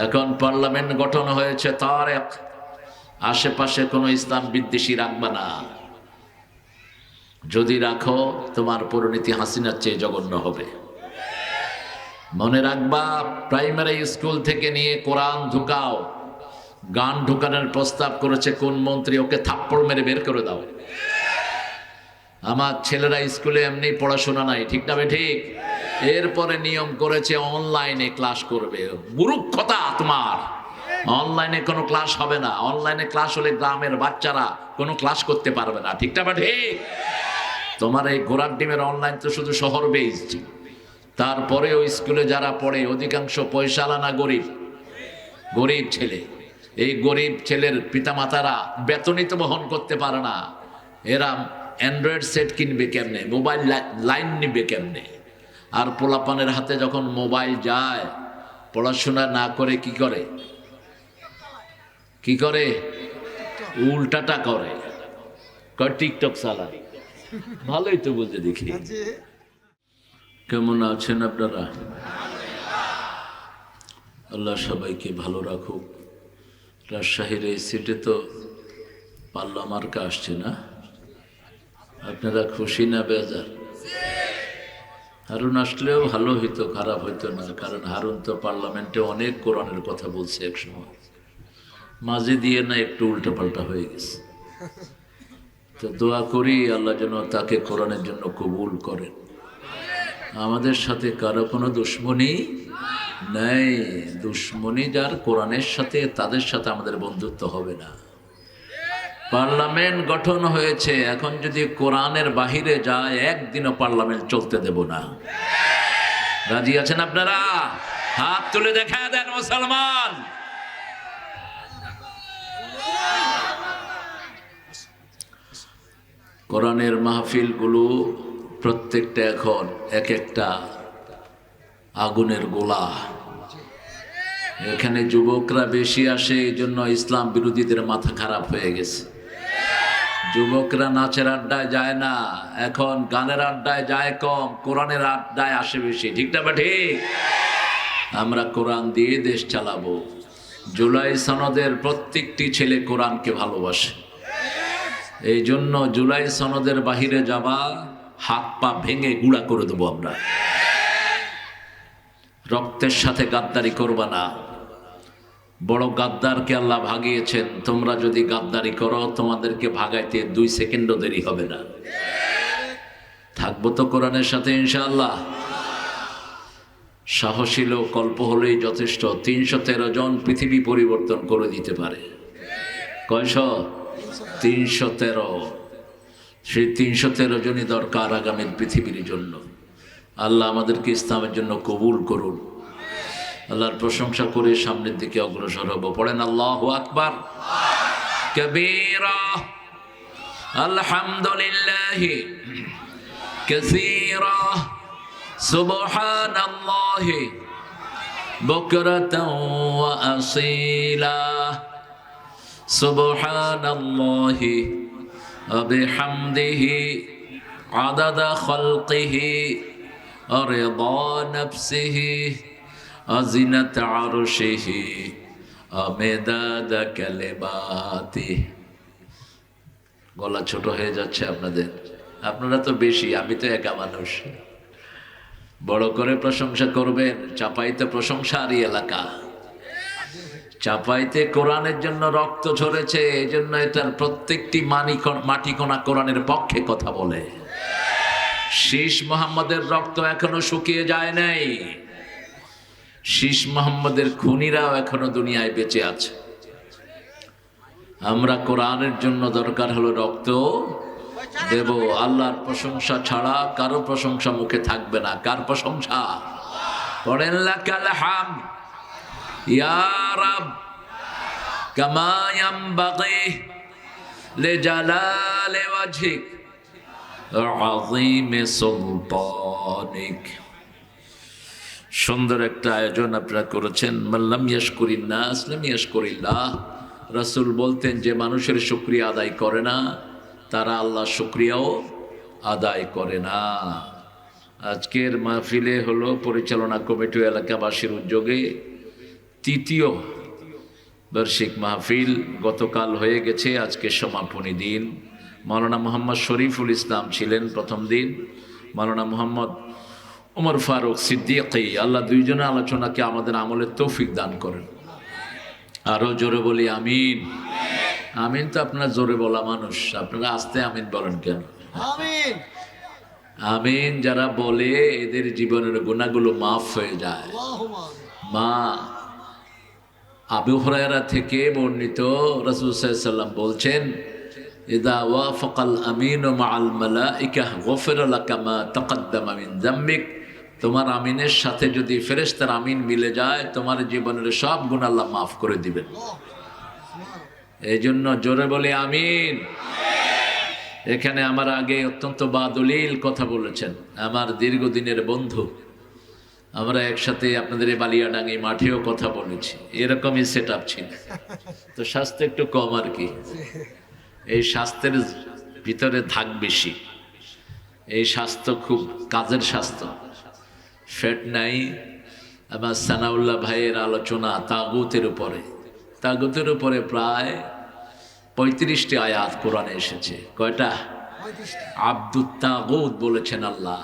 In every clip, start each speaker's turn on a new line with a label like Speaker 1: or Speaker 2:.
Speaker 1: এখন পার্লামেন্ট গঠন হয়েছে, তারেক আশেপাশে কোনো ইসলাম বিদ্বেষী রাখবা না। যদি রাখো তোমার পরিণতি হাসিনার চেয়ে জঘন্য হবে। মনে রাখবা, প্রাইমারি স্কুল থেকে নিয়ে কোরআন ঢুকাও। গান ঢুকানোর প্রস্তাব করেছে কোন মন্ত্রী? ওকে থাপ্পড় মেরে বের করে দাও। আমার ছেলেরা স্কুলে এমনি পড়াশোনা নাই, ঠিক না ঠিক? এরপরে নিয়ম করেছে অনলাইনে ক্লাস করবে। মূর্খতা তোমার! অনলাইনে কোনো ক্লাস হবে না। অনলাইনে ক্লাস হলে গ্রামের বাচ্চারা কোনো ক্লাস করতে পারবে না, ঠিক না ঠিক? তোমার এই ঘোড়ার ডিমের অনলাইন তো শুধু শহর বেসড। তারপরেও স্কুলে যারা পড়ে অধিকাংশ পয়সাওয়ালা না, গরিব গরিব ছেলে। এই গরিব ছেলের পিতামাতারা বেতনই তো বহন করতে পারে না। এরা অ্যান্ড্রয়েড সেট কিনবে কেমনে, মোবাইল লাইন নিবে কেমনে? আর পোলাপানের হাতে যখন মোবাইল যায়, পড়াশোনা না করে কি করে? কি করে? উল্টাটা করে, কয় টিকটক চালায়। ভালোই তো বুঝে দেখি। কেমন আছেন আপনারা? আল্লাহ সবাইকে ভালো রাখুক। রাজশাহীর এই সিটে তো পাল্লা মার্কা আসছে না? আপনারা খুশি না বেজার? হারুন আসলেও ভালো হইতো, খারাপ হইতো না। কারণ হারুন তো পার্লামেন্টে অনেক কোরআনের কথা বলছে এক সময়, মাঝে দিয়ে না একটু উল্টাপাল্টা হয়ে গেছে। তো দোয়া করি আল্লাহ যেন তাকে কোরআনের জন্য কবুল করেন। আমাদের সাথে কারো কোনো দুশ্মনী নাই। দুশ্মনী যার কোরআনের সাথে, তাদের সাথে আমাদের বন্ধুত্ব হবে না। পার্লামেন্ট গঠন হয়েছে, এখন যদি কোরআনের বাহিরে যায় একদিনও পার্লামেন্ট চলতে দেব না। রাজি আছেন আপনারা? হাত তুলে দেখা দেন মুসলমান। কোরআনের মাহফিল গুলো প্রত্যেকটা এখন এক একটা আগুনের গোলা। এখানে যুবকরা বেশি আসে, এই জন্য ইসলাম বিরোধীদের মাথা খারাপ হয়ে গেছে। যুবকরা নাচের আড্ডায় যায় না, এখন গানের আড্ডায় যায় কম, কোরআনের আড্ডায় আসে বেশি, ঠিক না ঠিক? আমরা কোরআন দিয়ে দেশ চালাবো। জুলাই সনদের প্রত্যেকটি ছেলে কোরআনকে ভালোবাসে। এই জন্য জুলাই সনদের বাহিরে যাবা, হাত পা ভেঙে গুঁড়া করে দেবো আমরা। রক্তের সাথে গাদ্দারি করবা না। বড় গাদ্দারকে আল্লাহ ভাগিয়েছেন। তোমরা যদি গাদ্দারি করো, তোমাদেরকে ভাগাইতে 2 সেকেন্ডও দেরি হবে না। থাকবো তো কোরআনের সাথে ইনশাআল্লাহ। সাহসী লোক অল্প হলেই যথেষ্ট। 313 জন পৃথিবী পরিবর্তন করে দিতে পারে। কয়শ? 313। সেই 313 জনই দরকার আগামী পৃথিবীর জন্য। আল্লাহ আমাদেরকে ইসলামের জন্য কবুল করুন। আল্লাহর প্রশংসা করে সামনের দিকে অগ্রসর হব। পড়েন আল্লাহু আকবার কবীরা, আলহামদুলিল্লাহি কাসীরা, সুবহানাল্লাহি বুকরাতাও ওয়া আসীলা, সুবহানাল্লাহি ওয়া বিহামদিহি আদাদা খালকিহি ওয়া রিদা নাফসিহি আজিনাত আরশিহি আমিদাদা কালিমাতিহি। গলা ছোট হয়ে যাচ্ছে আপনাদের। আপনারা তো বেশি, আমি তো একা মানুষ। বড় করে প্রশংসা করবেন। চাপাইতে প্রশংসারই এলাকা। চাপাইতে কোরআনের জন্য রক্ত ঝরেছে, এই জন্য এটার প্রত্যেকটি মাটিকণা কোরআনের পক্ষে কথা বলে। শীষ মোহাম্মদের রক্ত এখনো শুকিয়ে যায় নাই। শীষ মোহাম্মদের খুনিরাও এখনো দুনিয়ায় বেঁচে আছে। আমরা কোরআনের জন্য দরকার হলো রক্ত দেব। আল্লাহর প্রশংসা ছাড়া কারো প্রশংসা মুখে থাকবে না। কার প্রশংসা? পড়েন লাকাল হামদ ইয়া রাব কামা ইয়ানবাগি লিজালালি ওয়াজহিক আযীমি সুলতানিক। সুন্দর একটা আয়োজন আপনারা করেছেন। মাল্লাম ইয়াশকুরিন নাস লাম ইয়াশকুরিল্লাহ। রাসূল বলতেন, যে মানুষের শুকরিয়া আদায় করে না, তারা আল্লাহর শুকরিয়াও আদায় করে না। আজকের মাহফিলে হলো পরিচালনা কমিটি এলাকাবাসীর উদ্যোগে তৃতীয় বার্ষিক মাহফিল গতকাল হয়ে গেছে, আজকে সমাপনী দিন। মাওলানা মোহাম্মদ শরীফুল ইসলাম ছিলেন প্রথম দিন, মাওলানা মোহাম্মদ ওমর ফারুক সিদ্দিকী, আল্লাহ দুইজনের আলোচনাকে আমাদের আমলের তৌফিক দান করেন। আরো জোরে বলি আমিন। আমিন তো আপনারা জোরে বলা মানুষ, আপনারা আস্তে আমিন বলেন কেন?
Speaker 2: আমিন।
Speaker 1: আমিন যারা বলে এদের জীবনের গুনাহগুলো মাফ হয়ে যায়। মা আবু হুরায়রা থেকে বর্ণিত, রাসূল সাল্লাল্লাহু আলাইহি ওয়াসাল্লাম বলছেন, ইযা ওয়াফাকাল আমিনু মাআল মালাইকা গফিরা লাকা মা তাকাদ্দামা মিন যামবিক। তোমার আমিনের সাথে যদি ফেরেশতার আমিন মিলে যায়, তোমার জীবনের সব গুনাহ আল্লাহ মাফ করে দিবেন। এই জন্য জোরে বলে আমিন। এখানে আমার আগে অত্যন্ত বাদলিল কথা বলেছেন আমার দীর্ঘদিনের বন্ধু, আমরা একসাথে আপনাদের এই বালিয়াডাঙ্গি মাঠেও কথা বলেছি, এরকমই সেট আপ ছিল। তো স্বাস্থ্য একটু কম আর কি, এই স্বাস্থ্যের ভিতরে থাক বেশি। এই স্বাস্থ্য খুব কাজের স্বাস্থ্য, ফ্যাট নাই। আমার সানাউল্লাহ ভাইয়ের আলোচনা তাগুতের উপরে প্রায় 35টি আয়াত কোরআনে এসেছে। কয়টা? আব্দুত তাগুত বলেছেন আল্লাহ।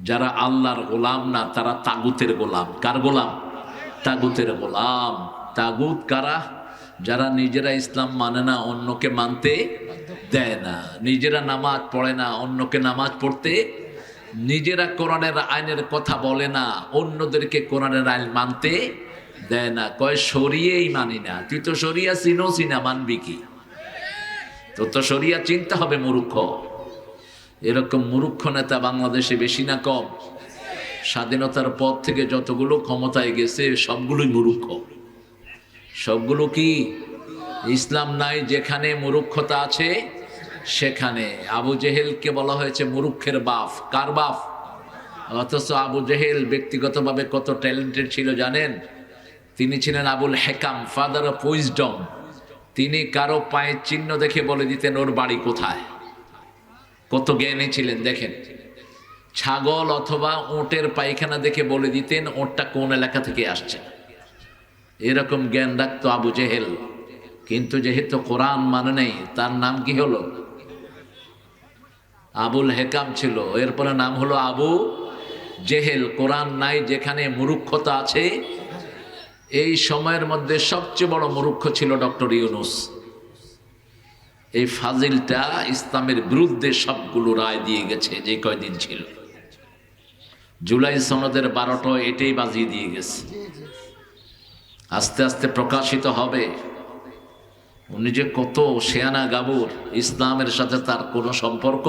Speaker 1: যারা আল্লাহর গোলাম না তারা তাগুতের গোলাম। কার গোলাম? তাগুতের গোলাম। তাগুত কারা? যারা নিজেরা ইসলাম মানে না, অন্যকে মানতে দেয় না, নিজেরা নামাজ পড়ে না, অন্যকে নামাজ পড়তে, নিজেরা কোরআনের আইনের কথা বলে না, অন্যদেরকে কোরআনের আইন মানতে দেয় না। কয় শরিয়াই মানি না। তুই তো শরিয়া চিনোসি না, মানবি কি? তো শরিয়া চিনতে হবে, মূর্খ। এরকম মূর্খ নেতা বাংলাদেশে বেশি না কম? স্বাধীনতার পর থেকে যতগুলো ক্ষমতায় গেছে সবগুলোই মূর্খ। সবগুলো কি? ইসলাম নাই যেখানে মূর্খতা আছে সেখানে। আবু জেহেলকে বলা হয়েছে মূর্খের বাপ। কার বাপ? অথচ আবু জেহেল ব্যক্তিগতভাবে কত ট্যালেন্টেড ছিল জানেন? তিনি ছিলেন আবুল হেকাম, ফাদার অফ উইজডম। তিনি কারো পায়ের চিহ্ন দেখে বলে দিতেন ওর বাড়ি কোথায়। কত জ্ঞানী ছিলেন দেখেন। ছাগল অথবা ওটের পায়খানা দেখে বলে দিতেন ওটটা কোন এলাকা থেকে আসছে। এরকম জ্ঞান রাখতো আবু জেহেল। কিন্তু যেহেতু কোরআন মানে নেই, তার নাম কি হলো? আবুল হেকাম ছিল, এরপরে নাম হলো আবু জেহেল। কোরআন নাই যেখানে মূর্খতা আছে। এই সময়ের মধ্যে সবচেয়ে বড় মূর্খ ছিল ডক্টর ইউনূস। এই ফাজিলটা ইসলামের বিরুদ্ধে সবগুলো রায় দিয়ে গেছে যে কয়দিন ছিল। জুলাই সনদের 12টা এটাই বাজিয়ে দিয়ে গেছে। আস্তে আস্তে প্রকাশিত হবে। উনি যে কত শেয়ানা গাবুর, ইসলামের সাথে তার কোনো সম্পর্ক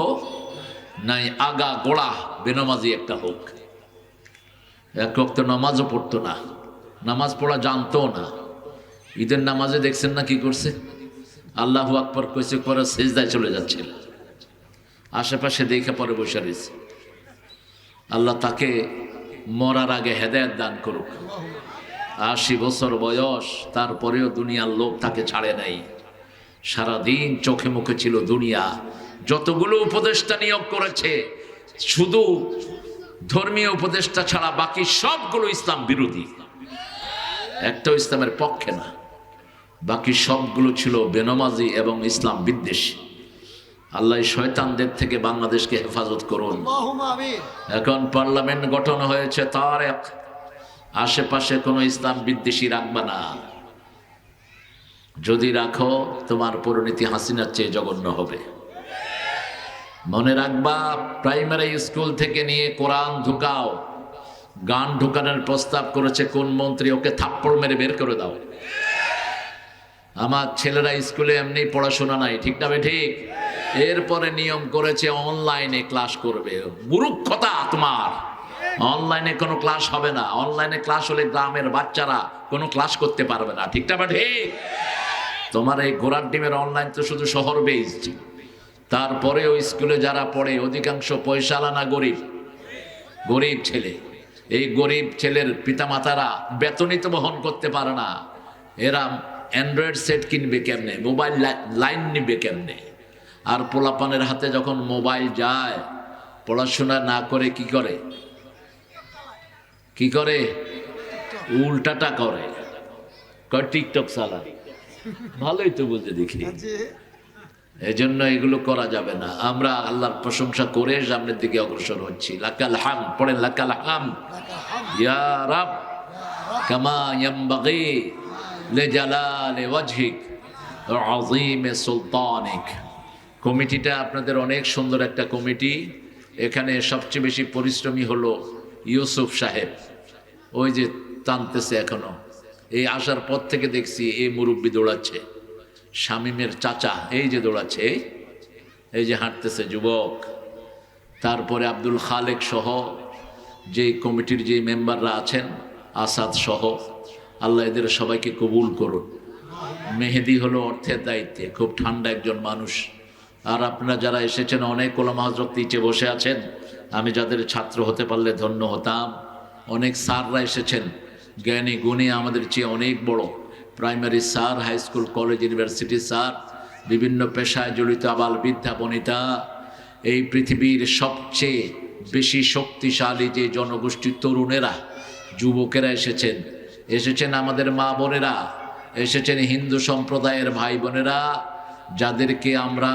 Speaker 1: নাই। আগা গোড়া বেনামাজি একটা হোক। এক ওয়াক্ত নামাজও পড়তো না, নামাজ পড়া জানতো না। ঈদের নামাজে দেখছেন না কি করছে? আল্লাহু আকবার কইছে, পরে সিজদায় চলে যাচ্ছিল। আশেপাশে দেখে পরে বসে রয়েছে। আল্লাহ তাকে মরার আগে হেদায়েত দান করুক। 80 বছর বয়স, তারপরেও দুনিয়ার লোক তাকে ছাড়ে নাই। সারাদিন চোখে মুখে ছিল দুনিয়া। যতগুলো উপদেষ্টা নিয়োগ করেছে, শুধু ধর্মীয় উপদেষ্টা ছাড়া বাকি সবগুলো ইসলাম বিরোধী, একটাও ইসলামের পক্ষে না। বাকি সবগুলো ছিল বেনামাজি এবং ইসলাম বিদ্বেষী। আল্লাহ শয়তানদের থেকে বাংলাদেশকে হেফাজত করুন। এখন পার্লামেন্ট গঠন হয়েছে, তার এক আশেপাশে কোনো ইসলাম বিদ্বেষী রাখবা না। যদি রাখো তোমার পরিণতি হাসিনার চেয়ে জঘন্য হবে। মনে রাখবা, প্রাইমারি স্কুল থেকে নিয়ে কোরআন ঢুকাও। গান ঢুকানোর প্রস্তাব করেছে কোন মন্ত্রী? ওকে থাপ্পড় মেরে বের করে দাও। আমার ছেলেরা স্কুলে এমনি পড়াশোনা নাই, ঠিক না ঠিক? এরপরে নিয়ম করেছে অনলাইনে ক্লাস করবে। মূর্খতা তোমার। অনলাইনে কোনো ক্লাস হবে না। অনলাইনে ক্লাস হলে গ্রামের বাচ্চারা কোনো ক্লাস করতে পারবে না, ঠিক না ঠিক? তোমার এই ঘোড়ার ডিমের অনলাইন তো শুধু শহর বেসড। তারপরে ওই স্কুলে যারা পড়ে অধিকাংশ পয়সাওয়ালা না, গরিব ছেলে। এই গরিব ছেলের পিতামাতারা বেতনই তো বহন করতে পারে না। এরা অ্যান্ড্রয়েড সেট কিনবে কেমনে, মোবাইল লাইন নিবে কেমনে? আর পোলাপানের হাতে যখন মোবাইল যায়, পড়াশোনা না করে কি করে? উল্টাটা করে। কয় টিকটক চালা, ভালোই তো বলতে দেখি। এজন্য এগুলো করা যাবে না। আমরা আল্লাহর প্রশংসা করে সামনের দিকে অগ্রসর হচ্ছি। লাকাল হাম, পড়েন লাকাল হাম ইয়া রাব কামা ইয়ামবাগি লিজালালি ওয়াজহিক ওয়া আযীমি সুলতানিক। কমিটিটা আপনাদের অনেক সুন্দর একটা কমিটি। এখানে সবচেয়ে বেশি পরিশ্রমী হলো ইউসুফ সাহেব, ওই যে টানতেছে এখনো। এই আসার পর থেকে দেখছি এই মুরব্বী দৌড়াচ্ছে, শামীমের চাচা এই যে দৌড়াচ্ছে, এই যে হাঁটতেছে যুবক। তারপরে আব্দুল খালেক সহ যে কমিটির যে মেম্বাররা আছেন, আসাদ সহ, আল্লাহ এদের সবাইকে কবুল করুন। মেহেদি হলো অর্থের দায়িত্বে, খুব ঠান্ডা একজন মানুষ। আর আপনারা যারা এসেছেন, অনেক ওলামা হযরত নিচে বসে আছেন, আমি যাদের ছাত্র হতে পারলে ধন্য হতাম। অনেক স্যাররা এসেছেন, জ্ঞানী গুণী আমাদের চেয়ে অনেক বড়, primary sir, high school, college, university sir, বিভিন্ন পেশায় জড়িত আবাল বৃদ্ধা বনিতা। এই পৃথিবীর সবচেয়ে বেশি শক্তিশালী যে জনগোষ্ঠী, তরুণেরা, যুবকেরা এসেছেন। এসেছেন আমাদের মা বোনেরা, এসেছেন হিন্দু সম্প্রদায়ের ভাই বোনেরা, যাদেরকে আমরা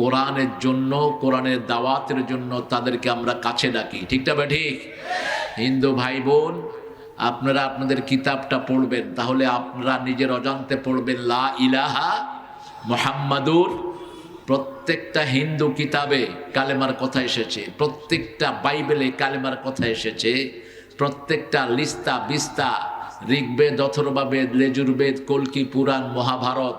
Speaker 1: কোরআনের জন্য, কোরআনের দাওয়াতের জন্য তাদেরকে আমরা কাছে ডাকি। ঠিক না ঠিক? হিন্দু ভাই বোন, আপনারা আপনাদের কিতাবটা পড়বেন, তাহলে আপনারা নিজের অজান্তে পড়বেন লা ইলাহা মুহাম্মাদুর। প্রত্যেকটা হিন্দু কিতাবে কালেমার কথা এসেছে, প্রত্যেকটা বাইবেলে কালেমার কথা এসেছে, প্রত্যেকটা লিস্তা বিস্তা, ঋগ্বেদ, অথর্ববেদ, লেজুরবেদ, কল্কি পুরাণ, মহাভারত,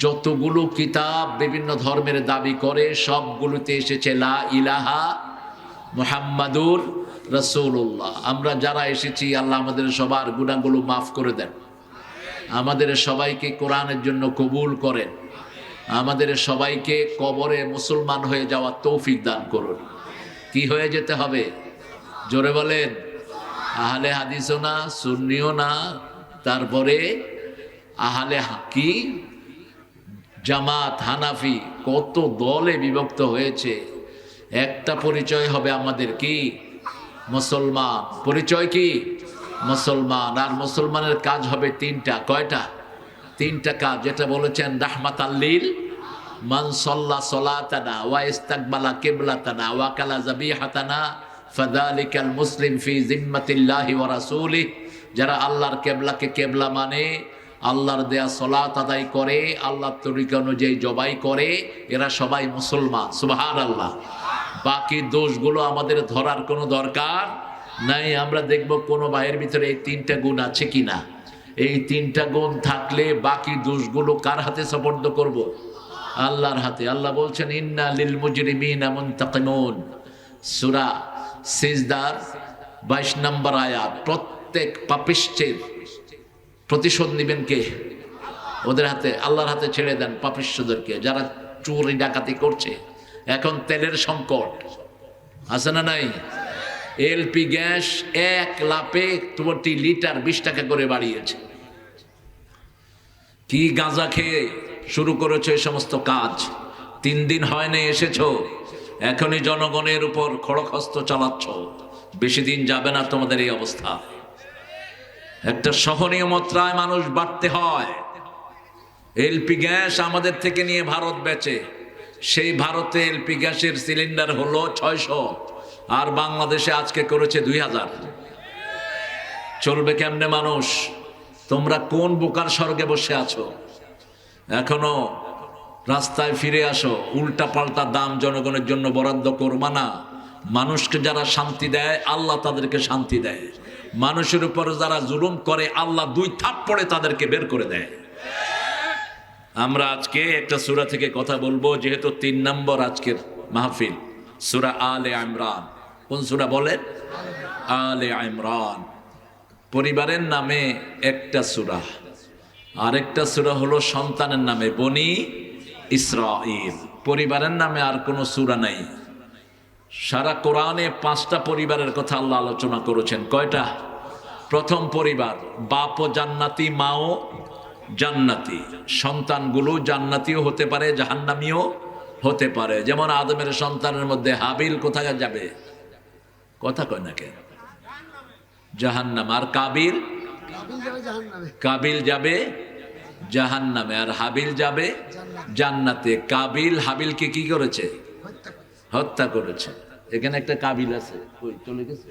Speaker 1: যতগুলো কিতাব বিভিন্ন ধর্মের দাবি করে, সবগুলোতে এসেছে লা ইলাহা মুহাম্মাদুর রাসূলুল্লাহ। আমরা যারা এসেছি, আল্লাহ আমাদের সবার গুনাহগুলো মাফ করে দেন, আমাদের সবাইকে কোরআনের জন্য কবুল করেন, আমাদের সবাইকে কবরে মুসলমান হয়ে যাওয়ার তৌফিক দান করুন। কি হয়ে যেতে হবে? জোরে বলেন। আহলে হাদিসও না, সুন্নিও না, তারপরে আহলে কি জামাত, হানাফি, কত দলে বিভক্ত হয়েছে। একটা পরিচয় হবে আমাদের, কি? মুসলমান। পরিচয় কি? মুসলমান। আর মুসলমানের কাজ হবে তিনটা। কয়টা? তিনটা কাজ, যেটা বলেছেন রাহমাতাল লিল মান সাল্লা সালাতানা ওয়া ইস্তাকবালা কিবলাতানা ওয়া কালা যাবিহাতানা ফাযালিকাল মুসলিম ফি জিম্মাতিল্লাহি ওয়া রাসূলিহি। যারা আল্লাহর কিবলাকে কিবলা মানে, আল্লাহর দেয়া সালাত আদায় করে, আল্লাহর তরিকা অনুযায়ী জবাই করে, এরা সবাই মুসলমান। সুবহানাল্লাহ। বাকি দোষগুলো আমাদের ধরার কোনো দরকার নাই। আমরা দেখব কোন ভাইয়ের ভিতরে এই তিনটা গুণ আছে কিনা। এই তিনটা গুণ থাকলে বাকি দোষগুলো কার হাতে সুপর্দ করব? আল্লাহর হাতে। আল্লাহ বলছেন ইন্না লিল মুজরিমিনা মুনতাকিমুন, সূরা সিজদার 22 নম্বর আয়াত। প্রত্যেক পাপিষ্ঠের প্রতিশোধ নেবেন কে? ওদের হাতে, আল্লাহর হাতে ছেড়ে দেন পাপিষ্ঠদেরকে, যারা চুরি ডাকাতি করছে। এখন তেলের সংকট আছে না নাই? এলপি গ্যাস এক লাফে প্রতি লিটার 20 টাকা করে বাড়িয়েছে। কি গাঁজা খেয়ে শুরু করেছো এই সমস্ত কাজ? 3 দিন হয়নি এসেছো, এখনই জনগণের উপর খড়গহস্ত চালাচ্ছ। বেশি দিন যাবে না তোমাদের এই অবস্থা। একটা সহনীয় মাত্রায় মানুষ বাড়তে হয়। এলপি গ্যাস আমাদের থেকে নিয়ে ভারত বেচে, সেই ভারতে এলপি গ্যাসের সিলিন্ডার হলো 600, আর বাংলাদেশে আজকে করেছে 2000। চলবে কেমনে মানুষ? তোমরা কোন বোকার স্বর্গে বসে আছো? এখনো রাস্তায় ফিরে আসো। উল্টা পাল্টা দাম জনগণের জন্য বরাদ্দ করবা না। মানুষকে যারা শান্তি দেয়, আল্লাহ তাদেরকে শান্তি দেয়। মানুষের উপর যারা জুলুম করে, আল্লাহ 2 থাপ্পড়ে তাদেরকে বের করে দেয়। আমরা আজকে একটা সূরা থেকে কথা বলবো, যেহেতু 3 নম্বর আজকের মাহফিল। সূরা আলে ইমরান। কোন সূরা বলেন? আলে ইমরান। পরিবারের নামে একটা সূরা, আরেকটা সূরা হলো সন্তানের নামে, বনি ইসরাঈল। পরিবারের নামে আর কোনো সূরা নাই। সারা কোরআনে 5টা পরিবারের কথা আল্লাহ আলোচনা করেছেন। কয়টা? প্রথম পরিবার, বাপও জান্নাতি, মাও জান্নাতি। সন্তানগুলো জান্নাতিও হতে পারে, জাহান্নামীও হতে পারে। যেমন আদমের সন্তানের মধ্যে হাবিল কোথায় যাবে? কথা কয় না কেন? জাহান্নাম। আর কাবিল? কাবিল যাবে জাহান্নামে আর হাবিল যাবে জান্নাতে। কাবিল হাবিলকে কি করেছে? হত্যা করেছে। এখানে একটা কাবিল আছে, কই চলে গেছে?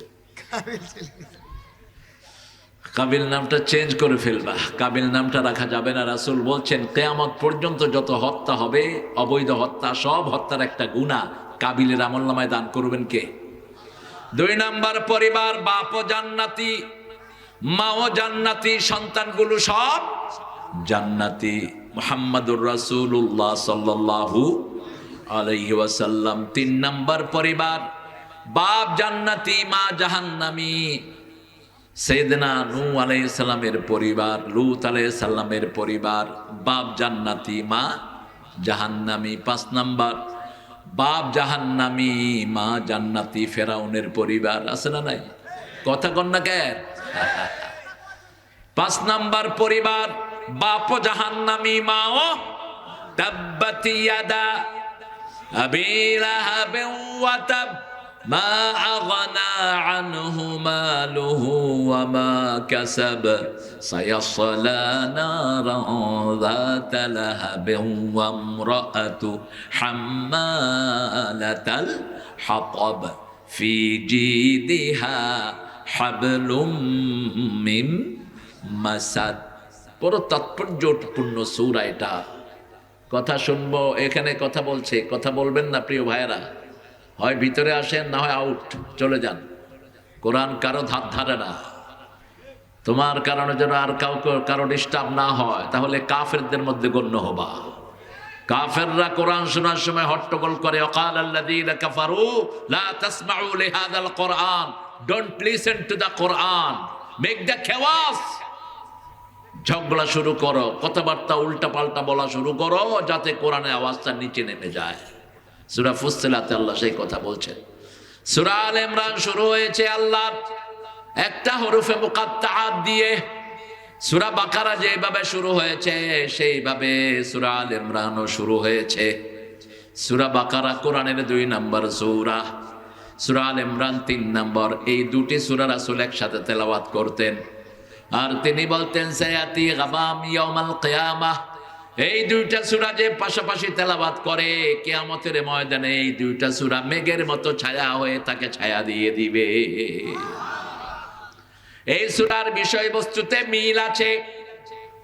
Speaker 1: কাবিল নামটা চেঞ্জ করে ফেলবা, কাবিল নামটা রাখা যাবে না। রাসূল বলছেন কিয়ামত পর্যন্ত যত হত্যা হবে, অবৈধ হত্যা, সব হত্যার একটা গুনাহ কাবিলের আমলনামায় দান করবেন কে? 2 নাম্বার পরিবার, বাপও জান্নাতি, মাও জান্নাতি, সন্তানগুলো সব জান্নাতি। মুহাম্মাদুর রাসূলুল্লাহ সাল্লাল্লাহু আলাইহি ওয়াসাল্লাম। 3 নাম্বার পরিবার, বাপ জান্নাতি, মা জাহান্নামী। সাইয়েদনা নূহ আলাইহিস সালামের পরিবার, লূত আলাইহিস সালামের পরিবার, বাপ জান্নাতি, মা জাহান্নামী। 5 নাম্বার, বাপ জাহান্নামী, মা জান্নাতি, ফেরাউনের পরিবার। আছে না নাই? কথা কন না কেন? 5 নাম্বার পরিবার, বাপ জাহান্নামী, মাও তাব্বাত ইয়াদা আবি লাহাব ওয়া তাব মা আগনা আনহু মালুহু ওয়া মা কাসাব সায়াসলা নারান যাতা লাহাব ওয়া ইমরাআতু হাম্মালাতাল হাতাব ফি জিদিহা হাবলুম মিন মাসাদ। বড় তাৎপর্যপূর্ণ সূরা এটা। কথা শুনবো, এখানে কথা বলছে, কথা বলবেন না প্রিয় ভাইয়েরা। হয় ভিতরে আসেন, না হয় আউট চলে যান। কোরআন কারো ধার ধারে না। তোমার কারণে যেন আর কারো ডিস্টার্ব না হয়, তাহলে কাফেরদের মধ্যে গণ্য হবা। কাফেররা কোরআন শোনার সময় হট্টগোল করে, ওয়াকাল আল্লাযীনা কাফারু লা তাসমাউ লিহাযাল কোরআন, don't listen to the Quran, make the খেওয়াস। ঝগড়া শুরু করো, কথাবার্তা উল্টা পাল্টা বলা শুরু করো, যাতে কোরআনের আওয়াজটা নিচে নেমে যায়। সূরা ফুসসিলাতে আল্লাহ সেই কথা বলছেন। সূরা আলে ইমরান শুরু হয়েছে আল্লাহ একটা হরফে মুকাত্তাআত দিয়ে। সূরা বাকারা যেভাবে শুরু হয়েছে সেইভাবে সূরা আলে ইমরানও শুরু হয়েছে। সূরা বাকারা কোরআনের 2 নম্বর সূরা, সূরা আলে ইমরান 3 নম্বর। এই দুটি সূরা রাসূল একসাথে তেলাওয়াত করতেন। আর তিনি বলতেন সায়াতি গামাম ইয়াউমাল কিয়ামাহ। এই 2টা সূরা যে পাশাপাশি তেলাওয়াত করে, কিয়ামতের ময়দানে এই 2টা সূরা মেঘের মতো ছায়া হয়ে তাকে ছায়া দিয়ে দিবে। এই সূরার বিষয়বস্তুতে মিল আছে।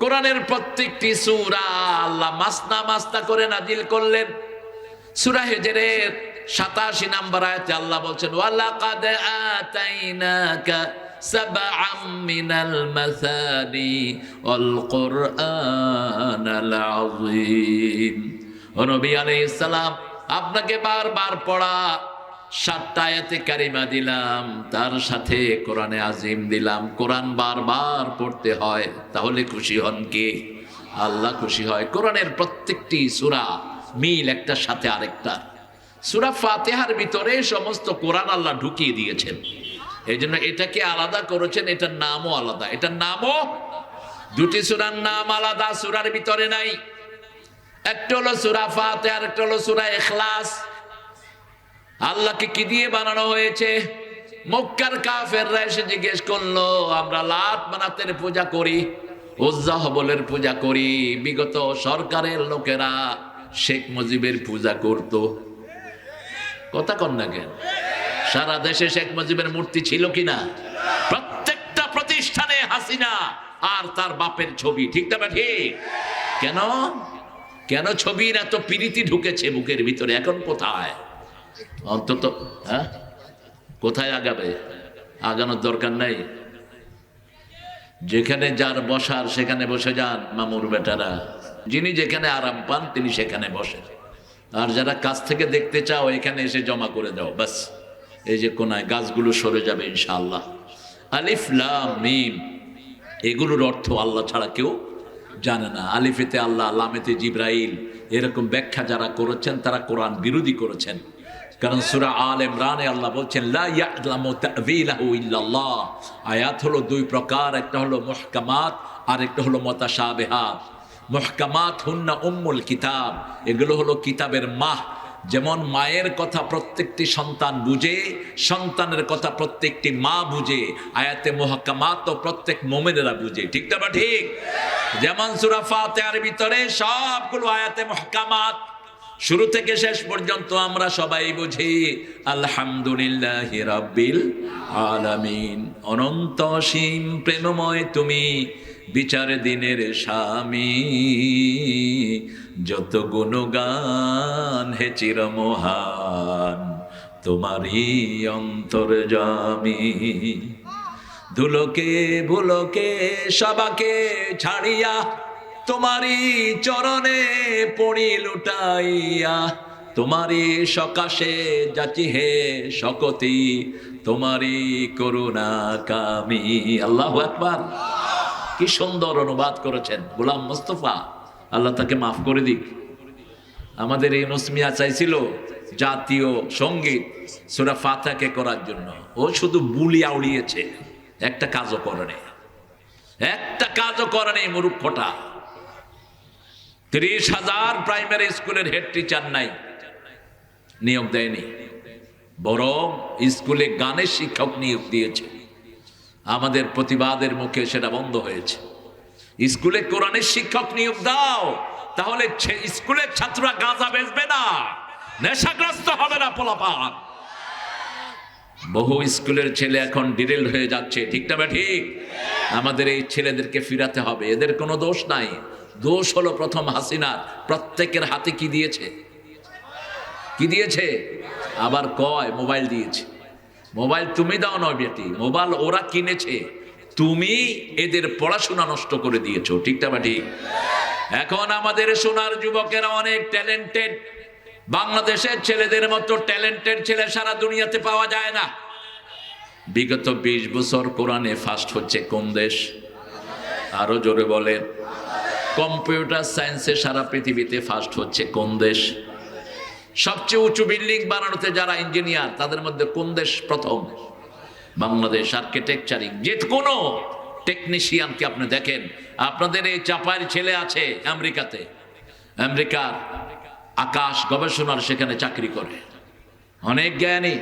Speaker 1: কোরআনের প্রত্যেকটি সূরা আল্লাহ মাসনা মাসনা করে নাজিল করলেন। সূরা হিজরের 87 নম্বর আয়াতে আল্লাহ বলছেন ওয়ালাকাদ আতাইনাকা সাবআম মিনাল মাসানি ওয়াল কুরআনাল আযীম। ও নবী আলাইহিস সালাম, আপনাকে বারবার পড়া 7টা আয়াতে কারিমা দিলাম, তার সাথে কোরআনে আজিম দিলাম। কোরআন বারবার পড়তে হয়, তাহলে খুশি হন কে? আল্লাহ খুশি হয়। কোরআনের প্রত্যেকটি সূরা মিল একটার সাথে আরেকটা। সূরা ফাতিহার ভিতরে সমস্ত কোরআন আল্লাহ ঢুকিয়ে দিয়েছেন। এই জন্য এটাকে আলাদা করেছেন, এটার নামও আলাদা। এটার নামও, 2টি সূরার নাম আলাদা, সূরার ভিতরে নাই। একটা হলো সূরা ফাতিহা, আর একটা হলো সূরা ইখলাস। আল্লাহকে কি দিয়ে বানানো হয়েছে? মক্কার কাফেররা এসে জিজ্ঞেস করলো, আমরা লাত মানাতের পূজা করি, উজ্জা হবলের পূজা করি। বিগত সরকারের লোকেরা শেখ মুজিবের পূজা করত। কথা কন না কেন? সারা দেশে শেখ মুজিবের মূর্তি ছিল কিনা? প্রত্যেকটা প্রতিষ্ঠানে হাসিনা আর তার বাপের ছবি, ঠিক না ঠিক? কেন কেন ছবির এত প্রীতি ঢুকেছে বুকের ভিতরে? এখন কোথায়? অন্তত কোথায় আগাবে? আগানোর দরকার নাই। যেখানে যার বসার সেখানে বসে যান মামুর বেটারা। যিনি যেখানে আরাম পান তিনি সেখানে বসেন। আর যারা কাছ থেকে দেখতে চাও এখানে এসে জমা করে দাও, বাস। এই যে কোনায় গাছগুলো সরে যাবে ইনশাআল্লাহ। আলিফ লাম মিম, এগুলোর অর্থ আল্লাহ ছাড়া কেউ জানে না। আলিফেতে আল্লাহ, লামেতে জিব্রাইল, এরকম ব্যাখ্যা যারা করেছেন তারা কোরআন বিরোধী করেছেন। কারণ সূরা আলে ইমরানে আল্লাহ বলছেন লা ইয়ালামু তা'ওয়িলাহু ইল্লাল্লাহ। আয়াত হলো 2 প্রকার, একটা হলো মুহকামাত আর একটা হলো মুতাশাবিহাত। মুহকামাত হুন্না উম্মুল কিতাব, এগুলো হলো কিতাবের মা। যেমন মায়ের কথা প্রত্যেকটি সন্তান বুঝে, সন্তানের কথা প্রত্যেকটি মা বুঝে, আয়াতে মুহাক্কামাত তো প্রত্যেক মুমিনেরা বুঝে। ঠিক না বা ঠিক? যেমন সূরা ফাতিহার ভিতরে সবগুলো আয়াতে মুহাক্কামাত, শুরু থেকে শেষ পর্যন্ত আমরা সবাই বুঝি আলহামদুলিল্লাহি রাব্বিল আলামিন। অনন্ত অসীম প্রেমময় তুমি, বিচার দিনের স্বামী, যত গুণগান হে চিরমহান, তোমারই অন্তর্যামী। ধুলোকে ভুলোকে সবাকে ছাড়িয়া, তোমারই চরণে পড়ি লুটাইয়া, তোমারই সকাশে যাচি হে শকতি, তোমারই করুণা কামি। আল্লাহু আকবার। কি সুন্দর অনুবাদ করেছেন গোলাম মোস্তফা, আল্লাহ তাকে মাফ করে দিক। আমাদের এই নসমিয়া চাইছিল জাতীয় সঙ্গীত সূরা ফাতিহাকে করার জন্য, ও শুধু বুলিয়া উড়িয়েছে, একটা কাজও করেনি, একটা কাজও করেনি মূর্খটা। 30,000 প্রাইমারি স্কুলের হেড টিচার নাই, নিয়োগ দেয়নি, বরং স্কুলে গানের শিক্ষক নিয়োগ দিয়েছে। আমাদের প্রতিবাদের মুখে সেটা বন্ধ হয়েছে। স্কুলে কোরআনের শিক্ষক নিয়োগ দাও, তাহলে স্কুলের ছাত্ররা গাঁজা বেচবে না, নেশাগ্রস্ত হবে না পোলাপান। বহু স্কুলের ছেলে এখন ডিরেল হয়ে যাচ্ছে। ঠিক না ঠিক? আমাদের এই ছেলেদেরকে ফিরাতে হবে, এদের কোনো দোষ নাই। দোষ হলো প্রথম হাসিনার। প্রত্যেকের হাতে কি দিয়েছে? কি দিয়েছে? আবার কয় মোবাইল দিয়েছে। মোবাইল তুমি দাও নয় বেটি, মোবাইল ওরা কিনেছে, তুমি এদের পড়াশোনা নষ্ট করে দিয়েছো। ঠিক না ঠিক? এখন আমাদের সোনার যুবকেরা অনেক ট্যালেন্টেড, বাংলাদেশের ছেলেদের মতো ট্যালেন্টেড ছেলে সারা দুনিয়াতে পাওয়া যায় না। বিগত 20 বছর কোরআনে ফার্স্ট হচ্ছে কোন দেশ? আরো জোরে বলেন। কম্পিউটার সায়েন্সে সারা পৃথিবীতে ফার্স্ট হচ্ছে কোন দেশ? সবচেয়ে উঁচু বিল্ডিং বানানোতে যারা ইঞ্জিনিয়ার, তাদের মধ্যে কোন দেশ প্রথম? বাংলাদেশ। আর্কিটেকচারিং যে কোনো টেকনিশিয়ানকে আপনি দেখেন। আপনাদের এই চাপায়ের ছেলে আছে আমেরিকাতে, আমেরিকার আকাশ গবেষণার সেখানে চাকরি করে, অনেক জ্ঞানী।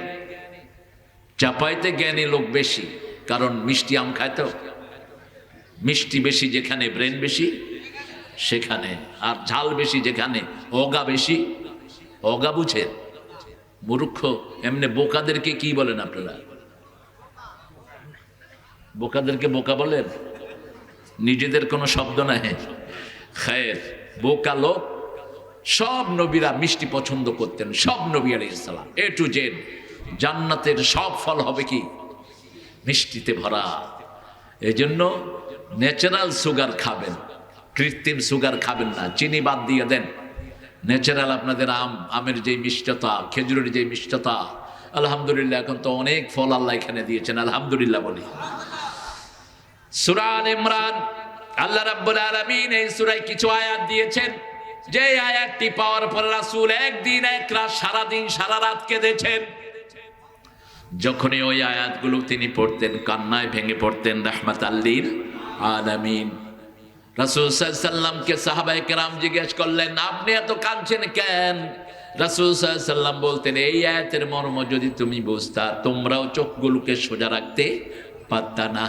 Speaker 1: চাপাইতে জ্ঞানী লোক বেশি, কারণ মিষ্টি আম খায় তো, মিষ্টি বেশি যেখানে ব্রেন বেশি সেখানে, আর ঝাল বেশি যেখানে অগা বেশি। অগা বুঝে? মূর্খ। এমনি বোকাদেরকে কি বলেন আপনারা? বোকাদেরকে বোকা বলেন? নিজেদের কোনো শব্দ নাই। খায়ের, বোকা লোক। সব নবীরা মিষ্টি পছন্দ করতেন, সব নবী আলাইহিস সালাম, এ টু জেড। জান্নাতের সব ফল হবে কি? মিষ্টিতে ভরা। এজন্য ন্যাচারাল সুগার খাবেন, কৃত্রিম সুগার খাবেন না। চিনি বাদ দিয়ে দেন। ন্যাচারাল আপনাদের আম, আমের যে মিষ্টতা, খেজুরের যে মিষ্টতা, আলহামদুলিল্লাহ এখন তো অনেক ফল আল্লাহ এখানে দিয়েছেন, আলহামদুলিল্লাহ বলি। সূরা আল ইমরান, আল্লাহ রাব্বুল আলামিন এই সূরায় কিছু আয়াত দিয়েছেন, যে আয়াতটি পাওয়ার পর রাসূল একদিন এক রাত, সারাদিন সারা রাত কেঁদেছেন। যখনই ওই আয়াতগুলো তিনি পড়তেন, কান্নায় ভেঙে পড়তেন। রাহমাতাল লিল আলামিন। রাসূল সাল্লাল্লাহু আলাইহি সাল্লামকে সাহাবায়ে কেরাম জিজ্ঞেস করলেন, আপনি এত কাঁদছেন কেন? রাসূল সাল্লাল্লাহু আলাইহি সাল্লাম বলতেন, এই আয়াতের মর্ম যদি তুমি বুঝতা, তোমরাও চোখগুলোকে সোজা রাখতে পারতা না।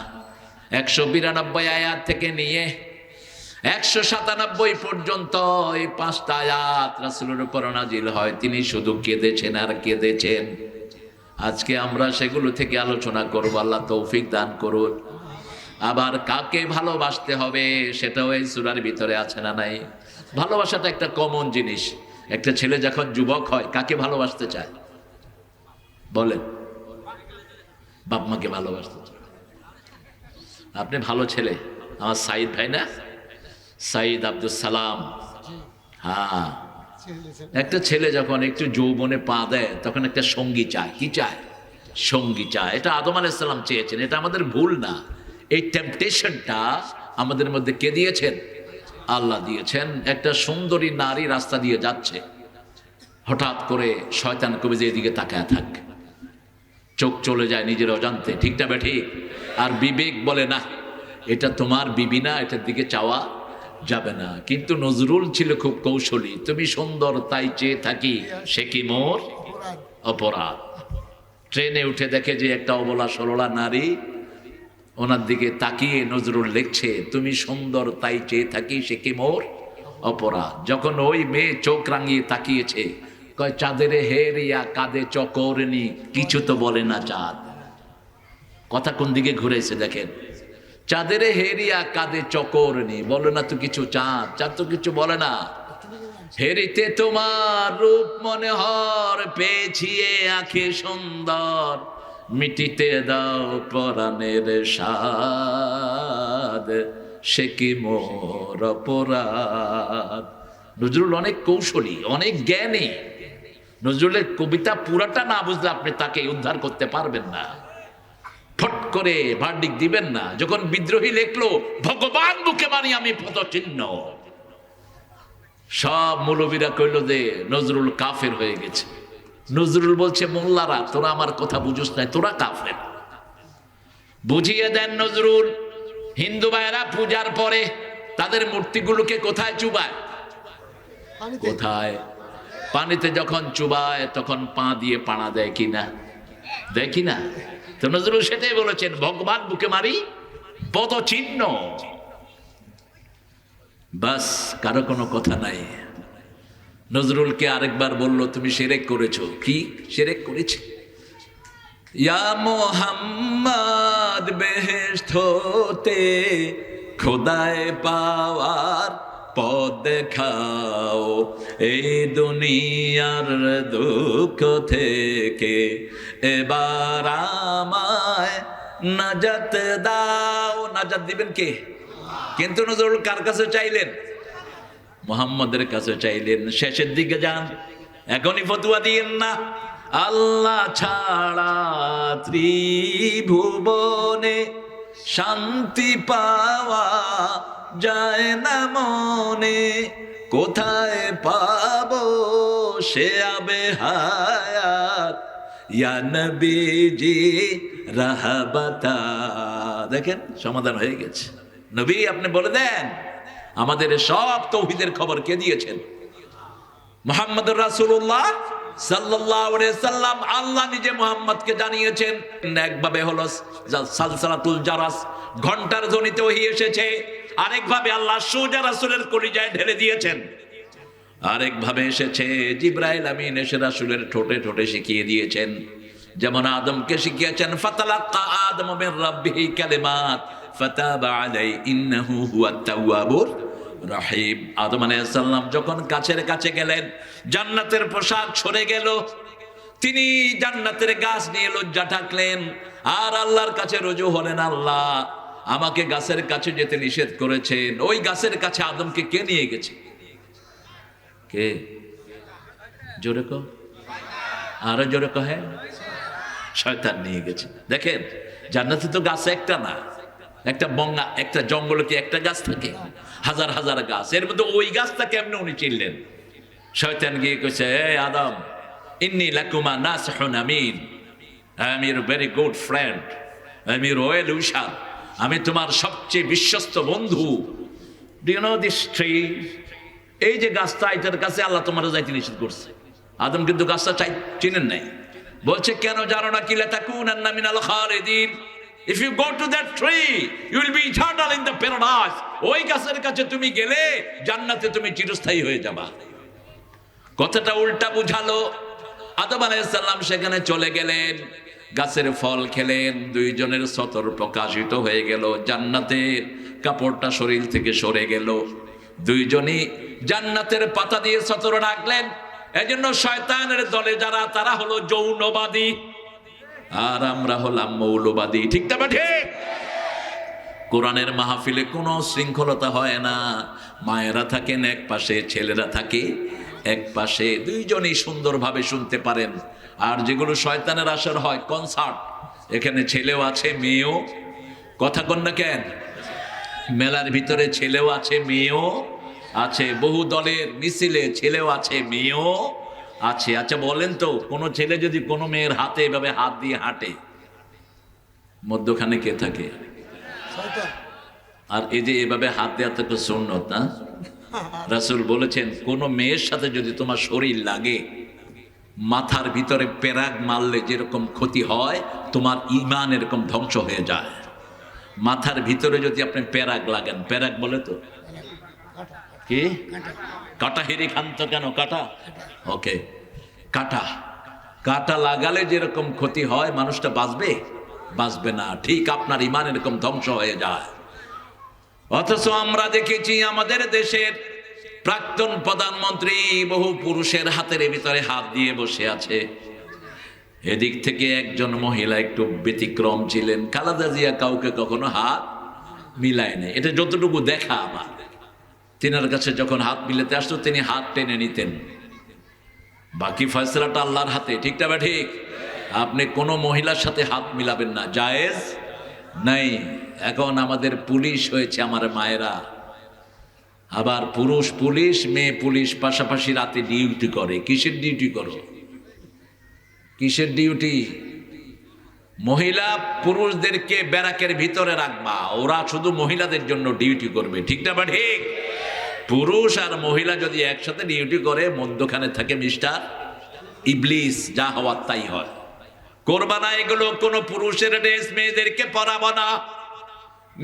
Speaker 1: 192 আয়াত থেকে নিয়ে 197 পর্যন্ত এই 5টা আয়াত রাসূলের উপর নাজিল হয়। তিনি শুধু কেঁদেছেন আর কেঁদেছেন। আজকে আমরা সেগুলো থেকে আলোচনা করব, আল্লাহ তৌফিক দান করুন। আবার কাকে ভালোবাসতে হবে সেটাও এই সূরার ভিতরে আছে না নাই? ভালোবাসাটা একটা কমন জিনিস। একটা ছেলে যখন যুবক হয় কাকে ভালোবাসতে চায় বলেন? বাপ মাকে ভালোবাসতে চায়। আপনি ভালো ছেলে, আমার সাইদ ভাই না, সাইদ আব্দুল সালাম। হ্যাঁ, একটা ছেলে যখন একটু যৌবনে পা দেয় তখন একটা সঙ্গী চায়। কি চায়? সঙ্গী চায়। এটা আদম আলাইহিস সালাম চেয়েছেন, এটা আমাদের ভুল না। এই টেম্পটেশনটা আমাদের মধ্যে কে দিয়েছেন? আল্লাহ দিয়েছেন। একটা সুন্দরী নারী রাস্তা দিয়ে যাচ্ছে, হঠাৎ করে শয়তান কবি যে এদিকে তাকায় থাক, চোখ চলে যায় নিজের অজান্তে। ঠিক না বেঠিক? আর বিবেক বলে না, এটা তোমার বিবি না, এটার দিকে চাওয়া যাবে না। কিন্তু নজরুল ছিল খুব কৌশলী, তুমি সুন্দর তাই চেয়ে থাকি সে কি মোর অপরাধ। ট্রেনে উঠে দেখে যে একটা অবলা সরলা নারী, ওনার দিকে তাকিয়ে নজরুল লিখছে তুমি সুন্দর তাই চেয়ে থাকি সে কি মোর অপরাধ। যখন ওই মেয়ে চোখ রাঙিয়ে তাকিয়েছে, কয় চাঁদের হেরিয়া কাঁদে চকরনি, কিছু তো বলে না চাঁদ। কথা কোন দিকে ঘুরেছে দেখেন, চাঁদের হেরিয়া কাঁদে চকরনি, বলে না তো কিছু চাঁদ, চাঁদ তো কিছু বলে না। হেরিতে তোমার রূপ মনে হর, পেয়েছি এ আঁখি সুন্দর, মিটিতে দাও পরাণের স্বাদ, সে কি মোর অপরাধ। নজরুল অনেক কৌশলী, অনেক জ্ঞানী। নজরুলের কবিতা পুরাটা না বুঝলে আপনি তাকে উদ্ধার করতে পারবেন না, ফট করে ভার্ডিক দিবেন না। যখন বিদ্রোহী লেখলো ভগবান বুকে মানি আমি পদচিহ্ন, সব মৌলবীরা কইল যে নজরুল কাফের হয়ে গেছে। নজরুল বলছে মোল্লারা তোরা আমার কথা বুঝুস নাই, তোরা কাফের। বুঝিয়ে দেন নজরুল। হিন্দু ভাইয়েরা পূজার পরে তাদের মূর্তিগুলোকে কোথায় চুবায়? কোথায়? পানিতে যখন চুবায় তখন পা দিয়ে পাড়া দেয় কিনা? দেয় কিনা? তো নজরুল সেটাই বলেছেন, ভগবান বুকে মারি পদচিহ্ন। বাস, কারো কোনো কথা নাই। নজরুলকে আরেকবার বলল তুমি শিরক করেছো। কি শিরক করেছে? ইয়া মোহাম্মদ বেহেশত হতে খোদায় পাওয়ার পথ দেখাও, এই দুনিয়ার দুঃখ থেকে এবার আমায় নাজাত দাও। নাজাত দিবেন কে? কিন্তু নজরুল কার কাছে চাইলেন? মুহাম্মদের কাছে চাইলেন। শেষের দিকে যান, এখনই ফতুয়া দিয়েন না। আল্লাহ ছাড়া ত্রিভুবনে শান্তি পাওয়া যায় না মনে, কোথায় পাবো সে আবে হায়াত, ইয়া নবীজি রাহবাতা। দেখেন সমাধান হয়ে গেছে। নবী আপনি বলে দেন আমাদের সব তৌহিদের খবর কে দিয়েছেন? মুহাম্মদুর রাসূলুল্লাহ সাল্লাল্লাহু আলাইহি সাল্লাম। আল্লাহ নিজে মুহাম্মদকে জানিয়েছেন। একভাবে হলো সালসালাতুল জারাস, ঘন্টার ধ্বনিতে ওহী এসেছে। আরেকভাবে আল্লাহ সোজা রাসূলের কলিজায় ঢেলে দিয়েছেন। আরেকভাবে এসেছে জিবরাইল আমিন এসে রাসূলের ঠোঁটে ঠোঁটে শিখিয়ে দিয়েছেন। যেমন আদমকে শিখিয়েছেন ফাতালাক্কা আদমু মির রাব্বিহি কালিমাত ফাতাবা আলাইহি ইন্নাহু হুয়াত তাওয়াবুর রহিম। আদম আলাইহিস সালাম যখন কাছের কাছে গেলেন, জান্নাতের পোশাক সরে গেল, তিনি জান্নাতের গাছ নিয়ে লজ্জা ঢাকলেন আর আল্লাহর কাছে রুজু হলেন। আল্লাহ আমাকে গাছের কাছে যেতে নিষেধ করেছেন। ওই গাছের কাছে আদমকে কে নিয়ে গেছে? কে? জোরে কো, আরো জোরে কহে। শয়তান নিয়ে গেছে। দেখেন জান্নাতে তো গাছ একটা না, একটা বঙ্গা, একটা জঙ্গলে কি একটা গাছ থাকে? হাজার হাজার গাছ। এর মধ্যে ওই গাছটা কেমনে উনি চিনলেন? শয়তান গিয়ে কইছে, এই আদম, ইন্নী লাকুমা নাসিহুন আমিন, I am your very good friend, I am your well wisher, আমি তোমার সবচেয়ে বিশ্বস্ত বন্ধু। Do you know this tree? এই যে গাছটা, এটার কাছে আল্লাহ তোমার যাইতে নিষেধ করছে। আদম কিন্তু গাছটা চিনেন নাই। বলছে কেন জানো না? কি লাতাকুনান্না মিনাল খালিদিন, if you go to that tree you will be eternal in the paradise. ওই গাছের কাছে তুমি গেলে জান্নাতে তুমি চিরস্থায়ী হয়ে যাবা। কথাটা উল্টা বুঝালো। আদম আলাইহিস সালাম সেখানে চলে গেলেন, গাছের ফল খেলেন, দুইজনের সতর প্রকাশিত হয়ে গেল, জান্নাতের কাপড়টা শরীর থেকে সরে গেল, দুইজনই জান্নাতের পাতা দিয়ে সতর ঢাকলেন। এজন্য শয়তানের দলে যারা, তারা হলো যৌনবাদী আর আমরা হলাম মৌলবাদী। ঠিক না ঠিক? কোরআনের মাহফিলে কোনো শৃঙ্খলতা হয় না। মায়েরা থাকেন এক পাশে, ছেলেরা থাকে এক পাশে, দুইজনই সুন্দরভাবে শুনতে পারেন। আর যেগুলো শয়তানের আসর হয়, কনসার্ট, এখানে ছেলেও আছে মেয়েও। কথা কন না কেন? মেলার ভিতরে ছেলেও আছে মেয়েও আছে, বহু দলের মিছিলে ছেলেও আছে মেয়েও আছে। আচ্ছা বলেন তো, কোনো ছেলে যদি কোনো মেয়ের হাতে এভাবে হাত দিয়ে হাঁটে, মধ্যখানে কে থাকে? আর এই যে এভাবে হাত দেওয়া তো সুন্নত না। রাসূল বলেছেন কোন মেয়ের সাথে যদি তোমার শরীর লাগে, মাথার ভিতরে পেরাক মারলে যেরকম ক্ষতি হয়, তোমার ঈমান এরকম ধ্বংস হয়ে যায়। মাথার ভিতরে যদি আপনি পেরাক লাগেন, পেরাক বলে তো কি, কাটা হেরি খান তো কেন কাটা, ওকে, কাটা কাটা লাগালে যেরকম ক্ষতি হয়, মানুষটা বাঁচবে বাঁচবে না, ঠিক আপনার ঈমান এরকম ধ্বংস হয়ে যায়। অথচ আমরা দেখেছি আমাদের দেশের প্রাক্তন প্রধানমন্ত্রী বহু পুরুষের হাতের ভিতরে হাত দিয়ে বসে আছে। এদিক থেকে একজন মহিলা একটু ব্যতিক্রম ছিলেন, খালেদা জিয়া কাউকে কখনো হাত মিলায় নেই, এটা যতটুকু দেখা আমার। তিনার কাছে যখন হাত মিলাতে আসতো তিনি হাত টেনে নিতেন, বাকি ফয়সালাটা আল্লাহর হাতে, ঠিকটা বা ঠিক। আপনি কোনো মহিলার সাথে হাত মিলাবেন না, জায়েজ নাই। এখন আমাদের পুলিশ হয়েছে আমার মায়েরা, আবার পুরুষ পুলিশ মেয়ে পুলিশ পাশাপাশি রাতে ডিউটি করে। কিসের ডিউটি করো, কিসের ডিউটি? মহিলা পুরুষদেরকে ব্যারাকের ভিতরে রাখবা, ওরা শুধু মহিলাদের জন্য ডিউটি করবে, ঠিক না বা ঠিক? পুরুষ আর মহিলা যদি একসাথে ডিউটি করে, মধ্যখানে থাকে মিস্টার ইবলিস, যা হওয়ার তাই হয়। করবা না এগুলো। কোন পুরুষের ড্রেস মেয়েদেরকে পরাবো না,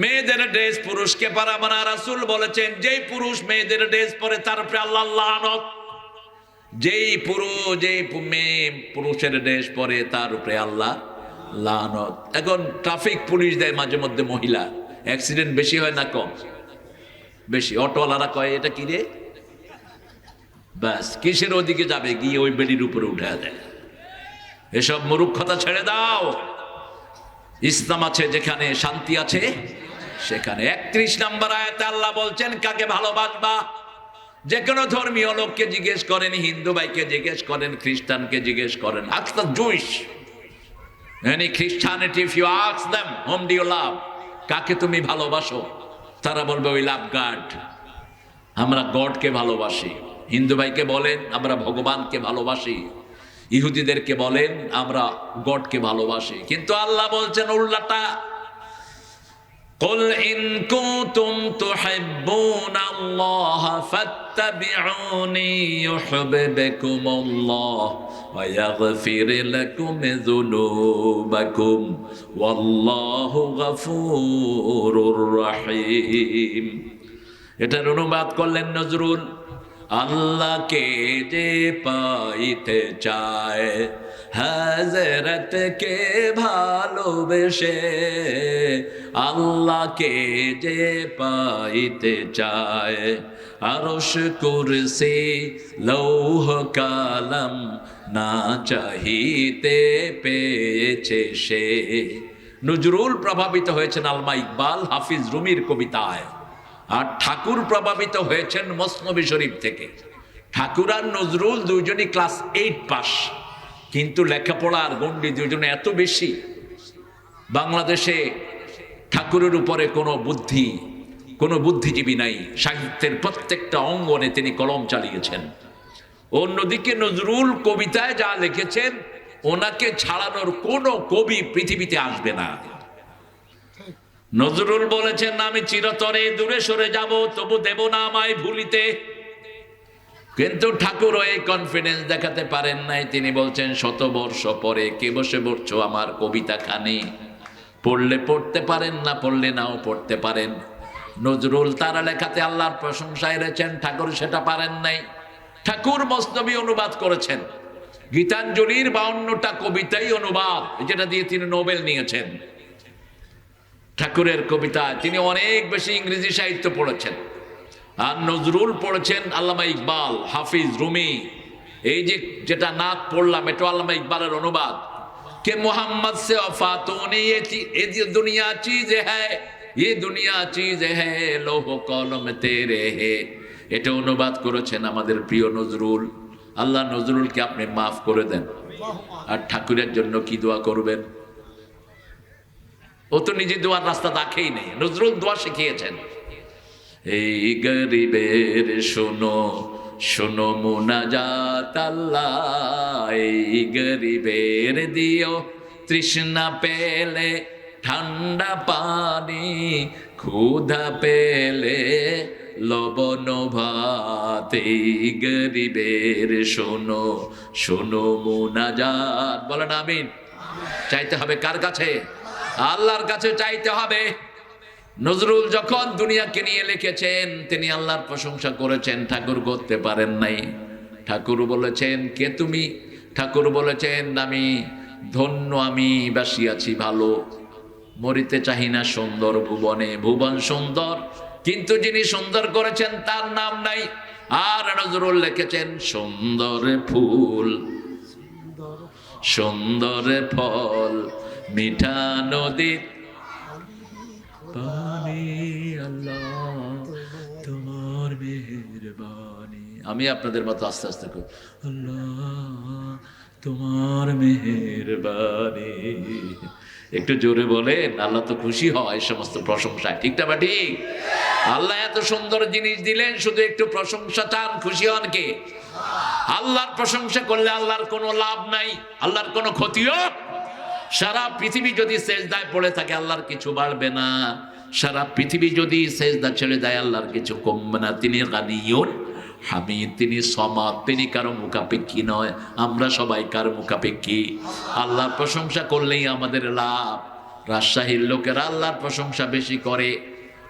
Speaker 1: মেয়েদের ড্রেস পুরুষকে পরাবো না। রাসূল বলেছেন যেই পুরুষ মেয়েদের ড্রেস পরে তার উপরে আল্লাহর লানত, যেই মেয়ে পুরুষের ড্রেস পরে তার উপরে আল্লাহ লানত। এখন ট্রাফিক পুলিশ দেয় মাঝে মধ্যে মহিলা, অ্যাক্সিডেন্ট বেশি হয় না কম? বেশি। অটোওয়ালারা কয় এটা কি রে, ব্যাস কিসের ওদিকে যাবে, গিয়ে ওই বেডির উপরে উঠে দেয়। এসব মূর্খতা ছেড়ে দাও। ইসলাম আছে যেখানে, শান্তি আছে সেখানে। 31 নম্বর আয়াতে আল্লাহ বলছেন কাকে ভালোবাসবা। যে কোনো ধর্মীয় লোককে জিজ্ঞেস করেন, হিন্দু ভাইকে জিজ্ঞেস করেন, খ্রিস্টানকে জিজ্ঞেস করেন, ask the Jewish, any Christianity, if you ask them whom do you love, কাকে তুমি ভালোবাসো, তারা বলবে we love God, আমরা গডকে ভালোবাসি। হিন্দু ভাইকে বলেন আমরা ভগবানকে ভালোবাসি, ইহুদিদেরকে বলেন আমরা গডকে ভালোবাসি। কিন্তু আল্লাহ বলছেন উল্টাটা, قل إن كنتم تحبون الله فاتبعوني يحببكم الله ويغفر لكم ذنوبكم والله غفور رحيم। এটার অনুবাদ করলেন নজরুল, আল্লাহকে যে পাইতে চায় হযরতকে ভালোবেসে, আল্লাহকে যে পাইতে চায় আরশ কুরসি লৌহ কালাম না চাহিতে পেয়েছে সে। নজরুল প্রভাবিত হয়েছেন আল্লামা ইকবাল হাফিজ রুমির কবিতায়, আর ঠাকুর প্রভাবিত হয়েছেন মসনবী শরীফ থেকে। ঠাকুর আর নজরুল দুইজনই ক্লাস 8 পাস, কিন্তু লেখাপড়ার গণ্ডি দুইজনে এত বেশি। বাংলাদেশে ঠাকুরের উপরে কোনো বুদ্ধিজীবী নাই, সাহিত্যের প্রত্যেকটা অঙ্গনে তিনি কলম চালিয়েছেন। অন্যদিকে নজরুল কবিতায় যা লিখেছেন, ওনাকে ছাড়ানোর কোনো কবি পৃথিবীতে আসবে না। নজরুল বলেছেন আমি চিরতরে দূরে সরে যাব, তবু দেব না আমায় ভুলিতে। কিন্তু ঠাকুর এই কনফিডেন্স দেখাতে পারেন নাই। তিনি বলছেন শত বর্ষ পরে কে বসে পড়ছো আমার কবিতা খানি, পড়লে পড়তে পারেন, না পড়লে নাও পড়তে পারেন। নজরুল তার লেখাতে আল্লাহর প্রশংসায় রয়েছেন, ঠাকুর সেটা পারেন নাই। ঠাকুর মসনবী অনুবাদ করেছেন, গীতাঞ্জলির 52টা কবিতাই অনুবাদ, যেটা দিয়ে তিনি নোবেল নিয়েছেন। ঠাকুরের কবিতা তিনি অনেক বেশি ইংরেজি সাহিত্য পড়েছেন। আর নজরুল পড়েছেন আল্লামা ইকবাল, হাফিজ রুমি। এই যেটা নাত পড়লাম, এটা আল্লামা ইকবালের অনুবাদ। কে মোহাম্মদ সে ওফা তো নেই, ये दुनिया चीज है, ये दुनिया चीज है, लोह कलम तेरे है। এটা অনুবাদ করেছেন আমাদের প্রিয় নজরুল। আল্লাহ নজরুলকে আপনি মাফ করে দেন। আর ঠাকুরের জন্য কি দোয়া করবেন? ও তো নিজে দোয়ার রাস্তা দেখেই নেই, নজরুল দোয়া শিখিয়েছেন। এই গরিবের শোনো শোনো মুনাজাত আল্লাহ, এই গরিবের দিও তৃষ্ণা পেলে ঠান্ডা পানি, ক্ষুধা পেলে লবণ ভাতে গরিবের শোনো শোনো মুনাজাত। বলেন আমিন। চাইতে হবে কার কাছে? আল্লাহর কাছে চাইতে হবে। নজরুল যখন দুনিয়াকে নিয়ে লিখেছেন তিনি আল্লাহর প্রশংসা করেছেন, ঠাকুর করতে পারেন নাই। ঠাকুর বলেছেন কে তুমি? ঠাকুর বলেছেন আমি ধন্য, আমি বাসিয়াছি ভালো, মরিতে চাহি না সুন্দর ভুবনে। ভুবন সুন্দর, কিন্তু যিনি সুন্দর করেছেন তার নাম নাই। আর নজরুল লিখেছেন সুন্দর ফুল সুন্দর ফল মিঠা নদীর পানি, আল্লাহ তোমার মেহেরবানি। আমি আপনাদের মতো আস্তে আস্তে করি, আল্লাহ তোমার মেহেরবানি। একটু জোরে বলেন, আল্লাহ তো খুশি হয় সমস্ত প্রশংসায়। ঠিক না বা ঠিক? আল্লাহ এত সুন্দর জিনিস দিলেন, শুধু একটু প্রশংসা চান, খুশি হন কে? আল্লাহর প্রশংসা করলে আল্লাহর কোনো লাভ নাই, আল্লাহর কোনো ক্ষতিও। সারা পৃথিবী যদি সেজদায় পড়ে থাকে আল্লাহর কিছু বাড়বে না। সারা পৃথিবী যদি সেজদা ছেড়ে দেয় আল্লাহর কিছু কমবে না। তিনি গানিয়ুন হামিদ, তিনি সমাদ, তিনি কারো মুখাপেক্ষী নয়। আমরা সবাই কার মুখাপেক্ষী? আল্লাহর প্রশংসা করলেই আমাদের লাভ। রাজশাহীর লোকেরা আল্লাহর প্রশংসা বেশি করে,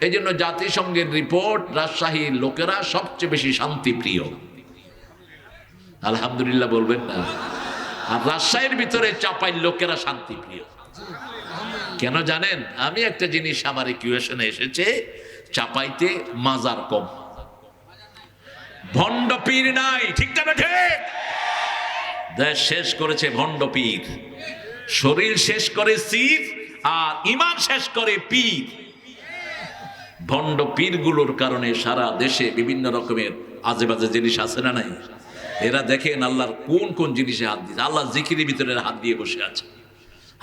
Speaker 1: এই জন্য জাতিসংঘের রিপোর্ট রাজশাহীর লোকেরা সবচেয়ে বেশি শান্তিপ্রিয়। আলহামদুলিল্লাহ বলবেন না? আর রাজশাহীর ভিতরে চাপাইর লোকেরা শান্তিপ্রিয়। কেন জানেন? আমি একটা জিনিস আমার ইকুয়েশনে এসেছে, চাপাইতে মাজার কম, ভণ্ড পীর নাই। ঠিক না ঠিক? দেশ শেষ করেছে ভণ্ড পীর, শরীর শেষ করে শিব, আর ইমান শেষ করে পীর। ভণ্ড পীর গুলোর কারণে সারা দেশে বিভিন্ন রকমের আজে বাজে জিনিস আছে না নাই? এরা দেখেন আল্লাহর কোন কোন জিনিসে হাত দিয়েছে। আল্লাহ জিকিরের ভিতরে হাত দিয়ে বসে আছে।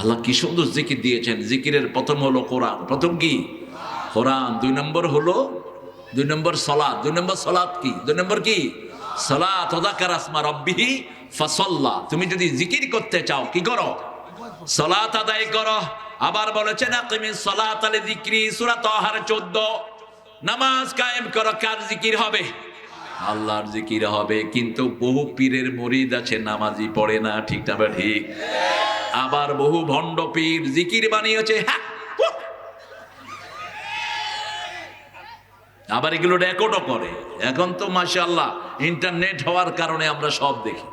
Speaker 1: আল্লাহ কি সুন্দর জিকির দিয়েছেন। জিকিরের প্রথম হলো কোরআন। প্রথম কি? কোরআন। 2 নম্বর হলো 2 নম্বর সালাত। 2 নম্বর সালাত কি? 2 নম্বর কি? সালাত। যাকারা আসমা রাব্বিহি ফাসাল্লা। তুমি যদি জিকির করতে চাও কি করো? সালাত আদায় করো। আবার বলেছেন আকিমিস সালাতা লিযিকরি, সূরা তাহার 14। নামাজ কায়েম করো। কার জিকির হবে? আল্লাহর জিকির হবে। কিন্তু বহু পীরের মুরিদ আছে নামাজি পড়ে না। ঠিক না বা ঠিক? আবার বহু ভণ্ড পীর জিকির বানিয়েছে, আবার এগুলো রেকর্ডও করে। এখন তো মাশাআল্লাহ ইন্টারনেট হওয়ার কারণে আমরা সব দেখি।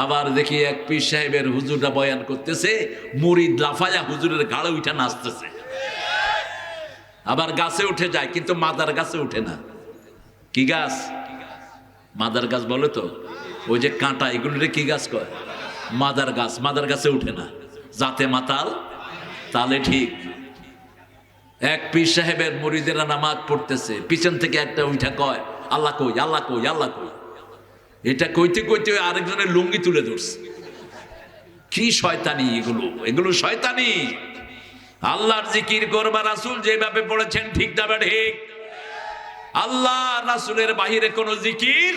Speaker 1: আবার দেখি এক পীর সাহেবের হুজুরটা বয়ান করতেছে, মুরিদ লাফায়া হুজুরের ঘাড়ে উঠে নাচতেছে। আবার গাছে উঠে যায়, কিন্তু মাদার গাছে উঠে না। কি গাছ? মাদার গাছ বলে তো, ওই যে কাঁটা, এগুলোরে কি গাছ কয়? মাদার গাছ। মাদার গাছে উঠে না, যাতে মাতাল তালে ঠিক। এক পীর সাহেবের মুরিদেরা নামাজ পড়তেছে, পিছন থেকে একটা উঠা কয় আল্লাহ কই, আল্লাহ কই, আল্লাহ কই। এটা কইতে কইতে আরেকজনের লুঙ্গি তুলে ধরছে। কি শয়তানি এগুলো, এগুলো শয়তানি। আল্লাহর জিকির করবা রাসূল যেভাবে পড়েছেন, ঠিক না ঠিক? আল্লাহ রাসূলের বাহিরে কোন জিকির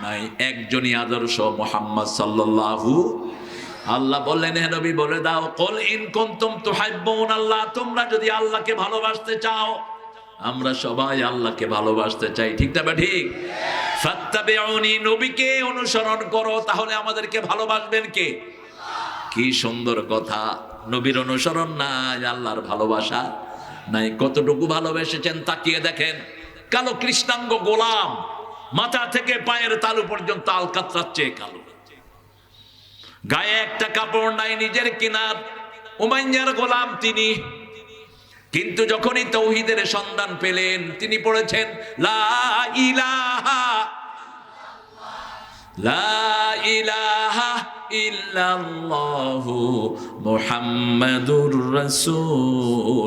Speaker 1: নাই, একজনই আদর্শ, মুহাম্মদ সাল্লাল্লাহু। আল্লাহ বললেন হে নবী বলে দাও, কুল ইন কুনতুম তুহিব্বুন আল্লাহ, তোমরা যদি আল্লাহকে ভালোবাসতে চাও। আমরা সবাই আল্লাহকে ভালোবাসতে চাই, ঠিক না ঠিক? ফাত্তাবিউনি, নবীকে অনুসরণ করো, তাহলে আমাদেরকে ভালোবাসবেন কে? কি সুন্দর কথা। নবীর অনুসরণ নাই, আল্লাহর ভালোবাসা নাই। কতটুকু ভালোবেসেছেন তাকিয়ে দেখেন। কালো কৃষ্ণাঙ্গ গোলাম, মাথা থেকে পায়ের তালু পর্যন্ত আলকাতরার চেয়ে কালো, গায়ে একটা কাপড় নাই, নিজের কিনার, উমাইয়ার গোলাম তিনি। কিন্তু যখনই তৌহিদের সন্ধান পেলেন, তিনি পড়েছেন লা ইলাহা লা ইলাহা ইল্লাল্লাহু মুহাম্মাদুর রাসূলুল্লাহ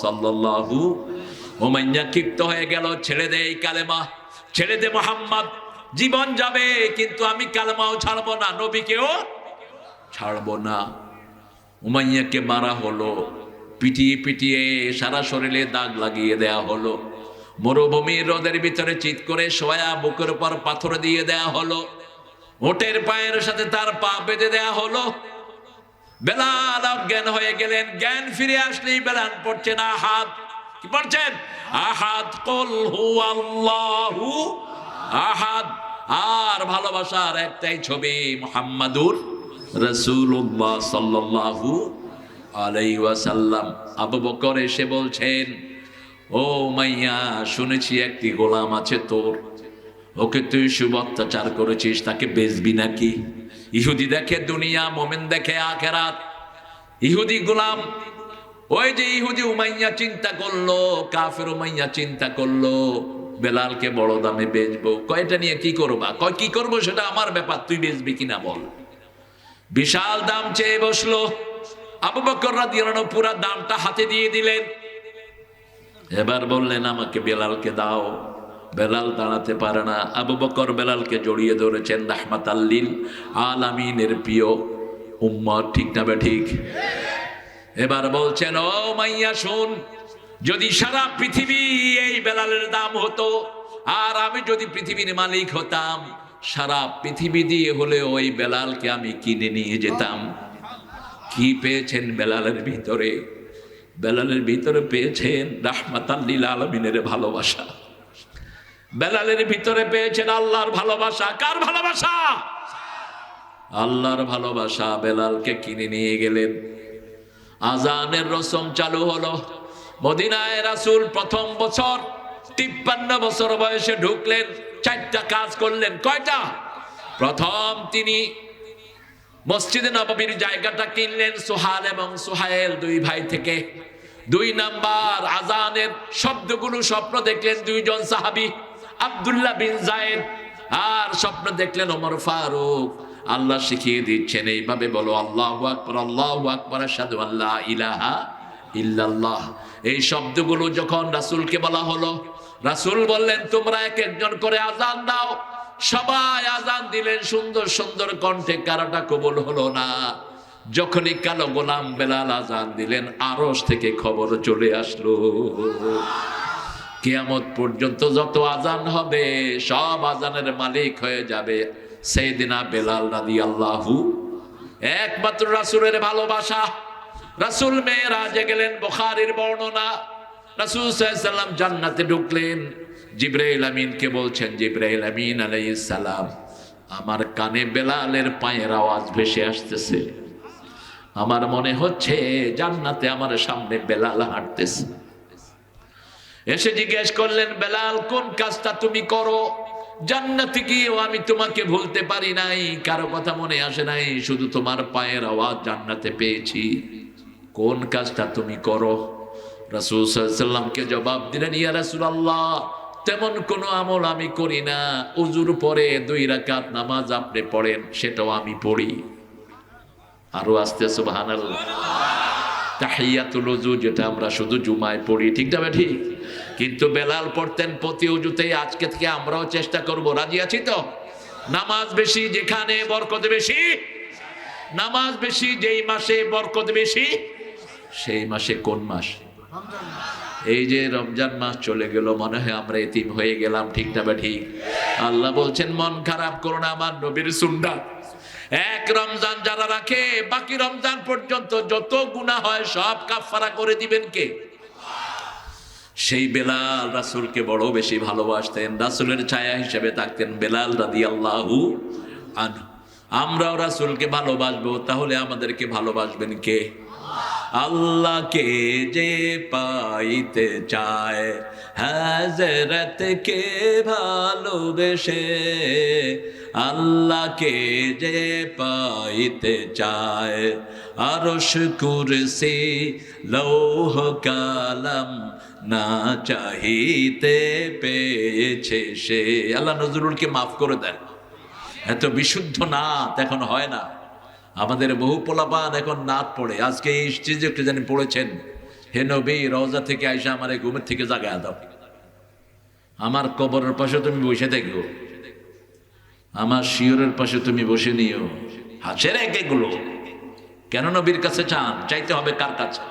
Speaker 1: সাল্লাল্লাহু। উমাইয়া ক্ষিপ্ত হয়ে গেল, ছেড়ে দে এই কালেমা, ছেড়ে দে মুহাম্মদ, জীবন যাবে কিন্তু আমি কালেমাও ছাড়বো না, নবীকেও ছাড়বো না। উমাইয়াকে মারা হলো, পিটিয়ে পিটিয়ে সারা শরীরে দাগ লাগিয়ে দেয়া হলো। মরুভূমির রোদের ভিতরে চিৎ করে শোয়া, বুকের উপর পাথর দিয়ে দেয়া হলো। ওটের পায়ের সাথে তার পা বেঁধে দেয়া হলো। বেলাল অজ্ঞান হয়ে গেলেন। জ্ঞান ফিরে আসলেই বেলাল পড়ছেন আহাদ। কি পড়ছেন? আহাদ, কুল হুয়াল্লাহু আহাদ। আর ভালোবাসার একটাই ছবি, মুহাম্মাদুর রাসূলুল্লাহ সাল্লাল্লাহু আলাইহি ওয়াসাল্লাম। আবু বকর এসে বলছেন, ও মাইয়া, শুনেছি একটি গোলাম আছে তোর, ওকে তুই শুভ অত্যাচার করেছিস, তাকে বেচবি নাকি? ইহুদি দেখে দুনিয়া, মোমেন দেখে আখেরাত। ইহুদি গোলাম, ওই যে ইহুদি উমাইয়া চিন্তা করলো, কাফের উমাইয়া চিন্তা করলো বেলালকে বড় দামে বেচবো। কয়টা নিয়ে কি করবা? কয় কি করবো সেটা আমার ব্যাপার, তুই বেচবি কিনা বল। বিশাল দাম চেয়ে বসলো। আবু বকর রাদিয়াল্লাহু আনহু পুরা দামটা হাতে দিয়ে দিলেন। এবার বললেন, আমাকে বেলালকে দাও। বেলাল দাঁড়াতে পারে না। আবু বকর বেলালকে জড়িয়ে ধরেছেন, রাহমাতাল লিল আলামিনের প্রিয় উম্মত, ঠিক না ঠিক? এবার বলছেন, ও মাইয়া শোন, যদি সারা পৃথিবী এই বেলালের দাম হতো, আর আমি যদি পৃথিবীর মালিক হতাম, সারা পৃথিবী দিয়ে হলে ওই বেলালকে আমি কিনে নিয়ে যেতাম। কি পেয়েছেন বেলালের ভিতরে? বেলালের ভিতরে পেয়েছেন রাহমাতাল লিল আলামিনের ভালোবাসা। বেলালের ভিতরে পেয়েছেন আল্লাহর ভালোবাসা। কার ভালোবাসা? আল্লাহর ভালোবাসা। বেলালকে কিনে নিয়ে গেলেন। আজানের রসম চালু হলো। মদিনায় রাসূল প্রথম বছর 53 বছর বয়সে ঢুকলেন। 4টা কাজ করলেন। কয়টা? প্রথম তিনি মসজিদে নববীর জায়গাটা কিনলেন সুহাল এবং সুহাইল, দুই ভাই থেকে। 2 নাম্বার, আজানের শব্দগুলো স্বপ্ন দেখলেন 2 জন সাহাবী, আব্দুল্লাহ বিন যায়েদ, আর স্বপ্ন দেখলেন ওমর ফারুক। আল্লাহ শিখিয়ে দিচ্ছেন, এইভাবে বলো আল্লাহু আকবার, আল্লাহু আকবার, আশহাদু আল্লা ইলাহা ইল্লাল্লাহ। এই শব্দগুলো যখন রাসূলকে বলা হলো, রাসূল বললেন, তোমরা এক একজন করে আজান দাও। সবাই আজান দিলেন সুন্দর সুন্দর কণ্ঠে, কারোটা কবুল হলো না। যখনই কালো গোলাম বেলাল আজান দিলেন, আরশ থেকে খবর চলে আসলো, কিয়ামত পর্যন্ত যত আজান হবে সব আজানের মালিক হয়ে যাবে সাইয়েদিনা বেলাল রাদিয়াল্লাহু। একমাত্র রাসূলের ভালোবাসা। রাসূল মেরাজে গেলেন, বুখারীর বর্ণনা। রাসূল সাল্লাল্লাহু আলাইহি সাল্লাম জান্নাতে ঢুকলেন। জিবরাইল আমিনকে বলছেন, জিবরাইল আমিন আলাইহিস সালাম, আমার কানে বেলালের পায়ের আওয়াজ ভেসে আসতেছে। আমার মনে হচ্ছে জান্নাতে আমার সামনে বেলাল হাঁটতেছে। এসে জিজ্ঞেস করলেন, বেলাল কোন কাজটা তুমি করো? জান্নাতে গিয়েও আমি তোমাকে ভুলতে পারি নাই, কারো কথা মনে আসে নাই, শুধু তোমার পায়ের আওয়াজ জান্নাতে পেয়েছি। কোন কাজটা তুমি করো? রাসূল সাল্লাল্লাহু আলাইহি সাল্লামকে জবাব দিলেন, ইয়া রাসূলুল্লাহ, তেমন কোনো আমল আমি করি না। উজুর পরে 2 রাকাত নামাজ আপনি পড়েন, সেটাও আমি পড়ি। আরো আস্তে সুবহানাল্লাহ। তাহিয়াতুল ওযু, যেটা আমরা শুধু জুমায় পড়ি, ঠিক না ঠিক? কিন্তু বেলাল পড়তেন প্রতি ওযুতেই। আজকে থেকে আমরাও চেষ্টা করব। রাজি আছি তো? নামাজ বেশি যেখানে বরকত বেশি। নামাজ বেশি যেই মাসে বরকত বেশি, সেই মাসে কোন মাস? এই যে রমজান মাস চলে গেল, মনে হয় আমরা এতিম হয়ে গেলাম, ঠিক না ঠিক? আল্লাহ বলছেন, মন খারাপ করো না, আমার নবীর সুন্নাত। এক রমজান যারা রাখে, বাকি রমজান পর্যন্ত যত গুনাহ হয় সব কাফারা করে দিবেন কে? সেই বেলাল রাসূলকে বড় বেশি ভালোবাসতেন, রাসূলের ছায়া হিসেবে থাকতেন বেলাল রাদিয়াল্লাহু আনহু। আমরাও রাসূলকে ভালোবাসবো, তাহলে আমাদেরকে ভালোবাসবেন কে? আল্লাহকে যে পাইতে চায় হযরতকে ভালোবেসে, আল্লাহকে যে পাইতে চায় আরশ কুরসি লৌহ কালাম না চাহিতে পেয়েছে সে। আল্লাহ নজরুলকে মাফ করে দেন। এত বিশুদ্ধ নাত এখন হয় না। আমাদের বহু পোলাপান এখন নাত পড়ে। আজকে এই স্টেজে একটু জানি পড়েছেন, হে নবী রওজা থেকে আইসা আমার এই ঘুমের থেকে জাগায়া দাও, আমার কবরের পাশে তুমি বসে দেখো, আমার শিয়রের পাশে তুমি বসে নিও। হাসের এগুলো কেন নবীর কাছে চান? চাইতে হবে কার কাছে?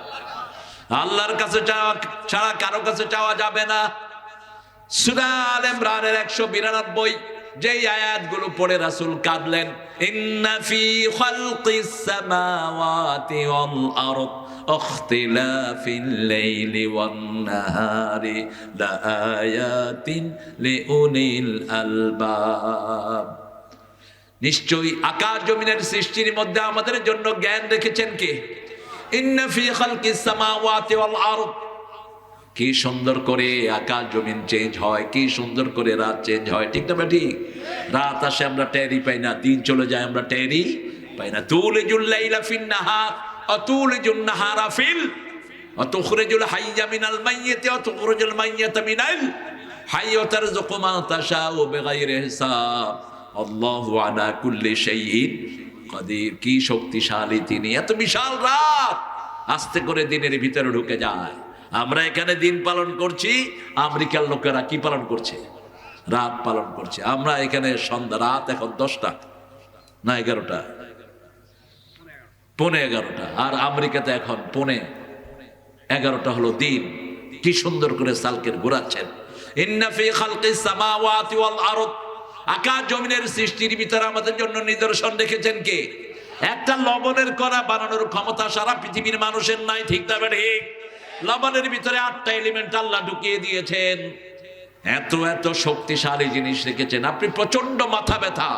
Speaker 1: আল্লাহর কাছে চাওয়া ছাড়া কারো কাছে চাওয়া যাবে না। সূরা আলে ইমরানের 192 যেই আয়াতগুলো পড়ে রাসূল কাঁদলেন, ইন্না ফি খালকিস সামাওয়াতি ওয়াল আরদ ইখতিলাফিল লাইলি ওয়ান নাহারি লাআয়াতিন লিউলিল আলবাব। নিশ্চয়ই আকাশ জমিনের সৃষ্টির মধ্যে আমাদের জন্য জ্ঞান রেখেছেন কে? ইন্না ফি খালকিস সামাওয়াতি ওয়াল আরদ, কি সুন্দর করে আকাশ জমিন চেঞ্জ হয়, কি সুন্দর করে রাত চেঞ্জ হয়, ঠিক না ঠিক? রাত আসে আমরা টেরি পাই না, দিন চলে যায় আমরা টেরি পাই না। তুলিজুল লাইলা ফিন নাহার ওয়া তুলিজুন নাহারা ফিল ওয়া তুখরিজুল হাইয়্যা মিনাল মাইয়্যিতি ওয়া তুখরিজুল মাইয়্যিতা মিনাল হাইয়্যি ওয়া তারযুকু মান তাশাউ বিগাইরি হিসাব আল্লাহু আলা কুল্লি শাইইন কাদির। কি শক্তিশালী তিনি! এত বিশাল রাত আস্তে করে দিনের ভিতরে ঢুকে যায়। আমরা এখানে দিন পালন করছি, আমেরিকার লোকেরা কি পালন করছে? রাত পালন করছে। আমরা এখানে সন্ধ্যা, রাত এখন 10টা না 11টা, পৌনে 11টা, আর আমেরিকাতে এখন পৌনে 11টা হলো দিন। কি সুন্দর করে সালকের ঘোরাচ্ছেন। ইন্না ফি খালকিস সামাওয়াতি ওয়াল আরদ, আকাশ জমিনের সৃষ্টির ভিতরে আমাদের জন্য নিদর্শন রেখেছেন কে? একটা লবণের কণা বানানোর ক্ষমতা সারা পৃথিবীর মানুষের নাই, ঠিক না ঠিক? লবণের ভিতরে 8টা এলিমেন্ট আল্লাহ ঢুকিয়ে দিয়েছেন। এত এত শক্তিশালী জিনিস রেখেছেন। আপনি প্রচন্ড মাথা ব্যথা,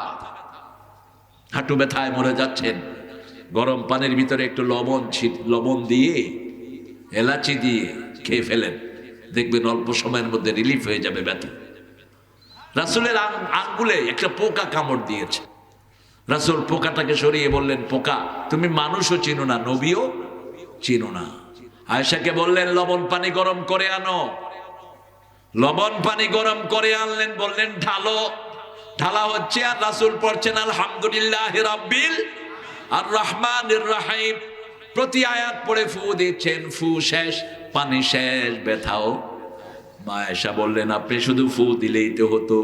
Speaker 1: হাঁটু ব্যথায় মরে যাচ্ছেন, গরম পানির ভিতরে একটু লবণ দিয়ে, এলাচি দিয়ে খেয়ে ফেলেন, দেখবেন অল্প সময়ের মধ্যে রিলিফ হয়ে যাবে ব্যথা। রাসূলের আঙ্গুলে একটা পোকা কামড় দিয়েছে। রাসূল পোকাটাকে সরিয়ে বললেন, পোকা তুমি মানুষও চিনো না, নবীও চিনো না। আয়েশাকে বললেন, লবণ পানি গরম করে আনো। লবণ পানি গরম করে আনলেন, বললেন ঢালো। ঢালা হচ্ছে, আর রাসূল পড়ছেন আলহামদুলিল্লাহি রাব্বিল আর রহমানির রহিম। প্রতি আয়াত পড়ে ফু দিচ্ছেন, ফু শেষ, পানি শেষ, ব্যথাও। মা আয়েশা বললেন, আপনি শুধু ফু দিলেই তো হতো।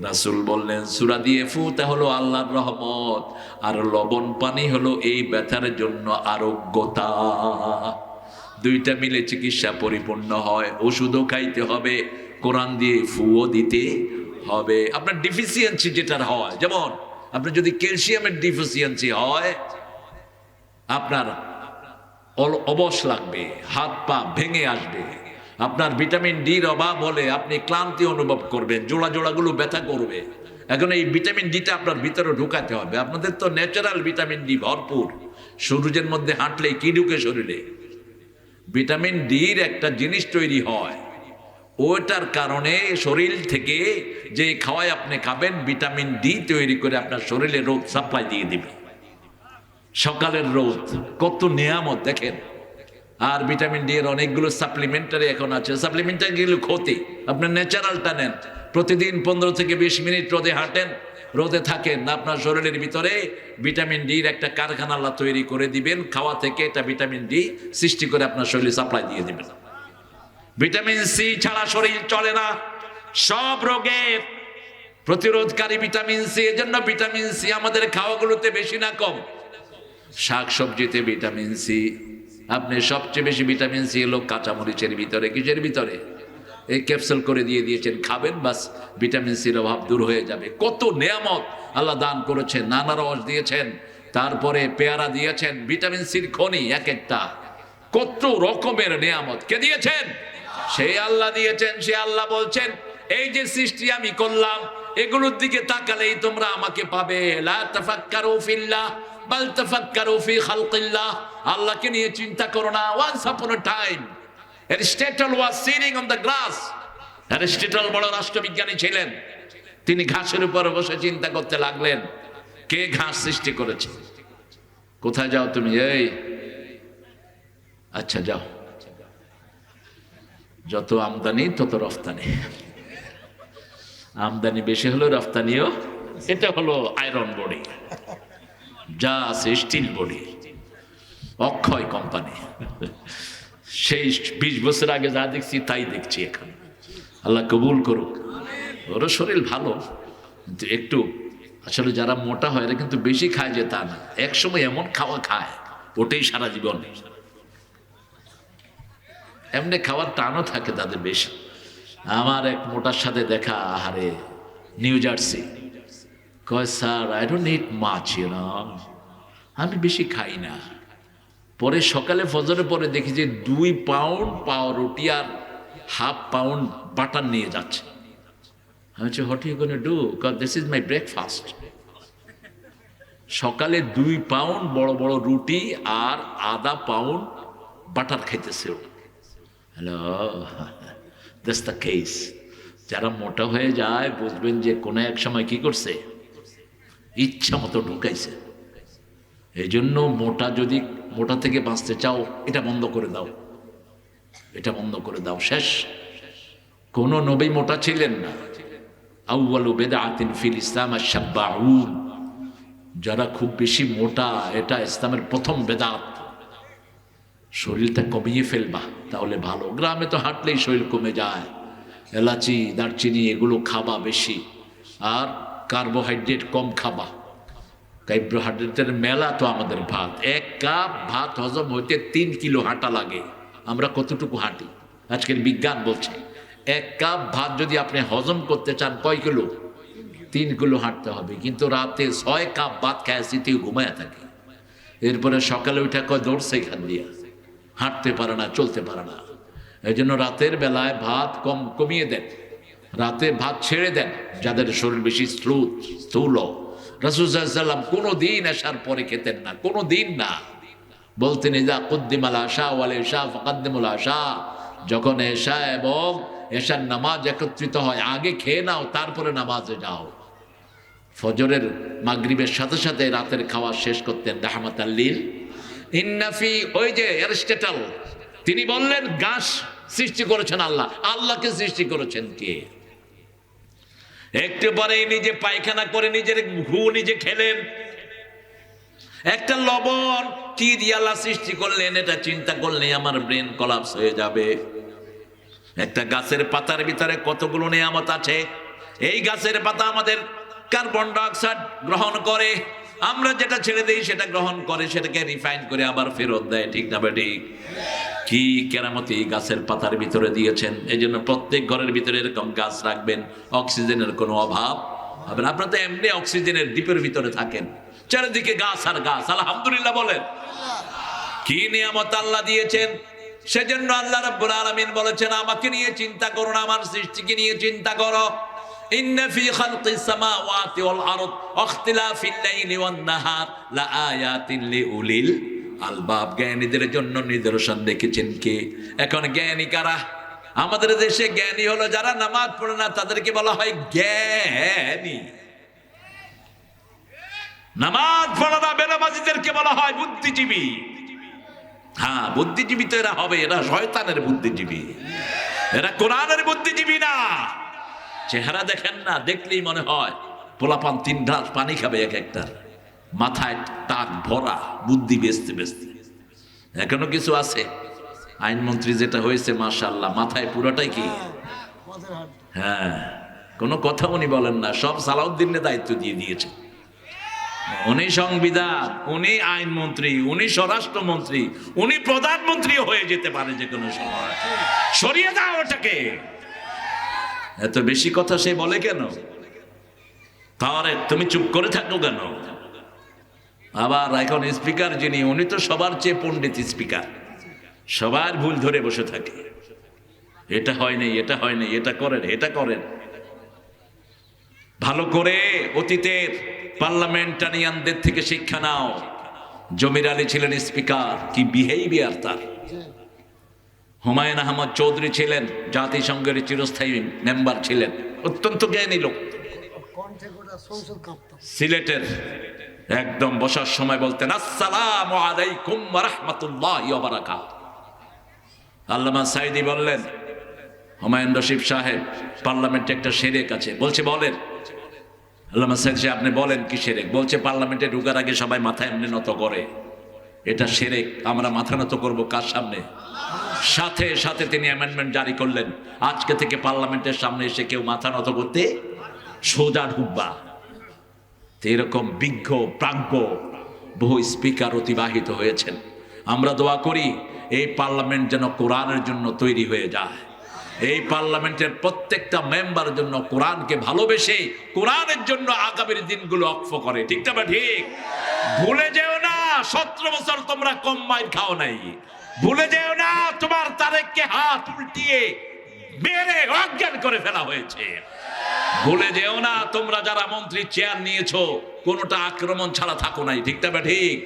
Speaker 1: রাসূল বললেন, সূরা দিয়ে ফুতে হলো আল্লাহর রহমত, আর লবণ পানি হলো এই ব্যথার জন্য আরোগ্যতা। দুইটা মিলে চিকিৎসা পরিপূর্ণ হয়। ওষুধও খাইতে হবে, কোরআন দিয়ে ফুও দিতে হবে। আপনার ডিফিসিয়েন্সি যেটার হয়, যেমন আপনার যদি ক্যালসিয়ামের ডিফিসিয়েন্সি হয়, আপনার অবশ লাগবে, হাত পা ভেঙে আসবে। আপনার ভিটামিন ডির অভাব হলে আপনি ক্লান্তি অনুভব করবেন, জোড়া জোড়াগুলো ব্যথা করবে। এখন এই ভিটামিন ডিটা আপনার ভিতরে ঢুকাতে হবে। আপনাদের তো ন্যাচারাল ভিটামিন ডি ভরপুর। সূর্যের মধ্যে হাঁটলে কি ঢুকে শরীরে? ভিটামিন ডির একটা জিনিস তৈরি হয়, ওটার কারণে শরীর থেকে যে খাওয়াই আপনি খাবেন, ভিটামিন ডি তৈরি করে আপনার শরীরে রোদ সাপ্লাই দিয়ে দিবে। সকালের রোদ কত নিয়ামত দেখেন। আর ভিটামিন ডি এর অনেকগুলো সাপ্লিমেন্টারি এখন আছে। সাপ্লিমেন্টারি গুলো ক্ষতি, আপনার ন্যাচারালটা নেন। প্রতিদিন 15 থেকে 20 মিনিট রোদে হাঁটেন, রোদে থাকেন, আপনার শরীরের ভিতরে ভিটামিন ডির একটা কারখানা আল্লাহ তৈরি করে দিবেন। খাওয়া থেকে এটা ভিটামিন ডি সৃষ্টি করে আপনার শরীরে সাপ্লাই দিয়ে দিবেন। ভিটামিন সি ছাড়া শরীর চলে না, সব রোগের প্রতিরোধকারী ভিটামিন সি। এজন্য ভিটামিন সি আমাদের খাওয়াগুলোতে বেশি না কম? শাক সবজিতে ভিটামিন সি। আপনি সবচেয়ে বেশি ভিটামিন সি হলো কাঁচামরিচের ভিতরে। কিসের ভিতরে? এই ক্যাপসুল করে দিয়ে দিয়েছেন, খাবেন, বাস ভিটামিন সির অভাব দূর হয়ে যাবে। কত নেয়ামত আল্লাহ দান করেছেন। নানা রস দিয়েছেন, তারপরে পেয়ারা দিয়েছেন, ভিটামিন সির খনি এক একটা। কত রকমের নেয়ামত কে দিয়েছেন? সেই আল্লাহ দিয়েছেন। সে আল্লাহ বলছেন, এই যে সৃষ্টি আমি করলাম, এগুলোর দিকে তাকালেই তোমরা আমাকে পাবে। লা তাফাক্কারু ফিল্লাহ বাল তাফাক্কারু ফি খালকিল্লাহ। আল্লাহকে নিয়ে চিন্তা করো না। Once upon a time Aristotle was sitting on the grass. Aristotle বড় রাষ্ট্রবিজ্ঞানী ছিলেন। তিনি ঘাসের উপর বসে চিন্তা করতে লাগলেন, কে ঘাস সৃষ্টি করেছে? কোথায় যাও তুমি? এই আচ্ছা যাও, যত আমদানি তত রফতানি। আমদানি বেশি হলো, রফতানিও। এটা হলো আয়রন বডি, যা আছে স্টিল বডি, অক্ষয় কোম্পানি। সেই 20 বছর আগে যা দেখছি তাই দেখছি এখন। আল্লাহ কবুল করুক। ওর শরীর ভালো, কিন্তু একটু আসলে যারা মোটা হয় এরা কিন্তু বেশি খায় যে তা না। একসময় এমন খাওয়া খায়, ওটাই সারা জীবন। এমনি খাওয়ার টানও থাকে তাদের বেশি। আমার এক মোটার সাথে দেখা, আহারে, নিউ জার্সি, কয় স্যার আই ডোন্ট ইট মাছ আমি বেশি খাই না। পরে সকালে ফজরে পরে দেখি যে 2 পাউন্ড পাউরুটি আর হাফ পাউন্ড বাটার নিয়ে যাচ্ছে। আমি বলছি what you gonna do? Cause this is my breakfast. সকালে 2 পাউন্ড বড় বড় রুটি আর আধা পাউন্ড বাটার খাইতেছে। Hello, that's the case. যারা মোটা হয়ে যায় বুঝবেন যে কোনো এক সময় কি করছে, ইচ্ছা মতো ঢুকাইছে। এই জন্য মোটা থেকে বাঁচতে চাও, এটা বন্ধ করে দাও, এটা বন্ধ করে দাও, শেষ। কোন নবী মোটা ছিলেন না। আউয়ালু বিদআতিন ফিল ইসলাম আশ-শাব্বাউন। যারা খুব বেশি মোটা, এটা ইসলামের প্রথম বেদাত। শরীরটা কমিয়ে ফেলবা তাহলে ভালো। গ্রামে তো হাঁটলেই শরীর কমে যায়। এলাচি দারচিনি এগুলো খাবা বেশি, আর কার্বোহাইড্রেট কম খাবা। কার্বোহাইড্রেটের মেলা তো আমাদের ভাত। 1 কাপ ভাত হজম হইতে 3 কিলো হাঁটা লাগে। আমরা কতটুকু হাঁটি? আজকের বিজ্ঞান বলছে 1 কাপ ভাত যদি আপনি হজম করতে চান কয় কিলো? 3 কিলো হাঁটতে হবে। কিন্তু রাতে 6 কাপ ভাত খায় স্মৃতি ঘুমায় থাকে। এরপরে সকালে উঠে কয় দৌড়ছে এখান দিয়ে, হাঁটতে পারে না, চলতে পারে না। এই জন্য রাতের বেলায় ভাত কমিয়ে দেন, রাতে ভাত ছেড়ে দেন যাদের শরীর বেশি স্থূল। রাসূল সাল্লাল্লাহু আলাইহি ওয়াসাল্লাম কোনো দিন এশার পরে খেতেন না, কোনো দিন না। বলতেন ইযা কুদ্দিমাল আশা ওয়াল ইশা ফাকাদ্দিমুল আশা। যখন এশা এবং এশার নামাজ একত্রিত হয় আগে খেয়ে নাও, তারপরে নামাজে যাও। ফজরের মাগরিবের সাথে সাথে রাতের খাওয়া শেষ করতেন রাহমাতাল লিল ইন্নাফি। ওই যে অ্যারিস্টটল তিনি বললেন ঘাস সৃষ্টি করেছেন আল্লাহ। আল্লাহকে সৃষ্টি করেছেন কে? একটু পরেই নিজে পায়খানা করে নিজের ঘু নিজে খেলেন। একটা লবণ কি দিয়ে আল্লাহ সৃষ্টি করলেন, এটা চিন্তা করলে আমার ব্রেন কলাপস হয়ে যাবে। একটা গাছের পাতার ভিতরে কতগুলো নিয়ামত আছে। এই গাছের পাতা আমাদের কার্বন ডাইঅক্সাইড গ্রহণ করে, আমরা যেটা ছেড়ে দিই সেটা গ্রহণ করে, সেটাকে রিফাইন করে আবার ফেরত দেয়। ঠিক না বেঠিক? কি কেরামতি গাছের পাতার ভিতরে দিয়েছেন। এই জন্য প্রত্যেক ঘরের ভিতরে এরকম গাছ রাখবেন, অক্সিজেনের কোনো অভাব হবে না। আপনারা তো এমনি অক্সিজেনের ডিপের ভিতরে থাকেন, চারিদিকে গাছ আর গাছ। আলহামদুলিল্লাহ বলেন। কি নিয়ামত আল্লাহ দিয়েছেন। সেজন্য আল্লাহ রাব্বুল আলামিন বলেছেন আমাকে নিয়ে চিন্তা করো না, আমার সৃষ্টিকে নিয়ে চিন্তা করো। ইন্না ফি খালকিস সামাওয়াতি ওয়াল আরদ ওয়াখতিলাফিল লাইলি ওয়ান নাহার লাআয়াতিন লিউলিল আলবাব। জ্ঞানীদের জন্য নিদর্শন দেখেছেন কে? এখন জ্ঞানী কারা? আমাদের দেশে জ্ঞানী হলো যারা নামাজ পড়ে না, তাদেরকে বলা হয় জ্ঞানী। নামাজ পড়ে না বেনামাজিদেরকে বলা হয় বুদ্ধিজীবী। হ্যাঁ, বুদ্ধিজীবী তো এরা হবে, এরা শয়তানের বুদ্ধিজীবী, এরা কোরআনের বুদ্ধিজীবী না। চেহারা দেখেন না, দেখলেই মনে হয় পোলাপান 3 গ্লাস পানি খাবে এক একটা, মাথায় টাক ভরা, বুদ্ধি বেচতে বেচতে। এখনো কিছু আছে। আইনমন্ত্রী যেটা হয়েছে মাশাআল্লাহ, মাথায় পুরোটাই কি, হ্যাঁ, কোনো কথা উনি বলেন না, সব সালাউদ্দিনের দায়িত্ব দিয়ে দিয়েছে। উনি সংবিধান, উনি আইনমন্ত্রী, উনি স্বরাষ্ট্রমন্ত্রী, উনি প্রধানমন্ত্রী হয়ে যেতে পারে যে কোনো সময়। সরিয়ে দাও ওটাকে। এত বেশি কথা সে বলে কেন? তাহলে তুমি চুপ করে থাকো কেন? আবার এখন স্পিকার যিনি, উনি তো সবার চেয়ে পণ্ডিত স্পিকার, সবার ভুল ধরে বসে থাকে। এটা হয়নি, এটা হয়নি, এটা করেন, এটা করেন। ভালো করে অতীতের পার্লামেন্টারিয়ানদের থেকে শিক্ষা নাও। জমির আলী ছিলেন স্পিকার, কি বিহেভিয়ার তার। হুমায়ুন আহমদ চৌধুরী ছিলেন জাতিসংঘের চিরস্থায়ী মেম্বার ছিলেন, অত্যন্ত জ্ঞানী লোক। সিলেটের একদম বসার সময় বলতেন আসসালামু আলাইকুম ওয়া রাহমাতুল্লাহি ওয়া বারাকাতুহু। আল্লামা সাঈদী বললেন হুমায়ুন রশিদ সাহেব পার্লামেন্টে একটা শিরক আছে, বলছে বলেন। আল্লামা সাঈদী সাহেব আপনি বলেন কি শিরক? বলছে পার্লামেন্টে ঢোকার আগে সবাই মাথা এমনি নত করে, এটা শিরক। আমরা মাথা নত করবো কার সামনে? সাথে সাথে তিনি অ্যামেন্ডমেন্ট জারি করলেন, আজকে থেকে পার্লামেন্টের সামনে এসে কেউ মাথা নত করতে সোজা ঢুকবা। এরকম বিজ্ঞ প্রাজ্ঞ বহু স্পিকার অতিবাহিত হয়েছেন। আমরা দোয়া করি এই পার্লামেন্ট যেন কোরআনের জন্য তৈরি হয়ে যায়, এই পার্লামেন্টের প্রত্যেকটা মেম্বার জন্য কোরআনকে ভালোবেসে কোরআনের জন্য আগামীর দিনগুলো অক্ষ করে। ঠিক না? ঠিক। ভুলে যেও না 17 বছর তোমরা কম মাইর খাও নাই। ভুলে যেও না তোমার তারেককে হাত উল্টিয়ে মেরে অজ্ঞান করে ফেলা হয়েছে। ভুলে যেও না তোমরা যারা মন্ত্রী চেয়ার নিয়েছো কোনোটা আক্রমণ ছাড়া থাকো নাই। ঠিক না? ঠিক।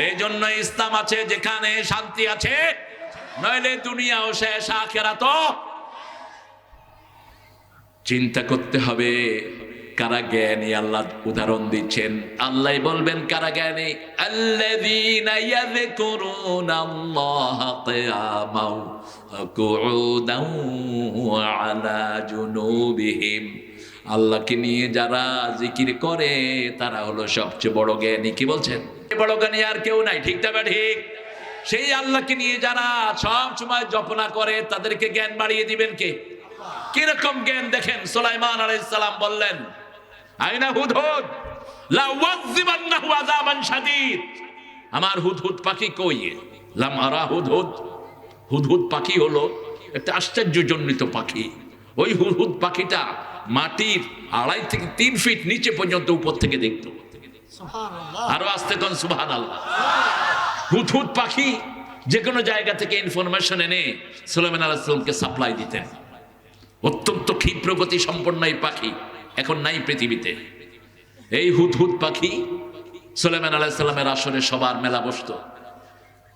Speaker 1: এই জন্য ইসলাম আছে, যেখানে শান্তি আছে, নইলে দুনিয়াও শেষ, আখিরাতও। চিন্তা করতে হবে কারা জ্ঞানী। আল্লাহ উদাহরণ দিচ্ছেন, আল্লাহ বলবেন কারা জ্ঞানী। আল্লাযীনা ইয়াযকুরুনাল্লাহা কিয়ামান ওয়া কুউদান ওয়া আলা জুনুবিহিম। আল্লাহকে নিয়ে যারা জিকির করে তারা হলো সবচেয়ে বড় জ্ঞানী। কি বলছেন? বড় জ্ঞানী আর কেউ নাই। ঠিক না? ঠিক। সেই আল্লাহকে নিয়ে যারা সব সময় জপনা করে তাদেরকে জ্ঞান বাড়িয়ে দিবেন কে? কিরকম জ্ঞান দেখেন। সুলাইমান আলাইহিস সালাম বললেন, আইনা হুদহুদ লা ওয়াযিবান্নাহু আযাবান শাদীদ। আমার হুদহুদ পাখি কই? লাম আরা হুদহুদ। হুদহুদ পাখি হলো একটা আশ্চর্যজনিত পাখি। ওই হুদহুদ পাখিটা মাটির 2.5 থেকে 3 ফিট নিচে পর্যন্ত উপর থেকে দেখতো। সুবহানাল্লাহ। আরো আস্তে কোন সুবহানাল্লাহ। হুদহুদ পাখি যে কোনো জায়গা থেকে ইনফরমেশন এনে সুলাইমান আলাইহিস সালামকে সাপ্লাই দিতেন। অত্যন্ত ক্ষিপ্র গতি সম্পন্ন এই পাখি এখন নাই পৃথিবীতে। এই হুদহুদ পাখি সুলাইমান আলাইহিস সালামের আসরে সবার মেলা বসতো।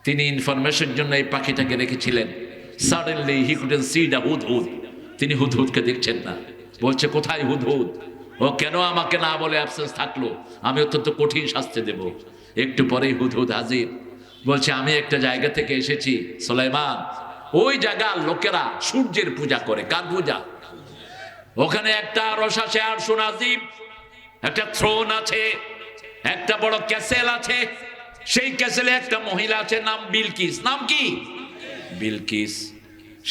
Speaker 1: তিনি ইনফরমেশনের জন্য এই পাখিটাকে রেখেছিলেন। Suddenly he couldn't see the হুদহুদ। তিনি হুদহুদকে দেখছেন না। বলছে, কোথায় হুদহুদ? ও কেন আমাকে না বলে অ্যাবসেন্স থাকলো? আমি অত্যন্ত কঠিন শাস্তি দেব। একটু পরেই হুদহুদ হাজির। বলছে, আমি একটা জায়গা থেকে এসেছি সুলাইমান। ওই জায়গার লোকেরা সূর্যের পূজা করে। কার পূজা? ওখানে একটা আরশ আছে, আরশুন আযীম, একটা থ্রোন আছে, একটা বড় ক্যাসেল আছে। সেই ক্যাসেলে একটা মহিলা আছে, নাম বিলকিস। নাম কি? বিলকিস।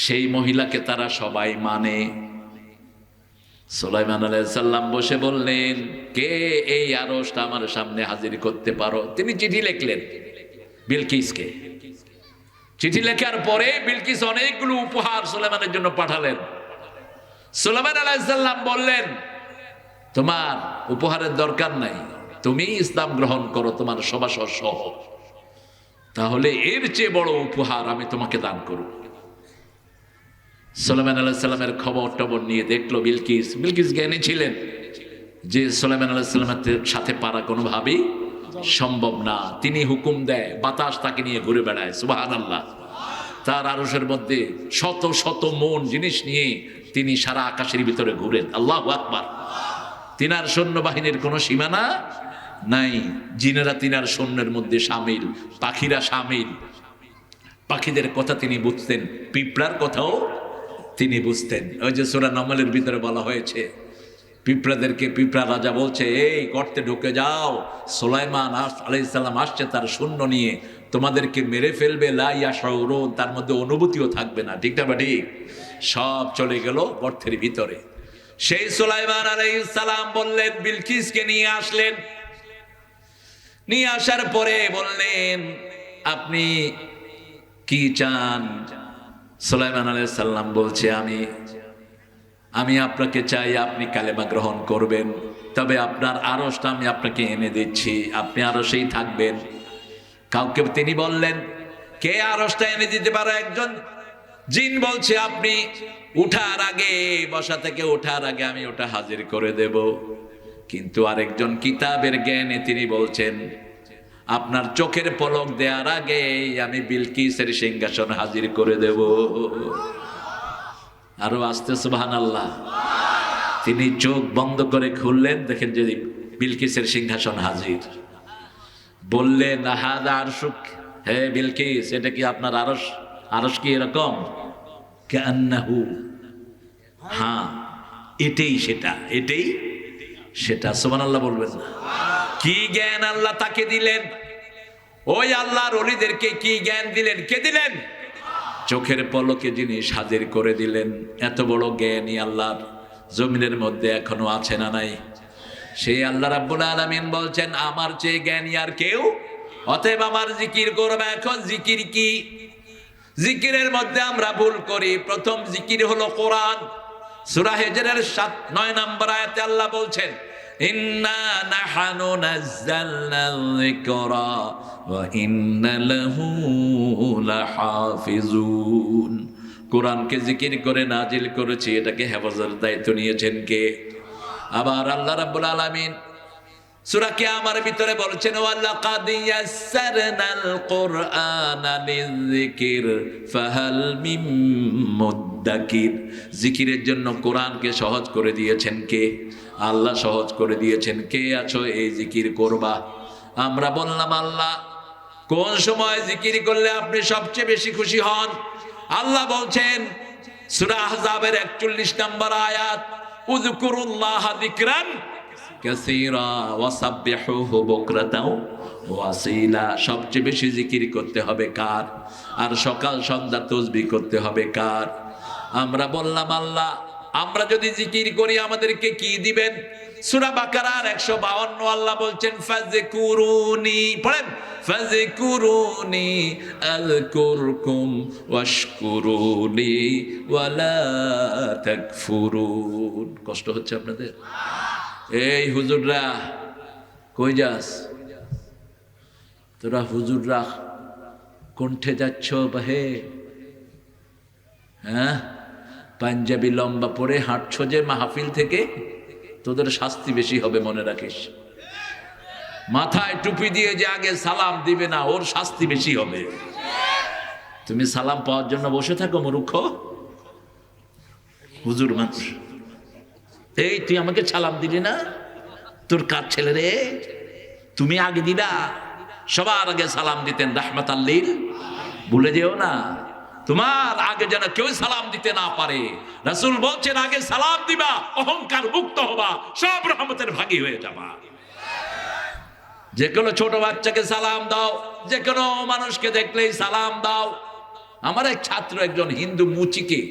Speaker 1: সেই মহিলাকে তারা সবাই মানে। সুলাইমান আলাইহিস সালাম বসে বললেন, কে এই আরশটা আমার সামনে হাজির করতে পারো? তিনি চিঠি লিখলেন বিলকিসকে। চিঠি লেখার পরে বিলকিস অনেকগুলো উপহার সুলাইমানের জন্য পাঠালেন। সুলাইমান আলাইহিস সালাম বললেন, তোমার উপহারের দরকার নাই, তুমি ইসলাম গ্রহণ করো তোমার সভাসদ সহ, তাহলে এর চেয়ে বড় উপহার আমি তোমাকে দান করব। সুলাইমান আলাইহিস সালামের খবর টবর নিয়ে দেখলো বিলকিস। বিলকিস জ্ঞানী ছিলেন যে সুলাইমান আলাইহিস সালামের সাথে পারা কোনোভাবেই সম্ভব না। তিনি হুকুম দেয়, বাতাস তাকে নিয়ে ঘুরে বেড়ায়। সুবহানাল্লাহ। তার আরশের মধ্যে শত শত মন জিনিস নিয়ে তিনি সারা আকাশের ভিতরে ঘুরেন। আল্লাহু আকবার। তিনার সৈন্যবাহিনীর কোনো সীমানা নাই। জিনেরা তিনার সৈন্যের মধ্যে শামিল, পাখিরা শামিল। পাখিদের কথা তিনি বুঝতেন, পিঁপড়ার কথাও তিনি বুঝতেন। ওই যে সূরা নামলের ভিতরে বলা হয়েছে, পিঁপড়াদেরকে পিঁপড়া রাজা বলছে, এই গর্তে ঢুকে যাও, সুলাইমান আলাইহিস সালাম আসছে তার সৈন্য নিয়ে, তোমাদেরকে মেরে ফেলবে। লা ইয়াশউরুন, তার মধ্যে অনুভূতিও থাকবে না। ঠিক না? ঠিক। সব চলে গেল গর্তের ভিতরে। সেই সুলাইমান আলাইহিস সালাম বললেন, বিলকিসকে নিয়ে আসলেন। নিয়ে আসার পরে বললেন, আপনি কি চান? সুলাইমান আলাইহিস সালাম বলছে, আমি আপনাকে চাই আপনি কালেমা গ্রহণ করবেন, তবে আপনার আরশটা আমি আপনাকে এনে দিচ্ছি, আপনি আরশেই থাকবেন। কাউকে তিনি বললেন, কে আরশটা এনে দিতে পারে? একজন জিন বলছে, আপনি উঠার আগে, বসা থেকে ওঠার আগে আমি ওটা হাজির করে দেব। কিন্তু আরেকজন কিতাবের জ্ঞানে তিনি বলছেন, আপনার চোখের পলক দেওয়ার আগে আমি বিলকিসের সিংহাসন হাজির করে দেব। আরো আস্তে সুবহানাল্লাহ। তিনি চোখ বন্ধ করে খুললেন, দেখেন যে বিলকিসের সিংহাসন হাজির। বললেন, হাদা আরশুক, হে বিলকিস, এটা কি আপনার আরশ? আরশ কি এরকম? কান্নাহু, হ্যাঁ এটাই সেটা, এটাই সেটা। সুবহানাল্লাহ বলবেন না? কি জ্ঞান আল্লাহ তাকে দিলেন! ওই আল্লাহর ওলিদেরকে কি জ্ঞান দিলেন? কে দিলেন? চোখের পলকে জিনিস হাজির করে দিলেন। এত বড় জ্ঞানী আল্লাহর জমিনের মধ্যে এখনো আছে না নাই? সেই আল্লাহ রাব্বুল আলামিন বলছেন, আমার চেয়ে জ্ঞানী আর কেউ? অতএব আমার জিকির করবে। এখন জিকির কি? জিকিরের মধ্যে আমরা ভুল করি। প্রথম জিকির হলো কোরআন। সূরা হিজরের 9 নম্বর আয়াতে আল্লাহ বলছেন, ইন্না নাহনু নাযালনা যিকরা ওয়া ইন্না লাহু লাহাফিজুন। কোরআনকে জিকির করে নাজিল করেছি, এটাকে হেফাজতের দায়িত্ব নিয়েছেন কে? আবার আল্লাহ রাব্বুল আলামিন সূরা কিয়ামার ভিতরে বলছেন, ওয়ালাকাদ ইয়াসসারনাল কুরআনা লিযিকির ফাহাল মিন মুদ্দাকির। জিকিরের জন্য কোরআনকে সহজ করে দিয়েছেন কে? আল্লাহ সহজ করে দিয়েছেন। কে আছো এই জিকির করবা? আমরা বললাম, আল্লাহ কোন সময় জিকির করলে আপনি সবচেয়ে বেশি খুশি হন? আল্লাহ বলছেন সূরা আহজাবের 41 নম্বর আয়াত, উযকুরুল্লাহা যিকরান কাসীরা ওয়াসাব্বিহুহু বুকরাতাও ওয়া আসীলা। সবচেয়ে বেশি জিকির করতে হবে কার? আর সকাল সন্ধ্যা তাসবিহ করতে হবে কার? আমরা বললাম, আল্লাহ আমরা যদি জিকির করি আমাদেরকে কি দিবেন? সূরা বাকারার 152 আল্লাহ বলছেন, ফাযকুরুনি, পড়েন, ফাযকুরুনি আযকুরকুম ওয়াশকুরুনি ওয়ালা তাকফুরুন। কষ্ট হচ্ছে আপনাদের? এই হুজুররা কই যাস তোরা? হুজুররা কণ্ঠে যাচ্ছ বাহে? হ্যাঁ, পাঞ্জাবি লম্বা পরে হাঁটছ যে মাহফিল থেকে, তোদের শাস্তি বেশি হবে মনে রাখিস। মাথায় টুপি দিয়ে যে আগে সালাম দিবে না, ওর শাস্তি বেশি হবে। তুমি সালাম পাওয়ার জন্য বসে থাকো মূর্খ। হুজুর মানুষ, এই তুই আমাকে সালাম দিলি না? তোর কার ছেলে রে? তুমি আগে দিবা। সবার আগে সালাম দিতেন রাহমাতাল লিল। ভুলে যেও না, তোমার আগে যেন কেউ সালাম দিতে না পারে। রাসূল বলছেন, আগে সালাম দিবা, অহংকার মুক্ত হবা, সব রহমতের ভাগী হয়ে যাবা। যে কোনো ছোট বাচ্চাকে সালাম দাও, যে কোনো মানুষকে দেখলেই সালাম দাও। আমার এক ছাত্র একজন হিন্দু মুচিকে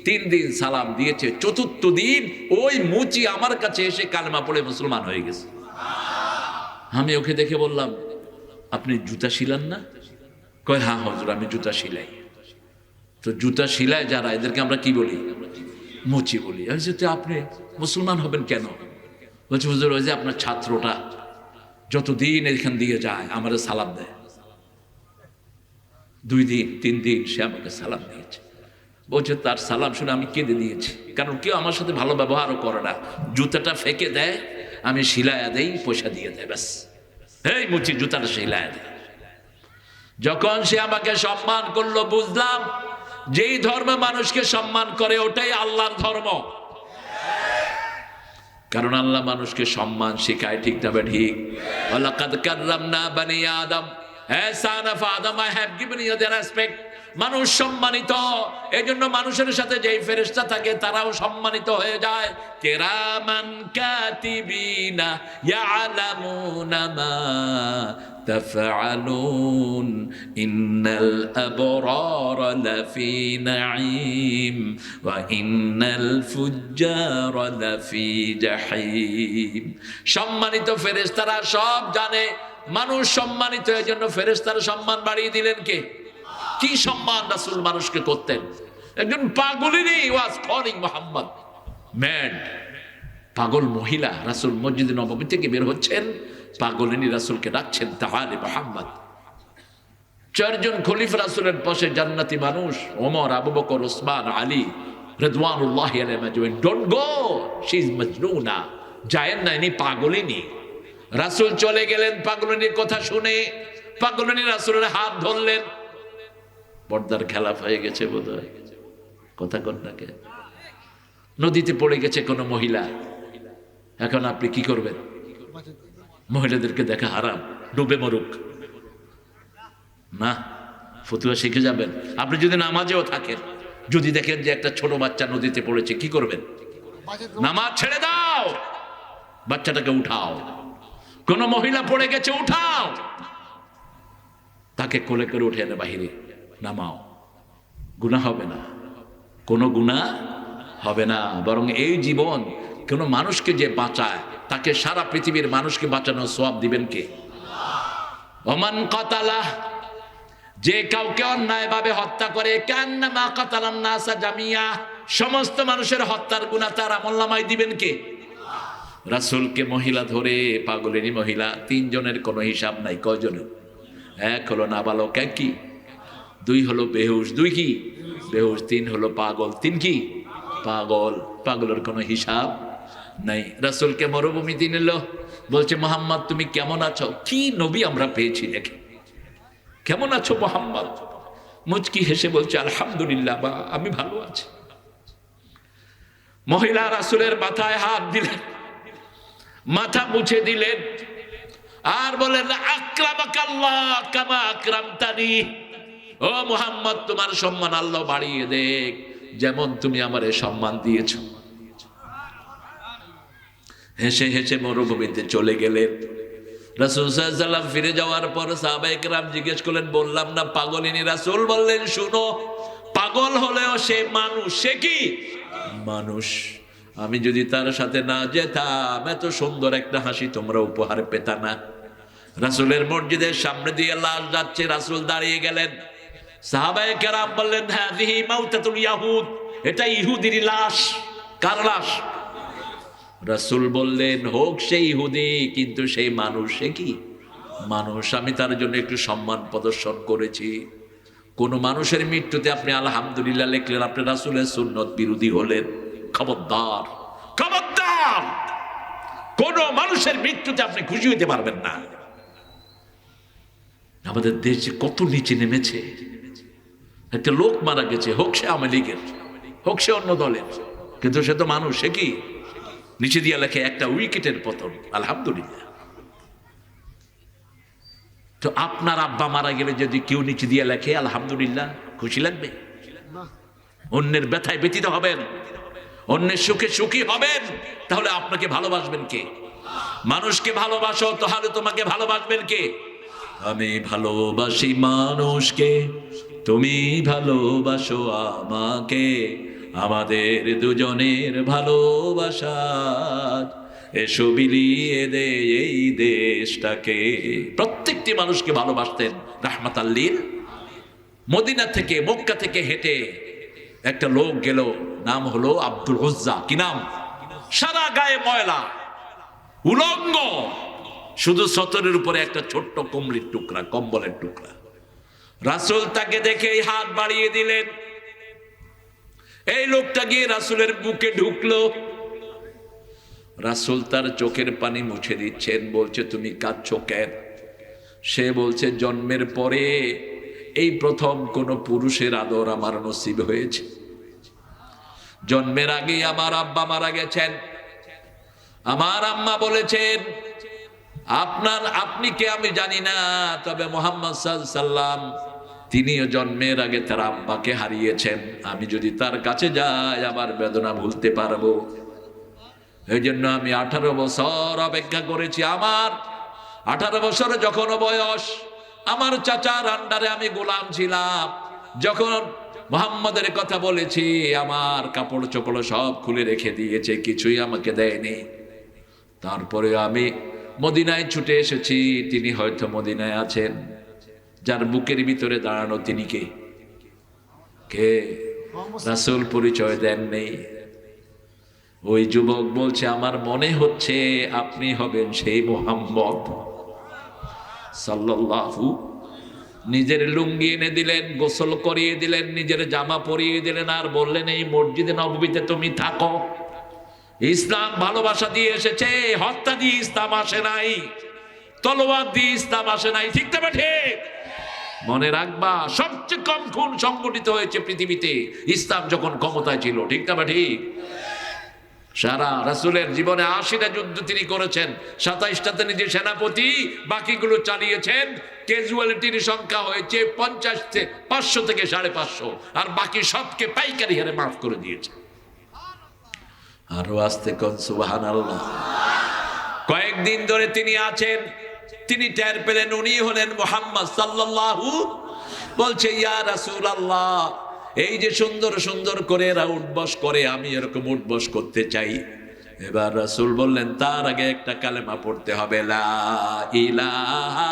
Speaker 1: 3 দিন সালাম দিয়েছে, 4র্থ দিন ওই মুচি আমার কাছে এসে কালেমা পড়ে মুসলমান হয়ে গেছে। আমি ওকে দেখে বললাম, আপনি জুতা শিলান না? কয়, হ্যাঁ হুজুর আমি জুতা শিলাই। তো জুতা শিলায় যারা, এদেরকে আমরা কি বলি? মুচি বলি। আপনি মুসলমান হবেন কেন? বলছে, হুজুর ওই যে আপনার ছাত্রটা যতদিন এখান দিয়ে যায় আমারে সালাম দেয়। 2 দিন 3 দিন সে আমাকে সালাম দিয়েছে। বলছে তার সালাম শুনে আমি কেঁদে দিয়েছি, কারণ কেউ আমার সাথে ভালো ব্যবহারও করে না। জুতাটা ফেঁকে দেয়, আমি শিলায়া দেই, পয়সা দিয়ে দেয়, ব্যাস। এই মুচি জুতাটা শিলায়া দেয়। যখন সে আমাকে সম্মান করলো, বুঝলাম যেই ধর্ম মানুষকে সম্মান করে ওটাই আল্লাহর ধর্ম। কারণ আল্লাহ মানুষকে সম্মান শেখায়, ঠিক না ঠিক? ওয়ালাকাদ কাররামনা বানি আদম, হে son of Adam, I have given you the respect. মানুষ সম্মানিত, এজন্য মানুষের সাথে যেই ফেরেশতা থাকে তারাও সম্মানিত হয়ে যায়। কিরামান কাতিবিনা ইয়ালামুনা মা তাফআলুন ইন্নাল আবরারা লাফি নাঈম ওয়া ইন্নাল ফুজ্জারা লাফি জাহিম। সম্মানিত ফেরেশতারা সব জানে মানুষ সম্মানিত, এজন্য ফেরেশতারা সম্মান বাড়িয়ে দিলেন কে? কি সম্মান রাসূল মানুষকে করতেন? একজন পাগলিনী ওয়াজ কলিং মুহাম্মদ, ম্যাড, পাগল মহিলা রাসূল মসজিদে নববী থেকে বের হচ্ছেন, পাগলিনী রাসূলকে ডাকছেন তাআলে মুহাম্মদ। 4 জন খলিফা রাসূলের পাশে জান্নাতি মানুষ, ওমর, আবু বকর, ওসমান, আলী রিদওয়ানুল্লাহি আলাইহিম আজমাইন। ডোন্ট গো, শি ইজ মাজনুনা, যায়েন না, ইনি পাগলিনী। রাসূল চলে গেলেন পাগলিনীর কথা শুনে। পাগলিনী রাসূলের হাত ধরলেন। পর্দার খেলাফ হয়ে গেছে বোধহয়, কথা কন না কে? নদীতে পড়ে গেছে কোনো মহিলা, এখন আপনি কি করবেন? মহিলাদেরকে দেখা হারাম, ডুবে মরুক না, ফতুয়া শিখে যাবেন। আপনি যদি নামাজেও থাকেন, যদি দেখেন যে একটা ছোট বাচ্চা নদীতে পড়েছে, কি করবেন? নামাজ ছেড়ে দাও, বাচ্চাটাকে উঠাও। কোন মহিলা পড়ে গেছে, উঠাও, তাকে কোলে করে উঠে এনে বাহিরে নামাও। গুনাহ হবে না, কোনো গুনাহ হবে না। বরং এই জীবন কোন মানুষকে যে বাঁচায়, তাকে সারা পৃথিবীর মানুষকে বাঁচানোর সওয়াব দিবেন কে? ওমান কাতালা যে কাউকে অন্যায় ভাবে হত্যা করে কান্নামা কাতালান নাসা জামিয়া, সমস্ত মানুষের হত্যার গুনাহ তার আমলনামায় দিবেন কে? রাসূলকে মহিলা ধরে, পাগলেরই মহিলা, 3 জনের কোনো হিসাব নাই। কয়জনের? 1 হলো নাবালক, 1 কি? 2 হলো বেহুশ, 2 কি? বেহুশ। 3 হলো পাগল, 3 কি? পাগল। পাগলের কোনো হিসাব নাই। রাসূলকে মরুভূমিতে নিল, বলছে মুহাম্মদ তুমি কেমন আছো? কি নবী আমরা পেয়েছি দেখে। কেমন আছো মুহাম্মদ? মুচকি হেসে বলছে আলহামদুলিল্লাহ, বা আমি ভালো আছি। মহিলা রাসূলের মাথায় হাত দিলেন, মাথা মুছে দিলেন, আর বলেন আকরামাকাল্লাহ কামা আকরামতানি। ও মুহাম্মদ তোমার সম্মান আল্লাহ বাড়িয়ে দেখ, যেমন তুমি আমারে সম্মান দিয়েছো। হেসে হেসে মরুভূমিতে চলে গেলেন। রাসূল সাল্লাল্লাহু আলাইহি ওয়াসাল্লাম ফিরে যাওয়ার পর সাহাবায়ে কেরাম জিজ্ঞেস করলেন, বললাম না পাগলিনী? রাসূল বললেন শুনো, পাগল হলেও সে মানুষ। সে কি? মানুষ। আমি যদি তার সাথে না যেতাম, এত সুন্দর একটা হাসি তোমরা উপহার পেতা না। রাসূলের মসজিদের সামনে দিয়ে লাশ যাচ্ছে, রাসূল দাঁড়িয়ে গেলেন। সাহাবায়ে কেরাম বললেন হাযিহি মাউতাতুল ইয়াহুদ, এটা ইহুদির লাশ। কার লাশ? রাসূল বললেন হোক সেই ইহুদি, কিন্তু সেই মানুষ। সে কি? মানুষ। আমি তার জন্য একটু সম্মান প্রদর্শন করেছি। কোন মানুষের মৃত্যুতে আপনি আলহামদুলিল্লাহ লিখলেন, আপনি রাসূলের সুন্নত বিরোধী হলেন। খবরদার, খবরদার, কোন মানুষের মৃত্যুতে আপনি খুশি হতে পারবেন না। আমাদের দেশে কত নিচে নেমেছে। একটা লোক মারা গেছে, হোক সে আওয়ামী লীগের, হোক সে অন্য দলের, কিন্তু সে তো মানুষ। সে কি? নিচে দিয়ে লেখে একটা উইকেটের পতন, আলহামদুলিল্লাহ। তো আপনার আব্বা মারা গেলে যদি কেউ নিচে দিয়ে লেখে আলহামদুলিল্লাহ, খুশি লাগবে? অন্যের ব্যথায় ব্যথিত হবেন, অন্যের সুখে সুখী হবেন, তাহলে আপনাকে ভালোবাসবেন কে? মানুষকে ভালোবাসো, তাহলে তোমাকে ভালোবাসবেন কে? আমি ভালোবাসি মানুষকে, তুমি ভালোবাসো আমাকে, আমাদের দুজনের ভালোবাসা এসো বিলিয়ে দে এই দেশটাকে। প্রত্যেকটি মানুষকে ভালোবাসতেন রাহমাতাল লিল। মদিনা থেকে, মক্কা থেকে হেঁটে একটা লোক গেল, নাম হলো আব্দুল উজ্জা। কি নাম? সারা গায়ে ময়লা, উলঙ্গ, শুধু সতরের উপরে একটা ছোট্ট কমলির টুকরা, কম্বলের টুকরা। রাসূল তাকে দেখে হাত বাড়িয়ে দিলেন। এই লোকটা গিয়ে রাসূলের বুকে ঢুকলো। রাসূল তার চোখের পানি মুছে দিচ্ছেন, বলছে তুমি কাঁদছো কেন? সে বলছে জন্মের পরে এই প্রথম কোন পুরুষের আদর আমার নসিব হয়েছে। জন্মের আগে আমার আব্বা মারা গেছেন। আমার আম্মা বলেছেন আপনি কে আমি জানি না, তবে মুহাম্মদ সাল্লাল্লাহু আলাইহি সাল্লাম তিনিও জন্মের আগে তার আব্বাকে হারিয়েছেন। আমি যদি তার কাছে যাই আমার বেদনা ভুলতে পারবো। এই জন্য আমি 18 বছর অপেক্ষা করেছি। আমার 18 বছর যখন বয়স, আমার চাচার আন্ডারে আমি গোলাম ছিলাম। যখন মুহাম্মদের কথা বলেছি, আমার কাপড় চোপড় সব খুলে রেখে দিয়েছে, কিছুই আমাকে দেয়নি। তারপরে আমি মদিনায় ছুটে এসেছি। তিনি হয়তো মদিনায় আছেন। যার বুকের ভিতরে দাঁড়ানো তিনি কে? কে? রাসূল পরিচয় দেন নেই। ওই যুবক বলছে আমার মনে হচ্ছে আপনি হবেন সেই মুহাম্মদ সাল্লাল্লাহু। নিজের লুঙ্গি এনে দিলেন, গোসল করিয়ে দিলেন, নিজের জামা পরিয়ে দিলেন, আর বললেন এই মসজিদে নববীতে তুমি থাকো। ইসলাম ভালোবাসা দিয়ে এসেছে, হত্যা দিয়ে ইসলাম আসে নাই, তলোয়ার দিয়ে ইসলাম আসে নাই। ঠিক না ঠিক? মনে রাখবা, সবচেয়ে কম খুন সংগঠিত হয়েছে পৃথিবীতে ইসলাম যখন ক্ষমতায় ছিল। ঠিক না ঠিক? সারা রাসূলের জীবনে 80টা যুদ্ধ তিনি করেছেন, 27টাতে নিজে সেনাপতি, বাকিগুলো চালিয়েছেন। ক্যাজুয়ালিটির সংখ্যা হয়েছে 500 থেকে 550, আর বাকি সবকে পাইকারি হারে মাফ করে দিয়েছে। আরো আস্তে কোন সুবহানাল্লাহ। কয়েকদিন ধরে তিনি আছেন, তিনি টের পেলেন উনি হলেন মুহাম্মদ সাল্লাল্লাহু। বলছে ইয়া রাসূলুল্লাহ, এই যে সুন্দর সুন্দর করে এরা উঠবস করে, আমি এরকম উঠবস করতে চাই। এবার রাসূল বললেন তার আগে একটা কালেমা পড়তে হবে, লা ইলাহা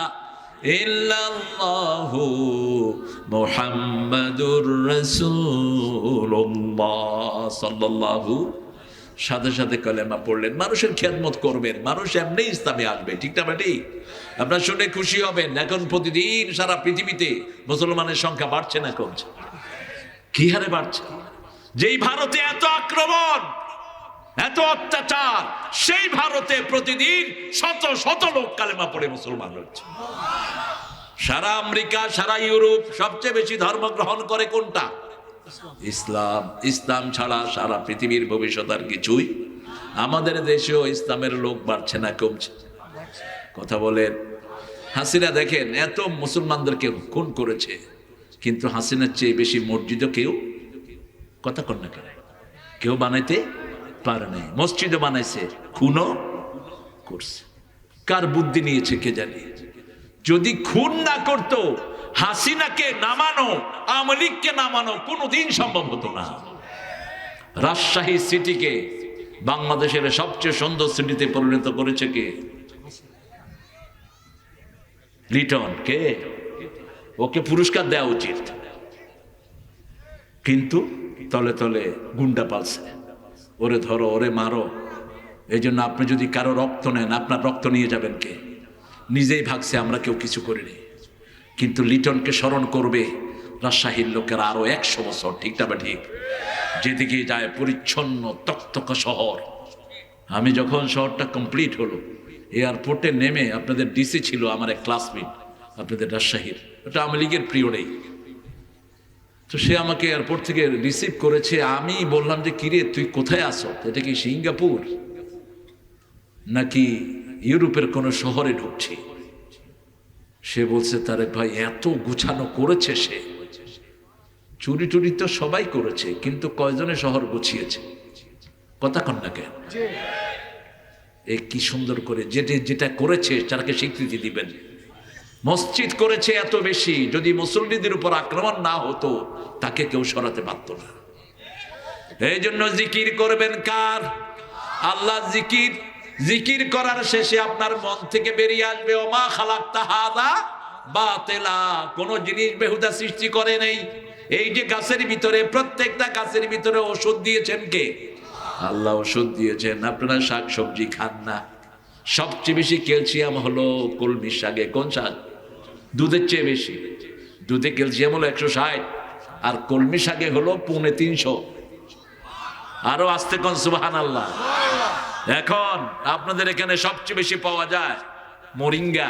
Speaker 1: ইল্লাল্লাহু মুহাম্মাদুর রাসূলুল্লাহ সাল্লাল্লাহু। সাথে সাথে কালেমা পড়লেন, মানুষের খেদমত করবেন, মানুষ এমনি ইসলামে আসবে, ঠিক না বেটি? আপনারা শুনে খুশি হবেন, এখন প্রতিদিন সারা পৃথিবীতে মুসলমানের সংখ্যা বাড়ছে না কমছে? কি হারে বাড়ছে? যেই ভারতে এত আক্রমণ, এত অত্যাচার, সেই ভারতে প্রতিদিন শত শত লোক কালেমা পড়ে মুসলমান হচ্ছে। সারা আমেরিকা, সারা ইউরোপ সবচেয়ে বেশি ধর্ম গ্রহণ করে কোনটা? ইসলাম। ইসলাম ছাড়া সারা পৃথিবীর ভবিষ্যৎ আর কিছুই। আমাদের দেশেও ইসলামের লোক বাড়ছে না কমছে? কথা বলেন। হাসিনা দেখেন এত মুসলমানদেরকে খুন করেছে, কিন্তু হাসিনার চেয়ে বেশি মসজিদও কেউ, কথা কন না কেন, কেউ বানাইতে পারে নাই। মসজিদও বানাইছে, খুনও করছে। কার বুদ্ধি নিয়েছে কে জানে? যদি খুন না করতো, হাসিনাকে নামানো, আওয়ামী লীগকে নামানো কোনোদিন সম্ভব হতো না। রাজশাহী সিটিকে বাংলাদেশের সবচেয়ে সুন্দর সিটিতে পরিণত করেছে কে? লিটন। কে? ওকে পুরস্কার দেওয়া উচিত, কিন্তু তলে তলে গুন্ডা পালছে, ওরে ধরো, ওরে মারো। এই জন্য আপনি যদি কারো রক্ত নেন, আপনার রক্ত নিয়ে যাবেন কে? নিজেই ভাগছে আমরা কেউ কিছু করিনি, কিন্তু লিটনকে স্মরণ করবে রাজশাহীর লোকেরা আরো 100 বছর, ঠিক না? ঠিক। যেদিকে যায় পরিচ্ছন্ন তকতকা শহর। আমি যখন শহরটা কমপ্লিট হলো, এয়ারপোর্টে নেমে আপনাদের ডিসি ছিল আমার এক ক্লাসমেট, আপনাদের রাজশাহীর, ওটা আওয়ামী লীগের প্রিয় নেই। তো সে আমাকে এয়ারপোর্ট থেকে রিসিভ করেছে। আমি বললাম যে কিরে তুই কোথায় আসো? এটা কি সিঙ্গাপুর নাকি ইউরোপের কোনো শহরে ঢুকছি? সে বলছে তারেক ভাই এত গুছানো করেছে সে, চুরি টুরি তো সবাই করেছে, কিন্তু কয়জনে শহর গুছিয়েছে? কথা কন না কেন? এ কি সুন্দর করে যেটা করেছে তাকে স্বীকৃতি দিবেন। মসজিদ করেছে এত বেশি, যদি মুসল্লিদের উপর আক্রমণ না হতো তাকে কেউ সরাতে পারত না। এই জন্য জিকির করবেন কার? আল্লাহ জিকির। জিকির করার শেষে আপনার মন থেকে বেরিয়ে আসবে ওমা খালাকতা হাযা বাতিলা, কোন জিনিস বেহুদা সৃষ্টি করে নেই। এই যে গাছের ভিতরে, প্রত্যেকটা গাছের ভিতরে ওষুধ দিয়েছেন কে? আল্লাহ ওষুধ দিয়েছেন। আপনারা শাক সবজি খান না, সবচেয়ে বেশি ক্যালসিয়াম হলো কলমি শাকে। কোন শাক? দুধের চেয়ে বেশি। দুধে ক্যালসিয়াম হলো 160, আর কলমি শাকে হলো 350। আরো আস্তে কোন সুবহানাল্লাহ। এখন আপনাদের এখানে সবচেয়ে বেশি পাওয়া যায় মোরিঙ্গা,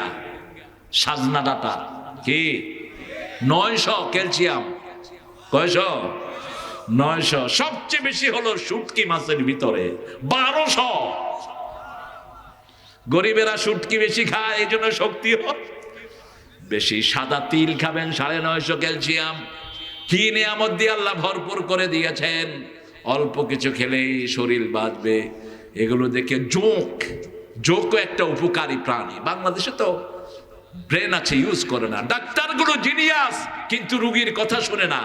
Speaker 1: সাজনা ডাটা। কি? 900 ক্যালসিয়াম। কয়শো? 900। সবচেয়ে বেশি হলো শুটকি মাছের ভিতরে 1200। গরিবেরা শুটকি বেশি খায়, এই জন্য শক্তিও বেশি। সাদা তিল খাবেন, 950 ক্যালসিয়াম। কি নিয়ামত দিয়ে আল্লাহ ভরপুর করে দিয়েছেন, অল্প কিছু খেলেই শরীর বাঁচবে। এগুলো দেখে জোকও একটা উপকারী প্রাণী। বাংলাদেশে তো ব্রেন আছে, ইউজ করে না। ডাক্তারগুলো জিনিয়াস, কিন্তু রুগীর কথা শুনে না।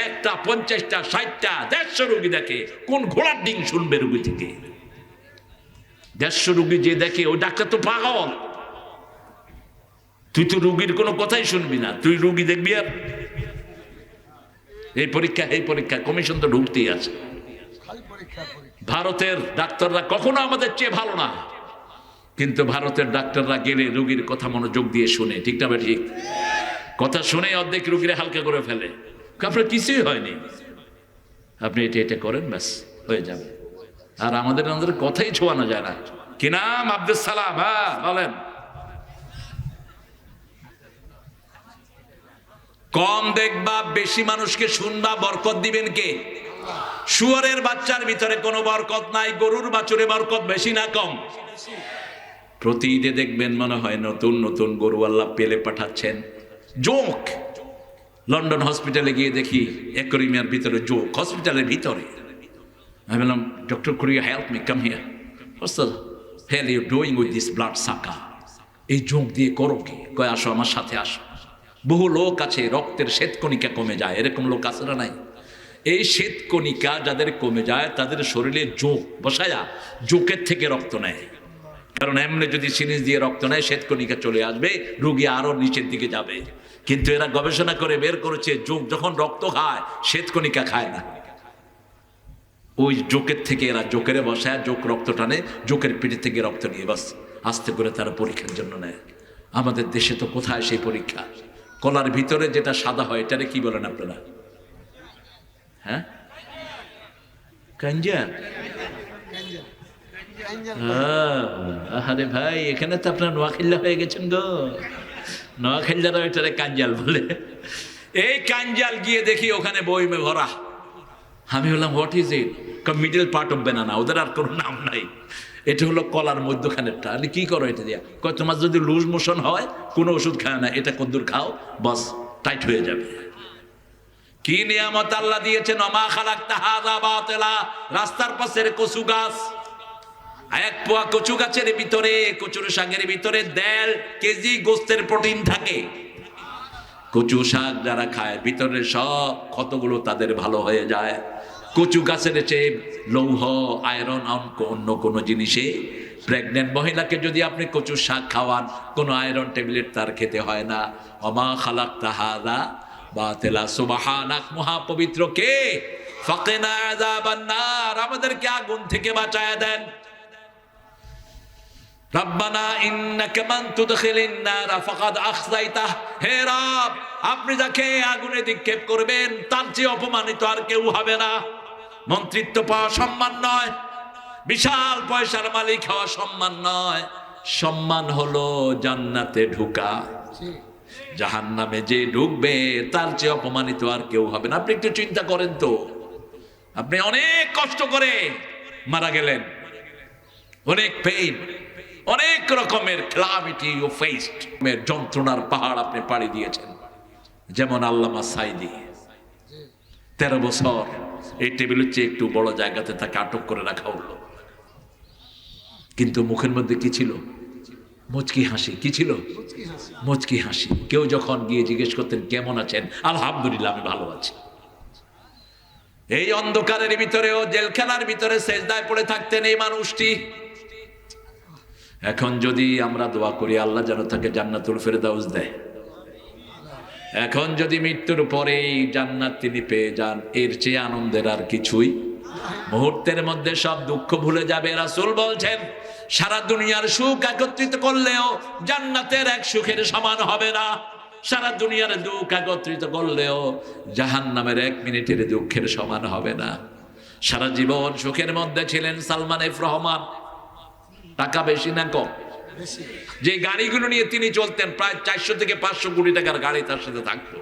Speaker 1: একটা 50টা 60টা 150 রুগী দেখে, কোন ঘোড়ার ডিং শুনবে রুগী থেকে? 150 রুগী যে দেখে, ওই ডাক্তার তো পাগল। তুই তো রুগীর কোনো কথাই শুনবি না, তুই রুগী দেখবি। আর এই পরীক্ষা কমিশন তো ঢুকতেই আছে। ভারতের ডাক্তাররা কখনো আমাদের চেয়ে ভালো না, কিন্তু ভারতের ডাক্তাররা গেলে রুগীর কথা মনোযোগ দিয়ে শুনে, ঠিক না? ঠিক। কথা শুনে অর্ধেক রুগীরা হালকা করে ফেলে। আপনার কিছুই হয়নি, আপনি এটা করেন, ব্যাস হয়ে যাবে। আর আমাদের কথাই ছোঁয়ানো যায় না। কি নাম? আব্দুল সালাম। হ্যাঁ বলেন। কম দেখবা, বেশি মানুষকে শুনবা, বরকত দিবেন কে? শুয়োরের বাচ্চার ভিতরে কোনো বরকত নাই, গরুর বাছুরে বরকত বেশি না কম? প্রতি ঈদে দেখবেন মনে হয় নতুন নতুন গরু আল্লাহ পেলে পাঠাচ্ছেন। জোক। লন্ডন হসপিটালে গিয়ে দেখি অ্যাকোয়ারিয়ামের ভিতরে জোক, হসপিটালের ভিতরে। আমি বললাম, doctor could you help me, come here. What's the hell you doing with this blood sucker? এই জোক দিয়ে করো কি? কয় আসো আমার সাথে আসো। বহু লোক আছে রক্তের শ্বেতকণিকা কমে যায়, এরকম লোক আছে না নাই? এই শ্বেতকণিকা যাদের কমে যায়, তাদের শরীরে জোক বসায়া জোকের থেকে রক্ত নেয়। কারণ এমনি যদি সিরিঞ্জ দিয়ে রক্ত নেয় শ্বেতকণিকা চলে আসবে, রোগী আরো নিচের দিকে যাবে। কিন্তু এরা গবেষণা করে বের করেছে যোগ যখন রক্ত খায় শ্বেতকণিকা খায় না, ওই জোকের থেকে এরা জোকেরে বসায়, জোক রক্ত টানে, জোকের পিঠে থেকে রক্ত নিয়ে বাস আস্তে করে তারা পরীক্ষার জন্য নেয়। আমাদের দেশে তো কোথায় সেই পরীক্ষা? কলার ভিতরে যেটা সাদা হয় এটারে কি বলেন আপনারা? হ্যাঁ, কাঞ্জা। আরে ভাই, এখানে তো আপনার নোয়াখাইল্লা হয়ে গেছেন গো। নোয়াখাইল্লারা এটারে কাঞ্জাল বলে। এই কাঞ্জাল গিয়ে দেখি ওখানে বইমে ভরা। আমি বললাম what is it? Middle part of banana, ওদের আর কোনো নাম নাই। এটা হলো কলার মধ্যখানেরটা। আমি কি করো এটা দিয়া? কয় তোমার যদি লুজ মোশন হয় কোনো ওষুধ খায় না, এটা কদ্দুর খাও, বাস টাইট হয়ে যাবে। কি নিয়ামত আল্লাহ দিয়েছেন! ওমা খালাকতা হাযা বাতিলা। রাস্তার পাশের কচু গাছ, এক পোয়া কচু গাছের ভিতরে, কচুর শাকের ভিতরে 1.5 কেজি গোস্তের প্রোটিন থাকে। কচু শাক যারা খায় ভিতরের সব ক্ষতগুলো তাদের ভালো হয়ে যায়। কচু গাছের চেয়ে লৌহ, আয়রন অন্য কোনো জিনিসে, প্রেগনেন্ট মহিলাকে যদি আপনি কচু শাক খাওয়ান, কোনো আয়রন ট্যাবলেট তার খেতে হয় না। ওমা খালাকতা হাযা বাতিলা। সুবহানাক, মহাপবিত্র কে! ফাকিনা আযাবান নার, আমাদেরকে আগুন থেকে বাঁচায়া দেন। রব্বানা ইন্নাকা মান তুদখিলিন নার ফাকাদ আখযাইতাহ। হে রব, আপনি যাকে আগুনে নিক্ষেপ করবেন তার চেয়ে অপমানিত আর কেউ হবে না। মন্ত্রিত্ব পাওয়া সম্মান নয়, বিশাল পয়সার মালিক হওয়া সম্মান নয়। সম্মান হলো জান্নাতে ঢোকা। জাহান্নামে যে ঢুকবে তার চেয়ে অপমানিত আর কেউ হবে না। আপনি একটু চিন্তা করেন তো, আপনি অনেক কষ্ট করে মারা গেলেন, অনেক পেইন, অনেক রকমের ক্যালামিটি ও ফেসড, যন্ত্রণার পাহাড় আপনি পাড়ি দিয়েছেন। যেমন আল্লামা সাইদি 13 বছর এই টেবিলের চেয়ে একটু বড় জায়গাতে তাকে আটক করে রাখা হলো, কিন্তু মুখের মধ্যে কি ছিল? মুচকি হাসি। কি ছিল? মুচকি হাসি। কেউ যখন গিয়ে জিজ্ঞেস করতেন কেমন আছেন, আলহামদুলিল্লাহ আমি ভালো আছি। এই অন্ধকারের ভিতরেও, জেলখানার ভিতরে সেজদায় পড়ে থাকতেন এই মানুষটি। এখন যদি আমরা দোয়া করি আল্লাহ যেন তাকে জান্নাতুল ফেরদাউস দেয়, এখন যদি মৃত্যুর পরেই জান্নাত তিনি পেয়ে যান, এর চেয়ে আনন্দের আর কিছুই। মুহূর্তের মধ্যে সব দুঃখ ভুলে যাবে। রাসূল বলছেন সারা দুনিয়ার সুখ একত্রিত করলেও জান্নাতের এক সুখের সমান হবে না। সারা দুনিয়ার দুঃখ একত্রিত করলেও জাহান্নামের 1 মিনিটের দুঃখের সমান হবে না। সারা জীবন সুখের মধ্যে ছিলেন সালমান এফ রহমান। টাকা বেশি না কম? যে গাড়িগুলো নিয়ে তিনি চলতেন, প্রায় 400 থেকে 500 কোটি টাকার গাড়ি তার সাথে থাকতো।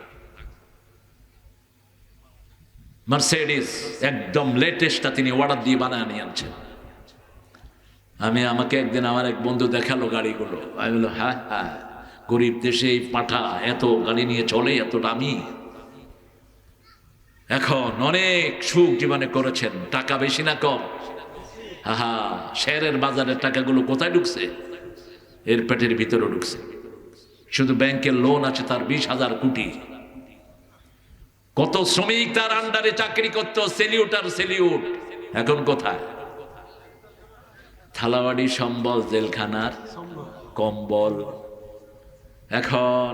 Speaker 1: মার্সিডিজ একদম লেটেস্টটা তিনি অর্ডার দিয়ে বানায় নিয়ে আনছেন। আমাকে একদিন আমার এক বন্ধু দেখালো গাড়িগুলো। আমি বললাম হ্যাঁ হ্যাঁ, গরিব দেশে এই পাঠা এত গাড়ি নিয়ে চলে, এত দামি। এখন অনেক সুখ জীবনে করেছেন, টাকা বেশি না কম? হা, শেয়ারের বাজারের টাকাগুলো কোথায় ঢুকছে? এর পেটের ভিতরে ঢুকছে। শুধু ব্যাংকের লোন আছে তার 20,000 কোটি। কত শ্রমিক তার আন্ডারে চাকরি করতো, সেলিউট আর সেলিউট। এখন কোথায়? থালাবাড়ি সম্বল জেলখানার কম্বল। এখন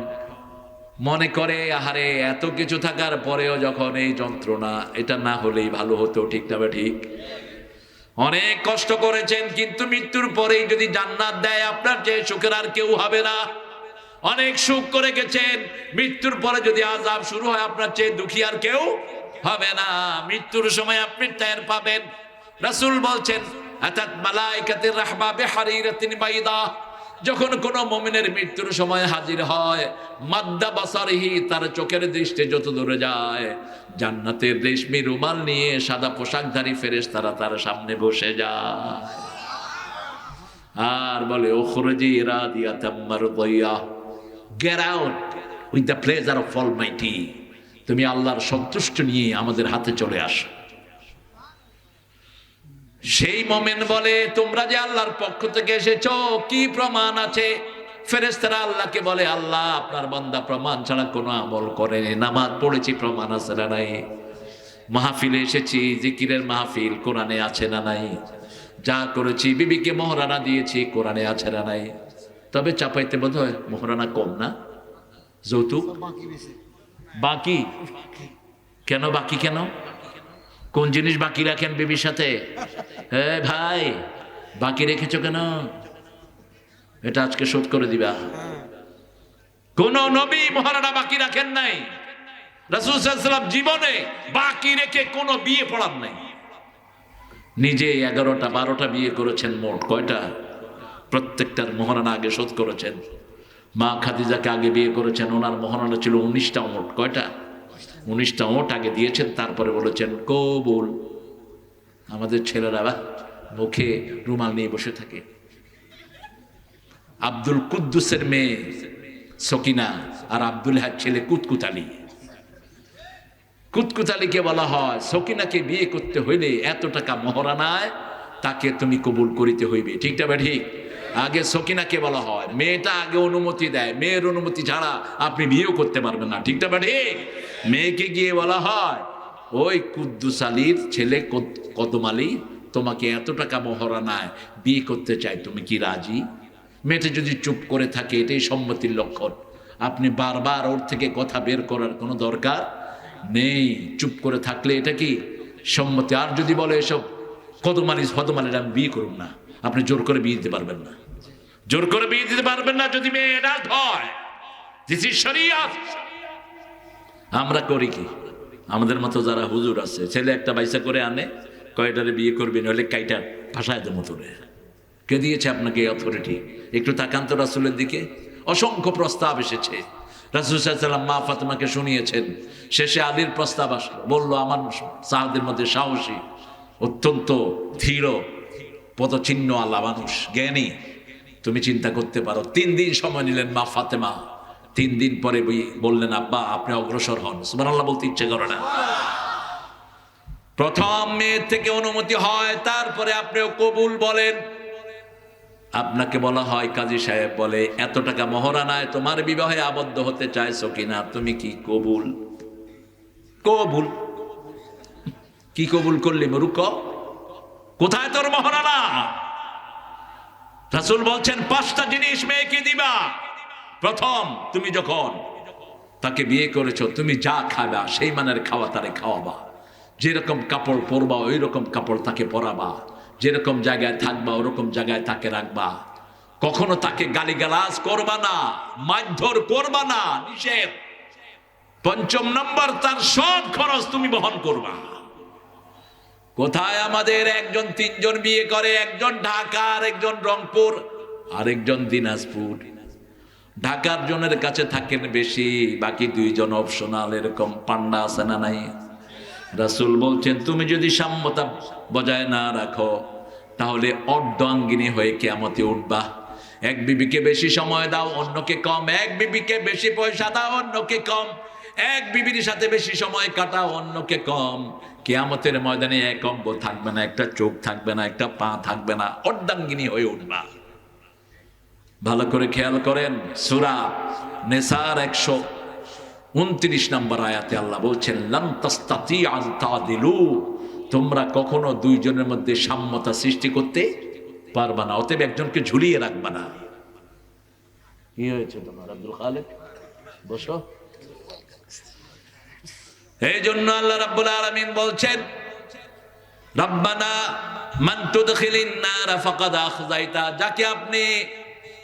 Speaker 1: মনে করে আহারে এত কিছু থাকার পরেও যখন এই যন্ত্রণা, এটা না হলেই ভালো হতো। ঠিক না? ঠিক। অনেক কষ্ট করেছেন, কিন্তু মৃত্যুর পরেই যদি জান্নাত দেয় আপনার চেয়ে সুখের আর কেউ হবে না। অনেক সুখ করে গেছেন, মৃত্যুর পরে যদি আযাব শুরু হয় আপনার চেয়ে দুঃখী আর কেউ হবে না। মৃত্যুর সময় আপনি টের পাবেন। রাসূল বলছেন আতাত মালায়েকাতুর রাহমা বিহারিরাতিন বাইদা। যখন কোন মুমিনের মৃত্যুর সময় হাজির হয়, মাদ্দা বাসারিহি, তার চোখের দৃষ্টি যত দূরে যায়, জান্নাতের রেশমি রুমাল নিয়ে সাদা পোশাকধারী ফেরেশতারা তার সামনে বসে যায় আর বলে উখরুজি রাদিয়াতাম মারদিয়া, get out with the pleasure of Almighty. তুমি আল্লাহর সন্তুষ্ট নিয়ে আমাদের হাতে চলে আসো। সেই মোমেন বলে তোমরা যে আল্লাহর পক্ষ থেকে এসেছো, কি প্রমাণ আছে? ফেরেশতারা আল্লাহকে বলে আল্লাহ আপনার বান্দা প্রমাণ ছাড়া কোনো আমল করেনি, নামাজ পড়েছি, প্রমাণ আছে না নাই? মাহফিলে এসেছি, জিকিরের মাহফিল, কোরআনে আছে না নাই? যা করেছি, বিবিকে মহারানা দিয়েছি, কোরআনে আছে না নাই? তবে চাপাইতে বোধ হয় মহারানা কম না, যৌতুক বাকি। কেন বাকি? কেন, কোন জিনিস বাকি রাখেন বিবির সাথে? হ্যাঁ ভাই, বাকি রেখেছো কেন? এটা আজকে শোধ করে দিবা। কোন নবী মহারানা বাকি রাখেন নাই। রাসূল সাল্লাল্লাহু আলাইহি ওয়াসাল্লাম জীবনে বাকি রেখে কোনো বিয়ে পড়ান নাই। নিজে 11টা 12টা বিয়ে করেছেন, মোট কয়টা? প্রত্যেকটার মহারানা আগে শোধ করেছেন। মা খাদিজাকে আগে বিয়ে করেছেন, ওনার মহারানা ছিল 19টা মোট। কয়টা? 19টা মোট আগে দিয়েছেন, তারপরে বলেছেন কবুল। আমাদের ছেলেরা মুখে রুমাল নিয়ে বসে থাকে। আব্দুল কুদ্দুসের মেয়ে সকিনা আর আব্দুল হাদ ছেলে কুতকুতালি। কুতকুতালিকে বলা হয় সকিনাকে বিয়ে করতে হইলে এত টাকা মহারানায় তাকে তুমি কবুল করিতে হইবে। ঠিকটা বা ঠিক? আগে সকিনাকে বলা হয়, মেয়েটা আগে অনুমতি দেয়, মেয়ের অনুমতি ছাড়া আপনি বিয়েও করতে পারবেন না। ঠিকটা বা ঠিক? মেয়েকে গিয়ে বলা হয় ওই কুদ্দুস আলীর ছেলে কদম আলী তোমাকে এত টাকা মহারানায় বিয়ে করতে চাই, তুমি কি রাজি? মেয়েটা যদি চুপ করে থাকে, এটাই সম্মতির লক্ষণ। আপনি বারবার ওর থেকে কথা বের করার কোনো দরকার নেই। চুপ করে থাকলে এটা কি সম্মতি। আর যদি বলে এসব কদমালিস ফদমালির আমি বিয়ে করুন না, আপনি জোর করে বিয়ে দিতে পারবেন না। জোর করে বিয়ে দিতে পারবেন না যদি মেয়ে এডাল্ট হয়। দিস ইজ শরিয়ত। আমরা করি কি? আমাদের মতো যারা হুজুর আছে, ছেলে একটা বাইসা করে আনে, কয়টারে বিয়ে করবি, নইলে কাইটা ভাষায় দেবো তোরে। কে দিয়েছে আপনাকে এই অথরিটি? একটু তাকান তো রাসূলের দিকে। অসংখ্য প্রস্তাব এসেছে, রাসূল সাল্লাল্লাহু আলাইহি ওয়াসাল্লাম মা ফাতেমাকে শুনিয়েছেন। শেষে আলীর প্রস্তাব আসলো, বললো আমার সাহাবীদের মধ্যে সাহসী, অত্যন্ত ধীর পদচিহ্ন আলা মানুষ, জ্ঞানী, তুমি চিন্তা করতে পারো। 3 দিন সময় নিলেন মা ফাতেমা। 3 দিন পরে বললেন আব্বা আপনি অগ্রসর হন। সুবহানাল্লাহ বলতে ইচ্ছে করে না? প্রথম মেয়ের থেকে অনুমতি হয়, তারপরে আপনিও কবুল বলেন। আপনাকে বলা হয়, কাজী সাহেব বলে এত টাকা মহারানায় তোমার বিবাহে আবদ্ধ হতে চাইছো কিনা, তুমি কি কবুল? কবুল কি কবুল করলি মূর্খ? কোথায় তোর মহারানা? রাসূল বলছেন 5টা জিনিস মেয়েকে দিবা। প্রথম, তুমি যখন তাকে বিয়ে করেছো, তুমি যা খাবা সেই মানের খাওয়া তারে খাওয়াবা। যেরকম কাপড় পরবা ওই রকম কাপড় তাকে পরাবা। যেরকম জায়গায় থাকবা ওরকম জায়গায় তাকে রাখবা। কখনো তাকে গালিগালাজ করবা না, মারধর করবা না, নিষেধ। 5ম নম্বর, তার সব খরচ তুমি বহন করবা। কোথায় আমাদের একজন 3 জন বিয়ে করে, একজন ঢাকা, আরেকজন রংপুর, আরেকজন দিনাজপুর। ঢাকার জনের কাছে থাকেন বেশি, বাকি 2 জন অপশনাল। এরকম পান্ডা আছে না নাই? রাসূল বলছেন তুমি যদি সাম্যতা বজায় না রাখো তাহলে অর্ধাঙ্গিনী হয়ে কিয়ামতে উঠবা। এক বিবিকে বেশি সময় দাও, অন্যকে কম। এক বিবিকে বেশি পয়সা দাও, অন্যকে কম। এক বিবির সাথে বেশি সময় কাটাও, অন্যকে কম। কিয়ামতের ময়দানে এক অঙ্গ থাকবে না, একটা চোখ থাকবে না, একটা পা থাকবে না, অর্ধাঙ্গিনী হয়ে উঠবা। ভালো করে খেয়াল করেন, সূরা নিসার 129 নম্বর আয়াতে আল্লাহ বলছেন লান তাস্তাতিউ আন তাদিলু, তোমরা কখনো 2 জনের মধ্যে সাম্যতা সৃষ্টি করতে পারবা না। অতএব একজনকে ঝুলিয়ে রাখবা না। কি হয়েছে তোমার আব্দুল খালেক? বসো। এই জন্য আল্লাহ রাব্বুল আলামিন বলছেন রব্বানা মান তুদখিলিন নার ফাকাদ আখযাইতা, যাকে আপনি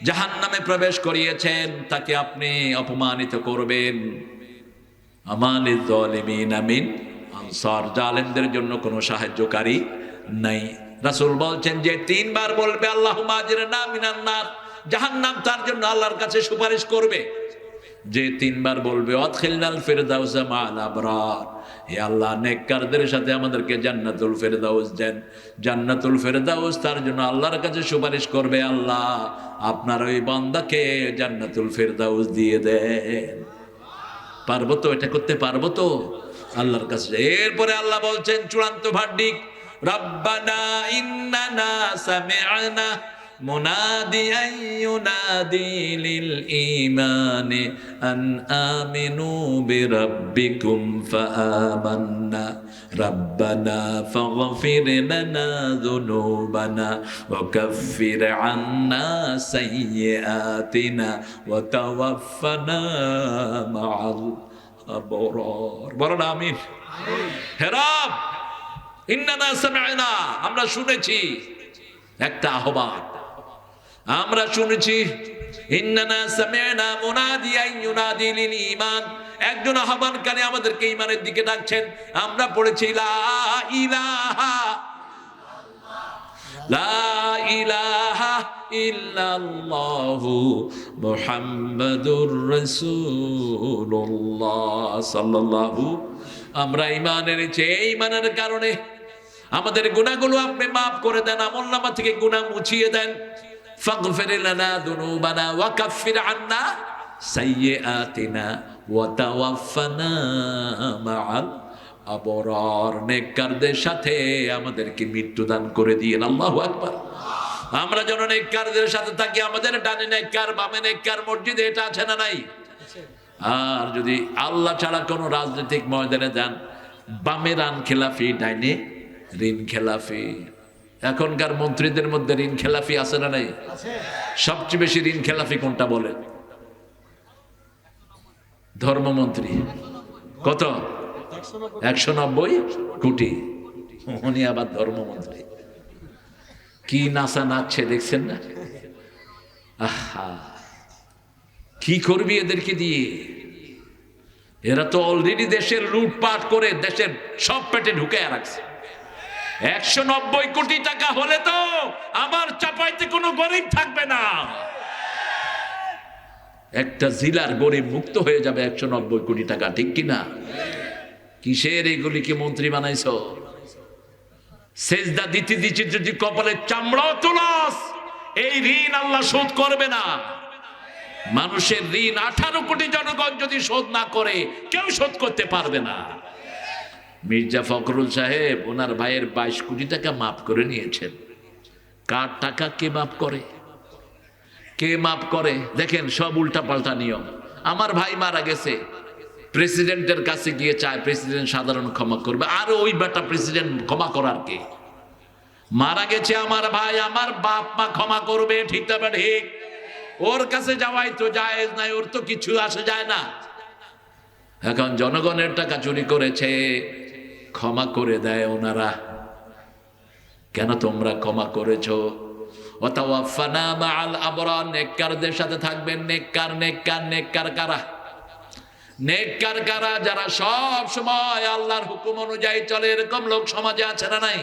Speaker 1: জাহান্নামে প্রবেশ করিয়েছেন তাকে আপনি অপমানিত করবেন। আমালিয যালিমিন মিন আনসার, জালেমদের জন্য কোনো সাহায্যকারী নাই। রাসূল বলছেন যে 3 বার বলবে আল্লাহুম্মা আজরিনা মিনান নার, জাহান্নাম তার জন্য আল্লাহর কাছে সুপারিশ করবে। যে 3 বার বলবে আদখিলনাল ফিরদাউসা মা'আল আবরার, হে আল্লাহ নেককারদের সাথে আমাদেরকে জান্নাতুল ফিরদাউস দেন। জান্নাতুল ফিরদাউস তার জন্য আল্লাহর কাছে সুপারিশ করবে, আল্লাহ আপনার ওই বান্দাকে জান্নাতুল ফিরদাউস দিয়ে দেন। পারবো তো? এটা করতে পারবো তো আল্লাহর কাছে? এরপরে আল্লাহ বলছেন চূড়ান্ত ভার্ডিক্ট, রব্বানা ইন্নানা সামি'না মুনাদিয়ান ইউনাদি লিল ঈমানি আন আমিনু বিরাব্বিকুম ফাআমান্না ربنا فاغفر لنا ذنوبنا وكفر عنا سيئاتنا وتوفنا مع الأبرار বলেন আমিন হে রব ইন্নানা সামি'না আমরা শুনেছি একটা আহ্বান আমরা শুনেছি ইন্নানা সামি'না মুনাদিয়ান ইউনাদি লিল ঈমান একজন আহ্বানকারী আমাদেরকে ঈমানের দিকে ডাকছেন আমরা পড়েছি লা ইলাহা ইল্লাল্লাহু মুহাম্মাদুর রাসূলুল্লাহ সাল্লাল্লাহু আমরা ঈমান এনেছি এই ঈমানের কারণে আমাদের গুনাহগুলো আপনি maaf করে দেন আমলনামা থেকে গুনাহ মুছিয়ে দেন ফাগফির লানা যুনুবানা ওয়া কাফির আন্না সাইয়্যাতিনা ওয়া তাওয়াফানা মাআল আবরার নেককারদের সাথে আমাদেরকে মৃত্যু দান করে দিয়েন আল্লাহু আকবার আমরা যেন নেককারদের সাথে থাকি আমাদের ডানে নেককার বামে নেককার মসজিদে এটা আছে না নাই আর যদি আল্লাহ ছাড়া কোনো রাজনৈতিক ময়দানে যান বামে রান খেলাফি ডাইনে ঋণ খেলাফি এখনকার মন্ত্রীদের মধ্যে ঋণ খেলাফি আছে না নাই সবচেয়ে বেশি ঋণ খেলাফি কোনটা বলেন ধর্মমন্ত্রী কত 190 কোটি উনি আবার ধর্মমন্ত্রী কি নাচা নাচছে দেখছেন না আহা কি করবি এদেরকে দিয়ে এরা তো অলরেডি দেশের লুটপাট করে দেশের সব পেটে ঢুকে রাখছে 190 কোটি টাকা হলে তো আমার চাপাইতে কোনো গরিব থাকবে না একটা জেলার গরিব মুক্ত হয়ে যাবে 190 কোটি টাকা ঠিক কিনা কিসের এগুলিকে মন্ত্রী বানাইছো সেজদা দিতে দিতে যদি কপালে চামড়াও তোলাস এই ঋণ আল্লাহ শোধ করবে না মানুষের ঋণ 18 কোটি জনগণ যদি শোধ না করে কেউ শোধ করতে পারবে না মির্জা ফখরুল সাহেব ওনার ভাইয়ের 22 কোটি টাকা মাফ করে নিয়েছেন কার টাকা কে মাফ করে কে মাফ করে দেখেন সব উল্টা পাল্টা নিয়ম আমার ভাই মারা গেছে প্রেসিডেন্টের কাছে গিয়ে চায় প্রেসিডেন্ট সাধারণ ক্ষমা করবে আর ওই বেটা প্রেসিডেন্ট ক্ষমা করার কে মারা গেছে আমার ভাই আমার বাপ মা ক্ষমা করবে ঠিক তবে ঠিক ওর কাছে যাওয়াই তো জায়েজ নাই ওর তো কিছু আসে যায় না এখন জনগণের টাকা চুরি করেছে ক্ষমা করে দেয় ওনারা কেন তোমরা ক্ষমা করেছো ওয়াতাওয়াফানা মাআল আবরার নেককারদের সাথে থাকবেন নেককার নেককার নেককার কারা নেককার কারা যারা সব সময় আল্লাহর হুকুম অনুযায়ী চলে এরকম লোক সমাজে আছে না নাই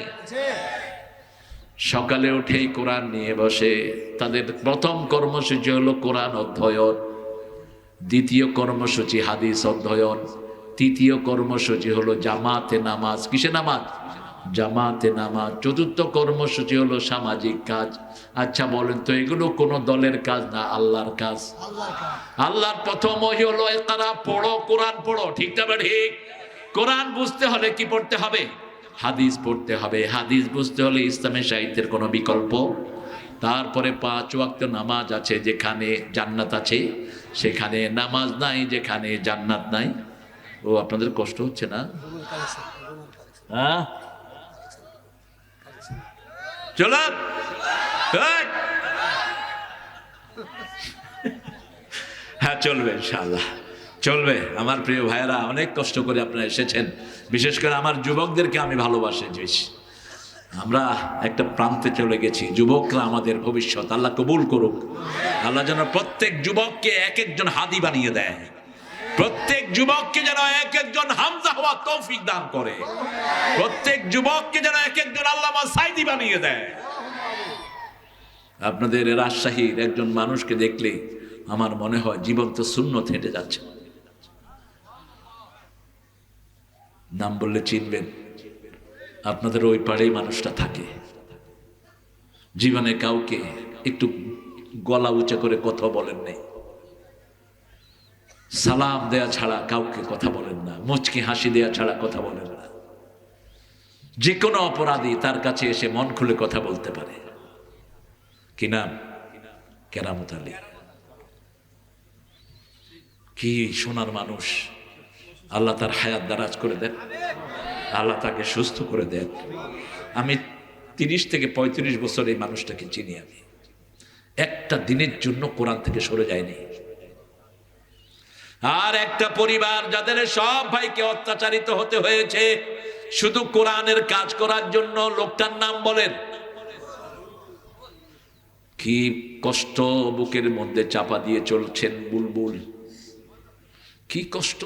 Speaker 1: সকালে উঠেই কোরআন নিয়ে বসে তাদের প্রথম কর্মসূচি হলো কোরআন অধ্যয়ন দ্বিতীয় কর্মসূচি হাদিস অধ্যয়ন তৃতীয় কর্মসূচি হলো জামাতে নামাজ কিসে নামাজ জামাতে নামাজ চতুর্থ কর্মসূচি হলো সামাজিক কাজ আচ্ছা বলেন তো এগুলো কোন দলের কাজ না আল্লাহর কাজ আল্লাহর প্রথম ওহী হলো ইকরা পড়ো কোরআন পড়ো ঠিক না ঠিক কোরআন বুঝতে হলে কি পড়তে হবে হাদিস পড়তে হবে হাদিস বুঝতে হলে ইসলামের সাহিত্যের কোনো বিকল্প তারপরে 5 ওয়াক্ত নামাজ আছে যেখানে জান্নাত আছে সেখানে নামাজ নাই যেখানে জান্নাত নাই ও আপনাদের কষ্ট হচ্ছে না হ্যাঁ চলো হ্যাঁ চলবে ইনশাআল্লাহ চলবে আমার প্রিয় ভাইয়েরা অনেক কষ্ট করে আপনারা এসেছেন বিশেষ করে আমার যুবকদেরকে আমি ভালোবাসি বেশি আমরা একটা প্রান্তে চলে গেছি যুবকরা আমাদের ভবিষ্যৎ আল্লাহ কবুল করুক আল্লাহ যেন প্রত্যেক যুবককে এক একজন হাদি বানিয়ে দেয় প্রত্যেক যুবককে যেন এক একজন হামজা হওয়া তৌফিক দান করে প্রত্যেক যুবককে যেন এক একজন আল্লামা সাইদি বানিয়ে দেয় আপনাদের রাজশাহীর একজন মানুষকে দেখলে আমার মনে হয় জীবন্ত সুন্নত হেঁটে যাচ্ছে নাম বললে চিনবেন আপনাদের ওই পাড়েই মানুষটা থাকে জীবনে কাউকে একটু গলা উঁচা করে কথা বলেন নাই সালাম দেয়া ছাড়া কাউকে কথা বলেন না মুচকি হাসি দেয়া ছাড়া কথা বলেন না যে কোনো অপরাধী তার কাছে এসে মন খুলে কথা বলতে পারে কি নাম কেরামত আলী কি সোনার মানুষ আল্লাহ তার হায়াত দারাজ করে দেন আল্লাহ তাকে সুস্থ করে দেন। আমি 30 থেকে 35 বছর এই মানুষটাকে চিনি। আমি একটা দিনের জন্য কোরআন থেকে সরে যায়নি। আর একটা পরিবার যাদের সব ভাইকে অত্যাচারিত হতে হয়েছে শুধু কোরআনের কাজ করার জন্য, লোকটার নাম বলেন। কি কষ্ট বুকের মধ্যে চাপা দিয়ে চলছেন বুলবুল, কি কষ্ট।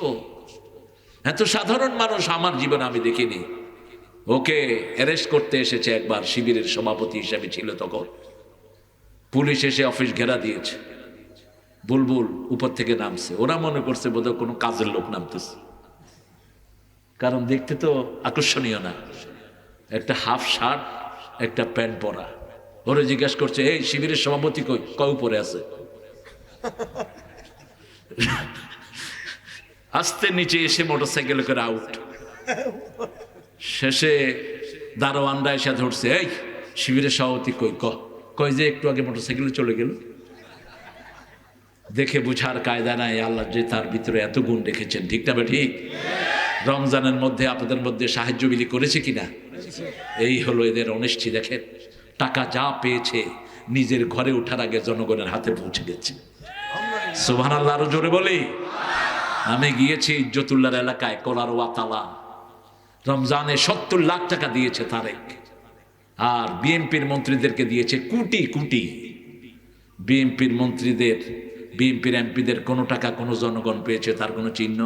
Speaker 1: এত সাধারণ মানুষ আমার জীবনে আমি দেখিনি। ওকে অ্যারেস্ট করতে এসেছে একবার, শিবিরের সভাপতি হিসেবে ছিল তখন। পুলিশ এসে অফিস ঘেরা দিয়েছে, বুলবুল উপর থেকে নামছে। ওরা মনে করছে বোধহয় কোনো কাজের লোক নামতেছে, কারণ দেখতে তো আকর্ষণীয় না, একটা হাফ শার্ট একটা প্যান্ট পরা। ওরা জিজ্ঞাসা করছে, এই শিবিরের সভাপতি কই? কয় উপরে আছে। আস্তে নিচে এসে মোটরসাইকেলে করে আউট। শেষে দারোয়ানরা এসে ধরছে, এই শিবিরের সভাপতি কই? কয় যে একটু আগে মোটরসাইকেলে চলে গেল। দেখে বুঝার কায়দা নাই আল্লাহ যে তার ভিতরে এত গুণ রেখেছেন। ঠিক না ঠিক? রমজানের মধ্যে আপনাদের মধ্যে সাহায্য বিলি করেছে কিনা? এই হলো এদের অনেস্টি। দেখেন, টাকা যা পেয়েছে নিজের ঘরে ওঠার আগে জনগণের হাতে পৌঁছে গেছে। সুবহানাল্লাহ, আরো জোরে বলি। আমি গিয়েছি ইজ্জতুল্লাহর এলাকায়, কোলারোয়া তালা। রমজানে 70 লাখ টাকা দিয়েছে তারেক, আর বিএনপির মন্ত্রীদেরকে দিয়েছে কোটি কোটি। বিএনপির মন্ত্রীদের, বিএনপির এমপিদের কোনো টাকা কোনো জনগণ পেয়েছে তার কোনো চিহ্ন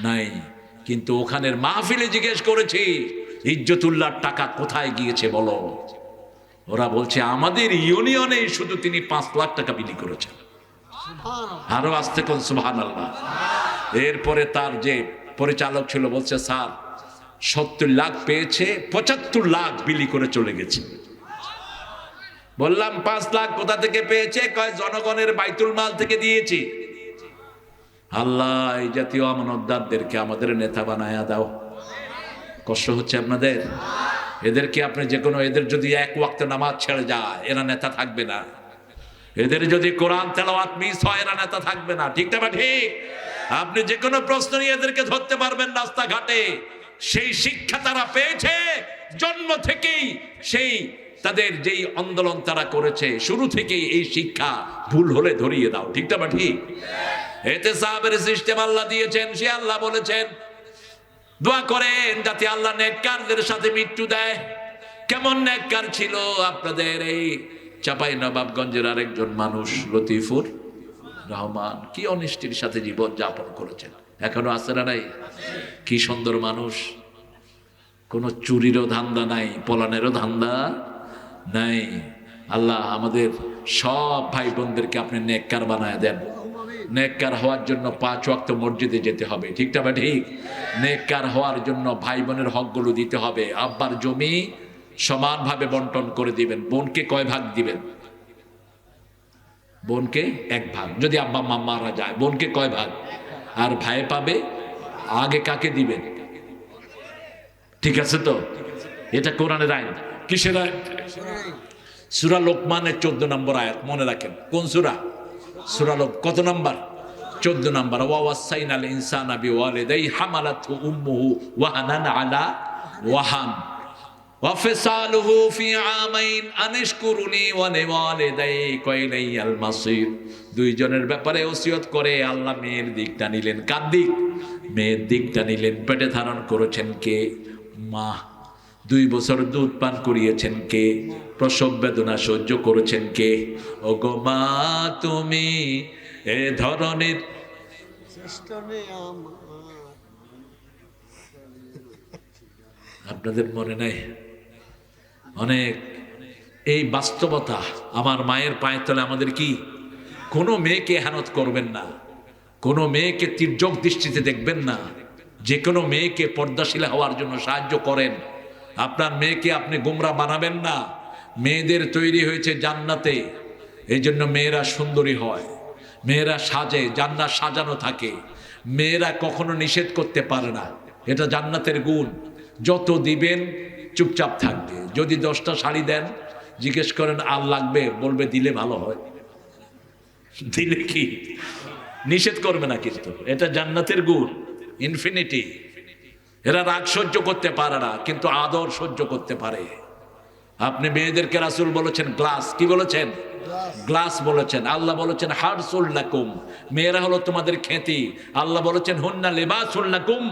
Speaker 1: নাই। কিন্তু ওখানের মাহফিলে জিজ্ঞেস করেছি, ইজ্জতুল্লাহর টাকা কোথায় গিয়েছে বলো? ওরা বলছে আমাদের ইউনিয়নে শুধু তিনি 5 লাখ টাকা বিলি করেছেন। আরো আসতে কোন সুবহানাল্লাহ। এরপরে তার যে পরিচালক ছিল বলছে, স্যার 70 লাখ পেয়েছে, 75 লাখ বিলি করে চলে গেছে। বললাম 5 লাখ কোথা থেকে পেয়েছে? কয় জনগণের বাইতুল মাল থেকে দিয়েছি। আল্লাহ এই জাতীয় আমানতদারদেরকে আমাদের নেতা বানায়া দাও। কষ্ট হচ্ছে আপনাদের? এদেরকে আপনি যে কোনো, এদের যদি এক ওয়াক্ত নামাজ ছেড়ে যায় এরা নেতা থাকবে না। এদের যদি কোরআন তেলাওয়াত মিস হয় এরা নেতা থাকবে না। ঠিক না ঠিক? আপনি যে কোনো প্রশ্ন নিয়ে এদেরকে ধরতে পারবেন রাস্তাঘাটে। সেই শিক্ষা তারা পেয়েছে জন্ম থেকেই। সেই তাদের যেই আন্দোলন তারা করেছে শুরু থেকেই এই শিক্ষা, ভুল হলে ধরিয়ে দাও। ঠিক না ঠিক? এতে সাহাবের সিস্টেম আল্লাহ দিয়েছেন। সে আল্লাহ বলেছেন দোয়া করেন যাতে আল্লাহ নেককারদের সাথে মৃত্যু দেয়। কেমন নেককার ছিল আপনাদের এই চাপাই নবাবগঞ্জের আরেকজন মানুষ লতিফুর রহমান, কি অনিষ্টির সাথে জীবন যাপন করেছেন। এখনো আছে না নাই? কি সুন্দর মানুষ, কোনো চুরিরও ধান্দা নাই, পলানেরও ধান্দা নাই। আল্লাহ আমাদের সব ভাই বোনদেরকে আপনি নেককার বানায় দেন। নেককার হওয়ার জন্য 5 ওয়াক্ত মসজিদে যেতে হবে। ঠিক না ঠিক? নেককার হওয়ার জন্য ভাই বোনের হকগুলো দিতে হবে। আব্বার জমি সমানভাবে বন্টন করে দিবেন। বোনকে কয় ভাগ দিবেন? বোনকে 1 ভাগ। যদি আব্বা মা মারা যায় বোনকে কয় ভাগ? আর ভাই পাবে আগে কাকে দিবেন? ঠিক আছে তো? এটা কোরআনের আইন। কিসের আইন? সূরা লোকমানের 14 নম্বর আয়াত মনে রাখেন। কোন সূরা? সূরা লোক। কত নাম্বার? 14 নাম্বার। ওয়া ওয়াসাইনাল ইনসানা বিওয়ালিদাইহি হামালাতহু উম্মুহু ওয়াহানান আলা ওয়াহান ওয়া ফিসালুহু ফি আমাইন আনিশকুরুনি ওয়া লিওয়ালিদাইকা ইলাইয়াল মাসির। দুইজনের ব্যাপারে ওসিয়ত করে আল্লাহ মেয়ের দিকটা নিলেন। কার দিক? মেয়ের দিকটা নিলেন। পেটে ধারণ করেছেন কে? মা। 2 বছর দুধ পান করিয়েছেন কে? প্রসব বেদনা সহ্য করেছেন কে? ও গো মা তুমি এ ধরনের আপনাদের মনে নাই? অনেক এই বাস্তবতা। আমার মায়ের পায়ের তলে আমাদের কি? কোনো মেয়েকে এহানত করবেন না, কোনো মেয়েকে তির্যক দৃষ্টিতে দেখবেন না। যে কোনো মেয়েকে পর্দাশীলা হওয়ার জন্য সাহায্য করেন। আপনার মেয়েকে আপনি গোমরা বানাবেন না। মেয়েদের তৈরি হয়েছে জান্নাতে, এই জন্য মেয়েরা সুন্দরী হয়, মেয়েরা সাজে, জান্নাত সাজানো থাকে। মেয়েরা কখনো নিষেধ করতে পারে না, এটা জান্নাতের গুণ। যত দিবেন চুপচাপ থাকবে। যদি 10টা শাড়ি দেন জিজ্ঞেস করেন আর লাগবে, বলবে দিলে ভালো হয়। দিলে কি নিষেধ করবে না, কিন্তু এটা জান্নাতের গুণ, ইনফিনিটি। এরা রাগ সহ্য করতে পারে না, কিন্তু আদর সহ্য করতে পারে। আপনি মেয়েদেরকে রাসূল বলেছেন গ্লাস, কি বলেছেন? গ্লাস বলেছেন। আল্লাহ বলেছেন হারসুল লাকুম, মেয়েরা হলো তোমাদের খ্যাতি। আল্লাহ বলেছেন হুন্না লিবাসুল লাকুম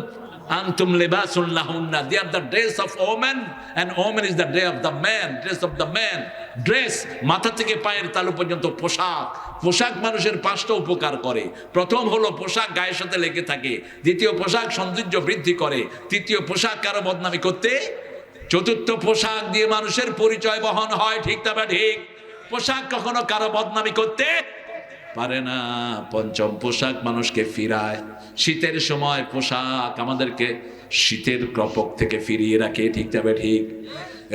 Speaker 1: আনতুম লিবাসুল লাহুন্না, they are the dress of women and woman is the day of the man, dress of the man। Dress মাথা থেকে পায়ের তালু পর্যন্ত পোশাক। পোশাক মানুষের 5টা উপকার করে। প্রথম হলো পোশাক গায়ের সাথে লেগে থাকে, দ্বিতীয় পোশাক সৌন্দর্য বৃদ্ধি করে, তৃতীয় পোশাক কারো বদনামি করতে, চতুর্থ পোশাক দিয়ে মানুষের পরিচয় বহন হয়। ঠিক না বা ঠিক? পোশাক কখনো কারো বদনামি করতে পারে না। পঞ্চম পোশাক মানুষকে ফিরায়। শীতের সময় পোশাক আমাদেরকে শীতের প্রকোপ থেকে ফিরিয়ে রাখে। ঠিক না বা ঠিক?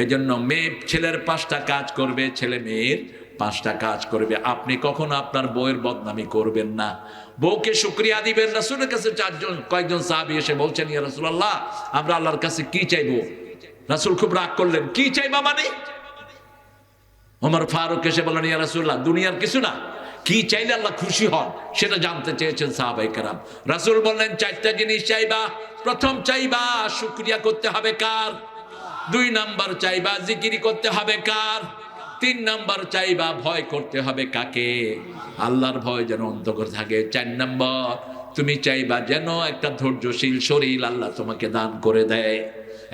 Speaker 1: এই জন্য মেয়ে ছেলের 5টা কাজ করবে, ছেলে মেয়ের 5টা কাজ করবে। আপনি কখনো আপনার বউয়ের বদনামি করবেন না। বউকে শুকরিয়া দিবেন। রাসূলের কাছে কয়েকজন সাহাবী এসে বলছেন, ইয়া রাসূলুল্লাহ, আমরা আল্লাহর কাছে কি চাইবো? রাসূল খুব রাগ করলেন, কি চাইবা মানে? ওমর ফারুক এসে বললেন, ইয়া রাসূলুল্লাহ, দুনিয়ার কিছু না, কি চাইলে আল্লাহ খুশি হন সেটা জানতে চেয়েছেন সাহাবায়ে কেরাম। রাসূল বললেন 4টা জিনিস চাইবা। প্রথম চাইবা শুকরিয়া করতে হবে কার? 2 নাম্বার চাইবা জিকির করতে হবে কার? 3 নাম্বার চাইবা ভয় করতে হবে কাকে? আল্লাহর ভয় যেন অন্তরে থাকে। 4 নাম্বার তুমি চাইবা যেন একটা ধৈর্যশীল শরীর আল্লাহ তোমাকে দান করে দেয়।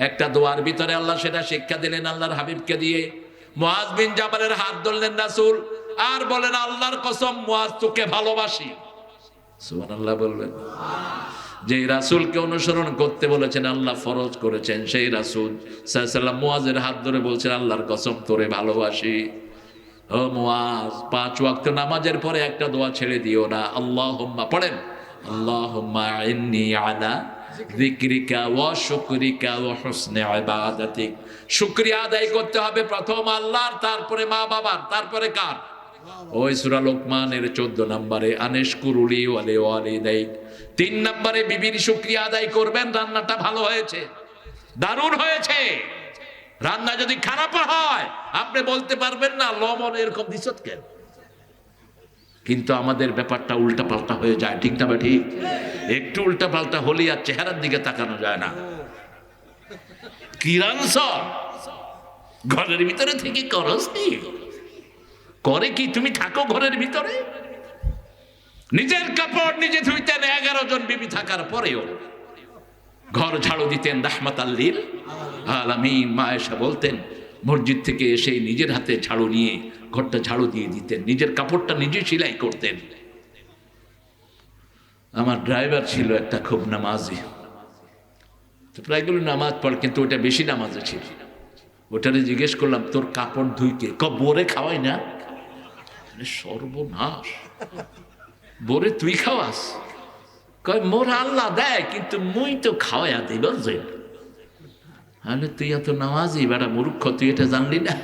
Speaker 1: একটা দোয়ার ভিতরে আল্লাহ সেটা শিক্ষা দিলেন আল্লাহর হাবিবকে দিয়ে। মুআজ বিন জাবালের হাত ধরলেন রাসূল আর বলেন, আল্লাহর কসম মুআজ তোকে ভালোবাসি। সুবহানাল্লাহ বলবেন। যে রাসূলকে অনুসরণ করতে বলেছেন, আল্লাহ ফরজ করেছেন, সেই রাসূল সাল্লাল্লাহু আলাইহি ওয়াসাল্লাম মুআজের হাত ধরে বলছেন, আল্লাহর কসম তোরে ভালোবাসি। ও মুআজ, 5 ওয়াক্ত নামাজের পরে একটা দোয়া ছেড়ে দিও না। আল্লাহুম্মা পড়েন, আল্লাহুম্মা ইন্নী আলা যিকরিকা ওয়া শুকরিকা ওয়া হুসনি ইবাদাতিক। শুকরিয়া আদায় করতে হবে প্রথম আল্লাহর, তারপরে মা বাবার, তারপরে কার? ওই সূরা লোকমানের 14 নম্বরে আনিশকুরুলি ওয়া লিওয়ালিদাইক। 3 নম্বরে বিবির শুকরিয়া আদায় করবেন, রান্নাটা ভালো হয়েছে, দারুণ হয়েছে। রান্না যদি খারাপ হয় আপনি বলতে পারবেন না লবণ এরকম দিছত কেন। কিন্তু আমাদের ব্যাপারটা উল্টা পাল্টা হয়ে যায়। ঠিক না ঠিক? একটু উল্টা পাল্টা হলেই আর চেহারার দিকে তাকানো যায় না। কি রান্স ঘরের ভিতরে থেকে করস কি? করে কি তুমি থাকো ঘরের ভিতরে? নিজের কাপড় নিজে ধুইতেন 11 জন বিবি থাকার পরেও। ঘর ঝাড়ু দিতেন রাহমাতাল লিল আলামিন। মা আয়েশা বলতেন মসজিদ থেকে এসে নিজের হাতে ঝাড়ু নিয়ে ঘরটা ঝাড়ু দিয়ে দিতেন, নিজের কাপড়টা নিজে সেলাই করতেন। আমার ড্রাইভার ছিল একটা খুব নামাজি, তো প্রায়গুলো নামাজ পড়, কিন্তু ওটা বেশি নামাজে ছিল। ওটারে জিজ্ঞেস করলাম তোর কাপড় ধুইকে? বোরে খাওয়াই না। সর্বনাশ, বোরে তুই খাওয়াস? কয় মোর আল্লাহ দেয়, কিন্তু মুই তো খাওয়াইয়া দিই বুঝলেন। তাহলে তুই এত নামাজি বেটা মূর্খ, তুই এটা জানলি না?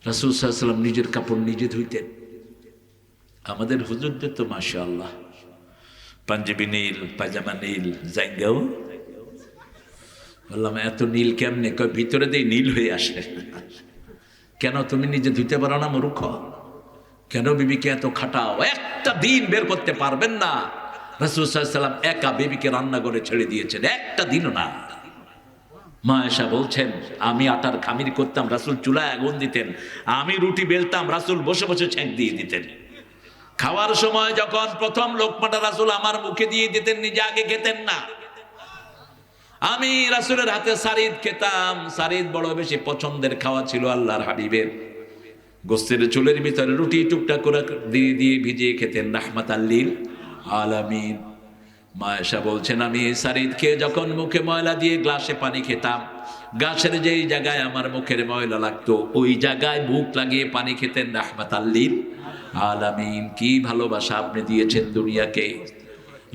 Speaker 1: রাসূল সাল্লাল্লাহু আলাইহি ওয়াসাল্লাম নিজের কাপড় নিজে ধুইতেন। আমাদের হুজুরদের তো মাশাআল্লাহ পাঞ্জাবি নীল, পায়জামা নীল, জাঙ্গাও। বললাম এত নীল কেমনে? কয় ভিতরে দিয়ে নীল হয়ে আসে। কেন তুমি নিজে ধুইতে পারো না মূর্খ? কেন বিবিকে এত খাটাও? একটা দিন বের করতে পারবেন না। রাসূল সাল্লাল্লাহু আলাইহি ওয়াসাল্লাম একা বিবিকে রান্না করে ছেড়ে দিয়েছেন, একটা দিনও না। মা আয়েশা বলছেন আমি আটার খামির করতাম, রাসূল চুলায় আগুন দিতেন, আমি রুটি বেলতাম, রাসূল বসে বসে ছেঁক দিয়ে দিতেন। খাওয়ার সময় যখন প্রথম লোকমাটা রাসূল আমার মুখে দিয়ে দিতেন, নিজে আগে খেতেন না। আমি রাসূলের হাতে সারিদ খেতাম। সারিদ বড় বেশি পছন্দের খাওয়া ছিল আল্লাহর হাবিবের। গোস্তের চুলের ভিতরে রুটি টুকটা করে দিয়ে দিয়ে ভিজিয়ে খেতেন রাহমাতাল লিল আলামিন। মা আয়েশা বলছেন আমি সারিদ খেয়ে যখন মুখে ময়লা দিয়ে গ্লাসে পানি খেতাম, গাছের যেই জায়গায় আমার মুখের ময়লা লাগতো ওই জায়গায় মুখ লাগিয়ে পানি খেতেন রাহমাতাল লিল আলামিন। কি ভালোবাসা আপনি দিয়েছেন দুনিয়াকে।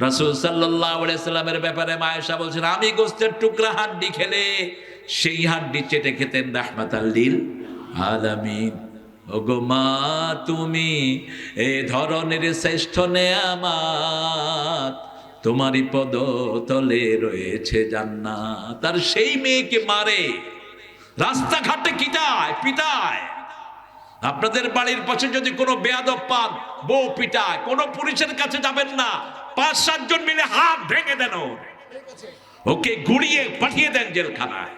Speaker 1: রাসূল সাল্লাল্লাহু আলাইহি সাল্লামের ব্যাপারে মা আয়েশা বলছেন আমি গোস্তের টুকরা হাড্ডি খেলে সেই হাড্ডি চেটে খেতেন রাহমাতাল লিল আলামিন। ওগো মা তুমি এ ধরনের শ্রেষ্ঠ নেয়ামত, তোমারই পদতলে রয়েছে জান্নাত। আর সেই মেয়েকে মারে, রাস্তাঘাটে কিটায়, পিটায়। আপনাদের বাড়ির পাশে যদি কোনো বেয়াদব পান, বউ পিটায়, কোনো পুলিশের কাছে যাবেন না, 5-7 জন মিলে হাত ভেঙে দেন। ওকে গুড়িয়ে পাঠিয়ে দেন জেলখানায়।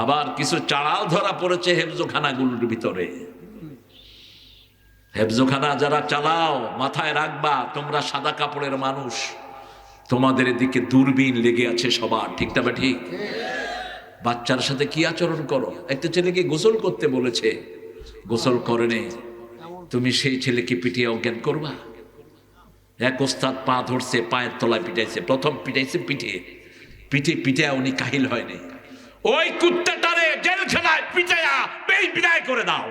Speaker 1: আবার কিছু চাড়াল ধরা পড়েছে হেফজোখানাগুলোর ভিতরে। হেফজোখানা যারা চালাও, মাথায় রাখবা তোমরা সাদা কাপড়ের মানুষ, তোমাদের দিকে দূরবীন লেগে আছে সবার, ঠিক না বা ঠিক? বাচ্চার সাথে কি আচরণ করো? একটা ছেলেকে গোসল করতে বলেছে, গোসল করেনি, তুমি সেই ছেলেকে পিটিয়ে অজ্ঞান করবা? এক ওস্তাদ পা ধরছে, পায়ের তলায় পিটাইছে, প্রথম পিটাইছে পিঠে, পিঠে পিঠে উনি কাহিল হয়নি। ওই কুত্তাটারে জেলখানায় পিটাইয়া বিদায় করে দাও।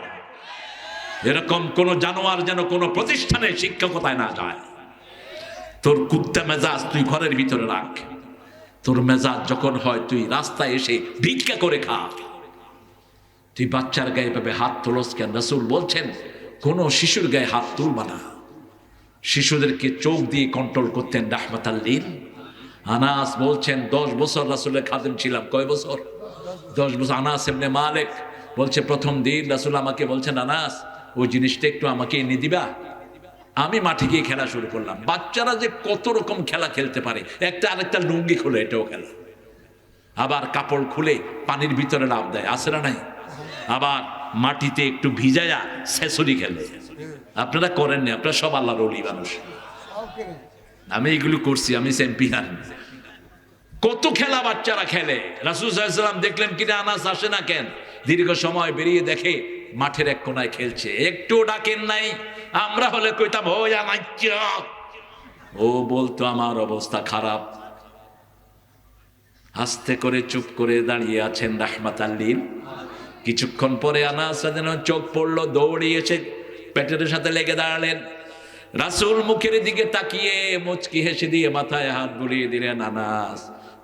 Speaker 1: এরকম কোন জানোয়ার যেন কোন প্রতিষ্ঠানে শিক্ষকতায় না যায়। তোর কুত্তা মেজাজ তুই ঘরের ভিতরে রাখ, তোর মেজাজ যখন হয় তুই রাস্তায় এসে ভিক্ষা করে খা। তুই বাচ্চার গায়ে পাবে হাত তোলস কেন? রাসূল বলছেন কোন শিশুর গায়ে হাত তুলবা না। শিশুদেরকে চোখ দিয়ে কন্ট্রোল করতেন রাহমাতাল লিল। আনাস বলছেন 10 বছর রাসূলের খাদেম ছিলাম। কয় বছর? 10 বছর। আনাস ইবনে মালিক বলছে প্রথম দিন রাসূল আমাকে বলছেন, আনাস ওই জিনিসটা একটু আমাকে এনে দিবা। আমি মাঠে গিয়ে খেলা শুরু করলাম। বাচ্চারা যে কত রকম খেলা খেলতে পারে, একটা আরেকটা লুঙ্গি খুলে এটাও খেলা, আবার কাপড় খুলে পানির ভিতরে লাফ দেয়, আছে না নাই? আবার মাটিতে একটু ভিজায়া ছেঁচড়ি খেলে। আপনারা করেন না, আপনারা সব আল্লাহর ওলি মানুষ। আমি এগুলো করছি, আমি চ্যাম্পিয়ন। কত খেলা বাচ্চারা খেলে। রাসূল সাল্লাল্লাহু আলাইহি ওয়াসাল্লাম দেখলেন কিনা আনাস আসে না কেন, দীর্ঘ সময় বেরিয়ে দেখে মাঠের এক কোনায় খেলছে, একটু ডাকেন নাই। আমরা হলে কইতাম ওই আমার, ও বলতো আমার অবস্থা খারাপ। আস্তে করে চুপ করে দাঁড়িয়ে আছেন রাহমাতাল লিল। কিছুক্ষণ পরে আনাস যেন চোখ পড়লো, দৌড়িয়েছে পেটের সাথে লেগে দাঁড়ালেন। রাসূল মুখের দিকে তাকিয়ে মুচকি হেসে দিয়ে মাথায় হাত বুলিয়ে দিলেন, আনাস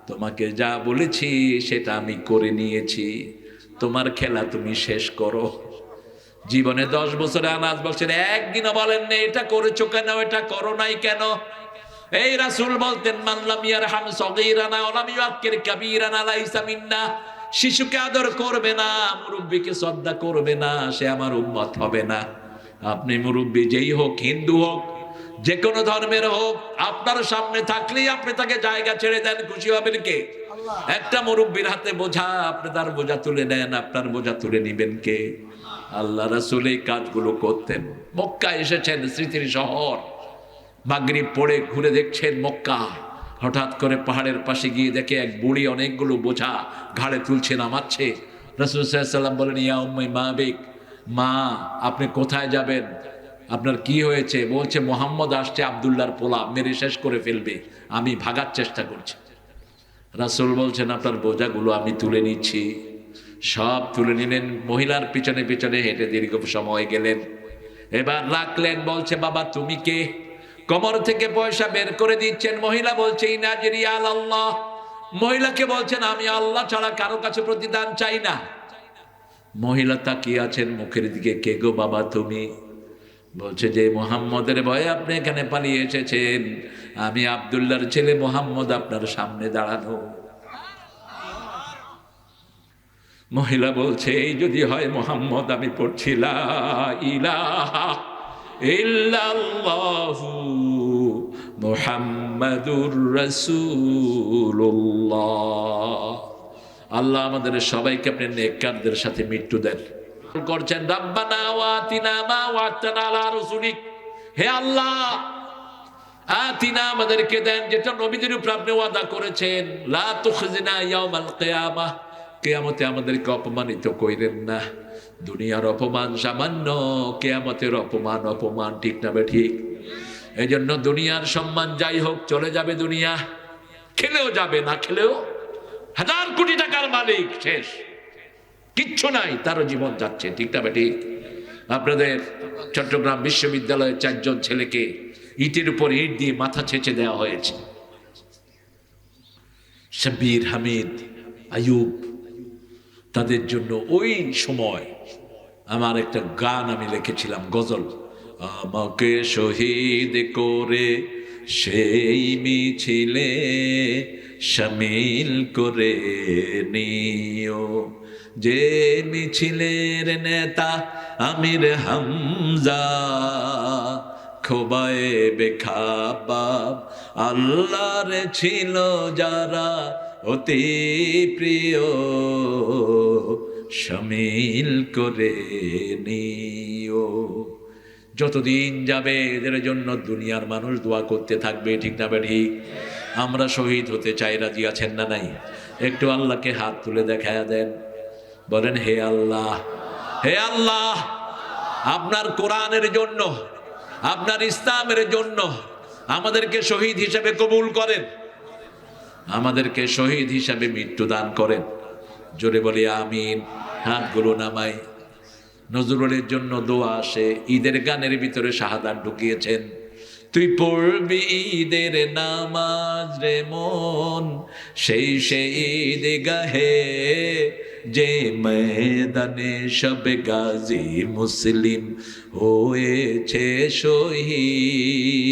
Speaker 1: তোমাকে যা বলেছি সেটা আমি করে নিয়েছি, তোমার খেলা তুমি শেষ করো। জীবনে 10 বছরে আনাস বলছেন একদিনও বলেন না এটা করেছো কেন, এটা করো নাই কেন। এই রাসূল বলতেন মান লাম ইয়ারহাম সগীরানা ওয়া লাম ইউআক্কির কাবীরানা লাইসা মিন্না। শিশুকে আদর করবে না, মুরব্বিকে শ্রদ্ধা করবে না, সে আমার উম্মত হবে না। আপনি মুরব্বি যেই হোক, হিন্দু হোক, যে কোনো ধর্মের হোক, আপনার সামনে থাকলেই আপনি তাকে জায়গা ছেড়ে দেন, খুশি হবেন কে? একটা মুরব্বির হাতে বোঝা, আপনি তার বোঝা তুলে নেন, আপনার বোঝা তুলে নিবেন কে? আল্লাহ রাসূল এই কাজগুলো করতেন। মক্কা এসেছেন, স্মৃতির শহর। মাগরিব পড়ে ঘুরে দেখছেন মক্কা। হঠাৎ করে পাহাড়ের পাশে গিয়ে দেখে এক বুড়ি অনেকগুলো বোঝা ঘাড়ে তুলছে, নামাচ্ছে। রাসূল সাল্লাল্লাহু আলাইহি ওয়াসাল্লাম বলেন, ইয়া উম্মি মাবিক, মা আপনি কোথায় যাবেন? আপনার কি হয়েছে? বলছে মুহাম্মদ আসছে, আব্দুল্লাহর পোলা, মেরে শেষ করে ফেলবে, আমি ভাগার চেষ্টা করছি। রাসূল বলছেন আপনার বোঝাগুলো আমি তুলে নিচ্ছি। সব তুলে নিলেন, মহিলার পিছনে পিছনে হেঁটে দীর্ঘ সময় গেলেন। এবার রাখলেন, বলছে বাবা তুমি কে? কোমর থেকে পয়সা বের করে দিচ্ছেন। মহিলা বলছে ইনাজরি আল্লাহ। মহিলাকে বলছেন আমি আল্লাহ ছাড়া কারো কাছে প্রতিদান চাই না। মহিলা তাকিয়ে আছেন মুখের দিকে, কে গো বাবা তুমি? বলছে যে মুহাম্মদের ভয়ে আপনি এখানে পালিয়ে এসেছেন, আমি আব্দুল্লাহর ছেলে মুহাম্মদ আপনার সামনে দাঁড়ানো। মহিলা বলছে এই যদি হয় মুহাম্মদ, আমি পড়ছি লা ইলাহা ইল্লাল্লাহু মুহাম্মাদুর রাসূলুল্লাহ। আল্লাহ আমাদের সবাইকে আপনি নেককারদের সাথে মৃত্যু দেন। করছেন রাব্বানা ওয়াতিনা মা ওয়া'তানা আলা রাসূলিক, হে আল্লাহ আতিনা আমাদেরকে দেন যেটা নবীদের উপর আপনি ওয়াদা করেছেন, লা তুখজিনা ইয়াউমাল কিয়ামাহ, কিয়ামতে আমাদেরকে অপমানিত কইরেন না। দুনিয়ার অপমান সামান্য, কিয়ামতের অপমান অপমান, ঠিক না ঠিক? এই জন্য দুনিয়ার সম্মান যাই হোক চলে যাবে, দুনিয়া খেলেও যাবে, না খেলেও। 1000 কোটি টাকার মালিক শেষ, কিচ্ছু নাই, তারও জীবন যাচ্ছে, ঠিক না ঠিক? আপনাদের চট্টগ্রাম বিশ্ববিদ্যালয়ের 4 জন ছেলেকে ইটের উপর ইট দিয়ে মাথা ছেঁচে দেওয়া হয়েছে। শাব্বির, হামিদ, আয়ুব, তাদের জন্য ওই সময় আমার একটা গান আমি লিখেছিলাম, গজল। আমাকে শহীদ করে সেই মিছিলে শামিল করে নিও, যে মিছিলের নেতা আমির হামজা, খোবায়ে বেখাবাব আল্লাহর ছিল যারা অতি প্রিয় শামিল করে নিও। যতদিন যাবে এদের জন্য দুনিয়ার মানুষ দোয়া করতে থাকবে, ঠিক না ঠিক? আমরা শহীদ হতে চাই, রাজি আছেন না নাই? একটু আল্লাহকে হাত তুলে দেখায়া দেন, বলেন হে আল্লাহ, হে আল্লাহ, আপনার কোরআনের জন্য, আপনার ইসলামের জন্য আমাদেরকে শহীদ হিসেবে কবুল করেন, আমাদেরকে শহীদ হিসেবে মৃত্যু দান করেন। জোরে বলি আমিন। হাতগুলো নামাই। নজরুলের জন্য দোয়া আসে, ঈদের গানের ভিতরে শাহাদাত ঢুকিয়েছেন। তুই পড়বি ঈদের নামাজ রে মন, সেই ঈদ গাহে যে ময়দানে সব গাজী মুসলিম হয়েছে শহীদ,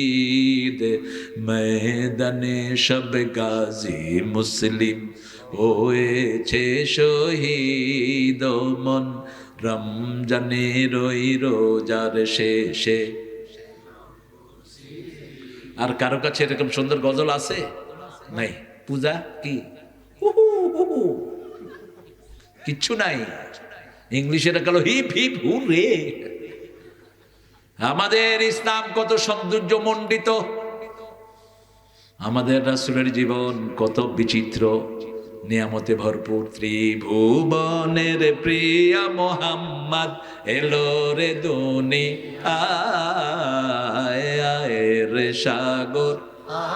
Speaker 1: ময়দানে সব গাজী মুসলিম হয়েছে শহীদ। মন রমজানের ওই রোজার শেষে। আর কারো কাছে এরকম সুন্দর গজল আছে? নাই। পূজা কি কিচ্ছু নাই। ইংলিশে গেল হিপ হিপ হুররে। আমাদের ইসলাম কত সৌন্দর্য মণ্ডিত, আমাদের রাসূলের জীবন কত বিচিত্র, নিয়ামতে ভরপুর। ত্রিভুবনের প্রিয়া মোহাম্মদ এলো রে দুনিয়ায়, আয় রে সাগর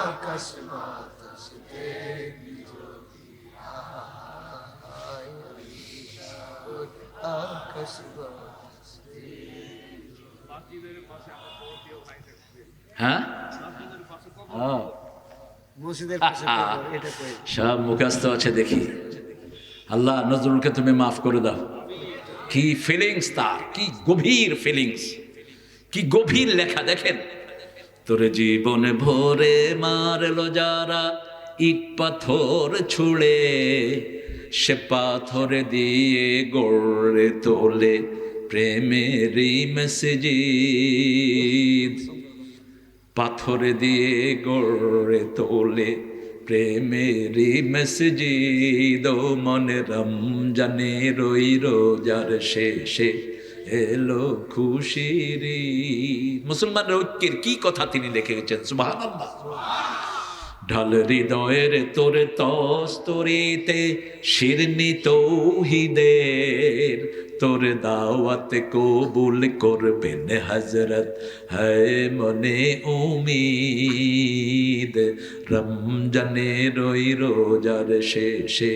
Speaker 2: আকাশ বাতাস দেখি যদি আয়, আকাশ বাতাস।
Speaker 1: হ্যাঁ
Speaker 2: মসজিদের পাশে কবর, এটা কই?
Speaker 1: সব মুখস্থ আছে দেখি। আল্লাহ নজরুলকে তুমি মাফ করে দাও। কি ফিলিংস তার, কি গভীর ফিলিংস, কি গভীর লেখা দেখেন। তোরে জীবনে ভরে মারলো যারা ইট পাথর ছুঁড়ে, সে পাথর দিয়ে গড়ে তোলে প্রেমেরই মসজিদ, পাথর দিয়ে গড়ে তোলে প্রেমেরই মসজিদ। ও মনে রমজানের ওই রোজার শেষে এলো খুশির ঈদ। মুসলমানের ঐক্যের কি কথা তিনি লিখে গেছেন, সুবহানাল্লাহ। ঢাল হৃদয়ের তোরে তস্তরিতে শিরনি তৌহিদের, তোর দাওয়াত কবুল করবেন হযরত, হ্যায় মনে উম্মীদ। রমজানের ওই রোজার শেষে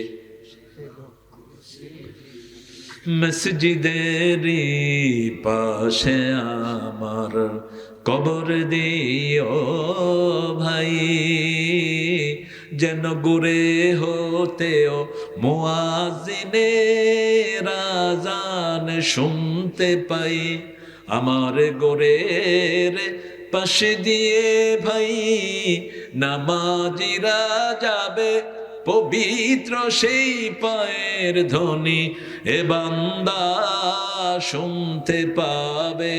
Speaker 1: মসজিদেরই পাশে আমার কবর দিও ভাই, যেন গুরে হতেও মুয়াজ্জিনের আযান শুনতে পাই। আমার গোরের পাশে দিয়ে ভাই নামাজিরা যাবে, পবিত্র সেই পায়ের ধ্বনি এ বান্দা শুনতে পাবে।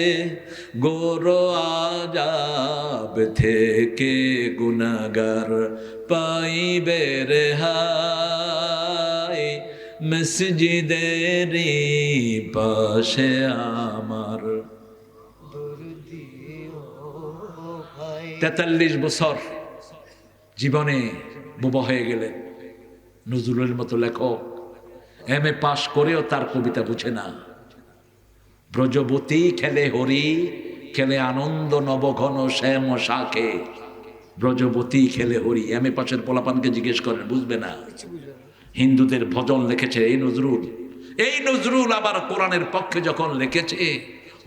Speaker 1: গোর আযাব থেকে গুনাহগার পাইবে রেহাই, মসজিদেরই পাশে আমার। 43 বছর জীবনে বুবা হয়ে গেলেন। নজরুলের মতো লেখক এম এ পাশ করেও তার কবিতা বুঝে না। ব্রজবতী খেলে হরি, খেলে আনন্দ নবঘন শ্যাম শাখে। ব্রজবতী খেলে হরি, এম এ পাশের পোলাপানকে জিজ্ঞেস করেন, বুঝবে না। হিন্দুদের ভজন লিখেছে এই নজরুল। এই নজরুল আবার কোরআনের পক্ষে যখন লিখেছে,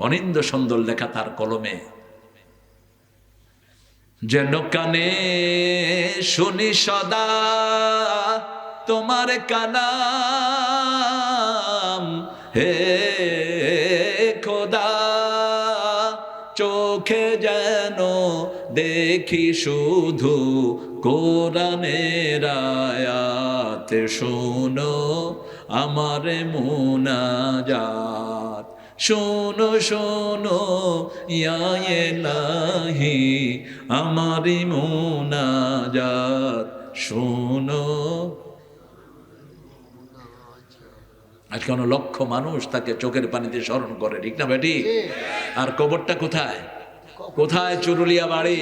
Speaker 1: অনিন্দ সুন্দর লেখা তার কলমে। যেন কানে শুনি সদা তোমার কালাম, হে খোদা চোখে যেন দেখি শুধু কোরআনের আয়াত, শোনো আমার মুনাজাত। শোনো শোনো ইয়া ইলাহি আমারি মুনাজাত শোনো। আজকে অনেক লক্ষ মানুষ তাকে চোখের পানিতে স্মরণ করে, ঠিক না বেটি? আর কবরটা কোথায়? কোথায় চুরুলিয়া বাড়ি,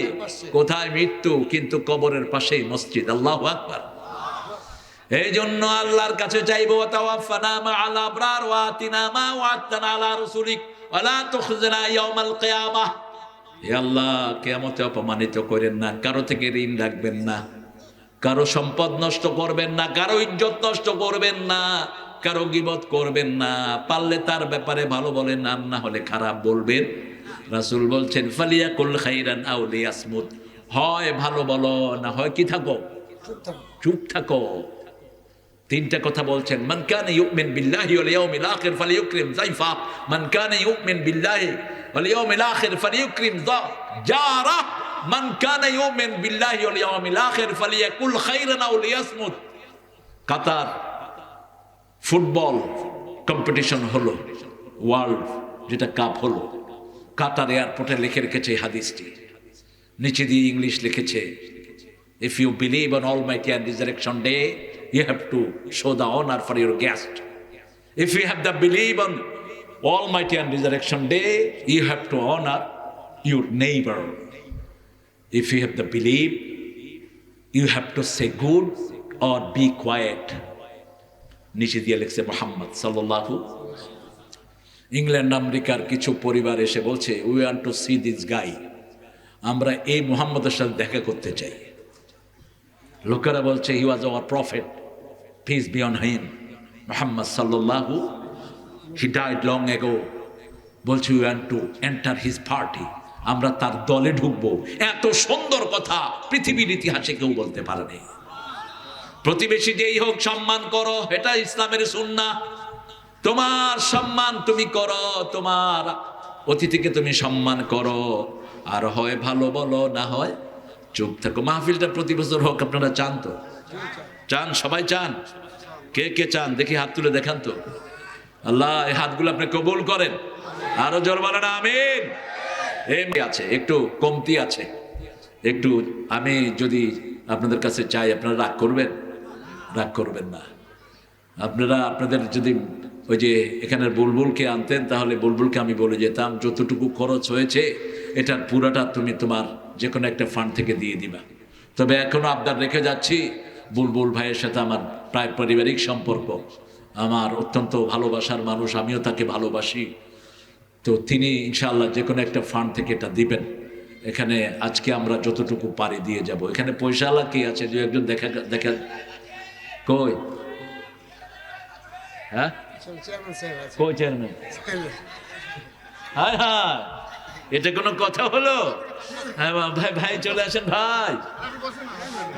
Speaker 1: কোথায় মৃত্যু, কিন্তু কবরের পাশেই মসজিদ। আল্লাহু আকবার। এই জন্য আল্লাহর কাছে চাইবো, তাওয়াফানা মাআল আবরার ওয়া আতিনা মা ওয়া'আদতানা আলা রাসূলিক ওয়া লা তুখজিনা ইয়াওমাল কিয়ামাহ। হে আল্লাহ, কিয়ামতে অপমানিত করেন না, কারো থেকে ঋণ রাখবেন না, কারো সম্পদ নষ্ট করবেন না, কারো ইজ্জত নষ্ট করবেন না, কারো গীবত করবেন না। পারলে তার ব্যাপারে ভালো বলেন, আর না হলে খারাপ বলবেন। রাসূল বলছেন ফালিয়াকুল খাইরান আও লিয়াসমুত, হয় ভালো বলো, না হয় কি থাকো, চুপ থাকো। তিনটা কথা বলছেন, মান কানা ইউমিন বিল্লাহি ওয়াল ইয়াউমিল আখির ফালিয়ুকরিম যায়ফা, মান কানা ইউমিন বিল্লাহি ওয়াল ইয়াউমিল আখির ফালিয়ুকরিম জারা, মান কানা ইউমিন বিল্লাহি ওয়াল ইয়াউমিল আখির ফালিয়াকুল খাইরান আও লিয়াসমুত। কাতার ফুটবল কম্পিটিশন হলো, ওয়ার্ল্ড যেটা কাপ হলো, কাতার এয়ারপোর্টে লিখে রেখেছে এই হাদিসটি, নিচে দিয়ে ইংলিশ লিখেছে, if you believe on Almighty and Resurrection Day, you have to show the honor for your guest. If you have the belief on Almighty and Resurrection Day, you have to honor your neighbor. If you have the belief, you have to say good or be quiet. নিচে দিয়ে লিখছে মুহাম্মদ সাল্লাল্লাহু। England আমেরিকার কিছু পরিবার এসে বলছে, we want to see this guy, আমরা এই মুহাম্মদের সাথে দেখা করতে চাই। লোকেরা বলছে, he was our prophet, peace be on him, মুহাম্মদ সাল্লাল্লাহু, হি ডাইড লং এগো। বলছে we want to enter his party, আমরা তার দলে ঢুকবো। এত সুন্দর কথা পৃথিবীর ইতিহাসে কেউ বলতে পারেনি। প্রতিবেশী যেই হোক সম্মান করো, এটা ইসলামের সুন্নাহ। তোমার সম্মান তুমি করো, তোমার অতিথিকে তুমি সম্মান করো, আর হয় ভালো বলো, না হয় চুপ থাকো। মাহফিলটা প্রতি বছর হোক, আপনারা চান তো? চান? সবাই চান? কে কে চান দেখি হাত তুলে দেখান তো। আল্লাহ এই হাতগুলো আপনি কবুল করেন, আরো জোর বলেন আমিন। এমনি আছে, একটু কমতি আছে, একটু আমি যদি আপনাদের কাছে চাই, আপনারা রাগ করবেন? রাগ করবেন না। আপনারা আপনাদের যদি ওই যে এখানের বুলবুলকে আনতেন, তাহলে বুলবুলকে আমি বলে যেতাম, যতটুকু খরচ হয়েছে এটার পুরাটা তুমি তোমার যে কোনো একটা ফান্ড থেকে দিয়ে দিবা। তবে এখনো আবদার রেখে যাচ্ছি, বুলবুল ভাইয়ের সাথে আমার প্রায় পারিবারিক সম্পর্ক, আমার অত্যন্ত ভালোবাসার মানুষ, আমিও তাকে ভালোবাসি। তো তিনি ইনশাআল্লাহ যে কোনো একটা ফান্ড থেকে এটা দিবেন। এখানে আজকে আমরা যতটুকু পারি দিয়ে যাব। এখানে পয়সাওয়ালা কে আছে? দু একজন দেখা দেখা কই? হ্যাঁ, কই চেয়ারম্যান? হ্যাঁ হ্যাঁ, এটা কোনো কথা হলো? হ্যাঁ ভাই, ভাই চলে আসেন ভাই।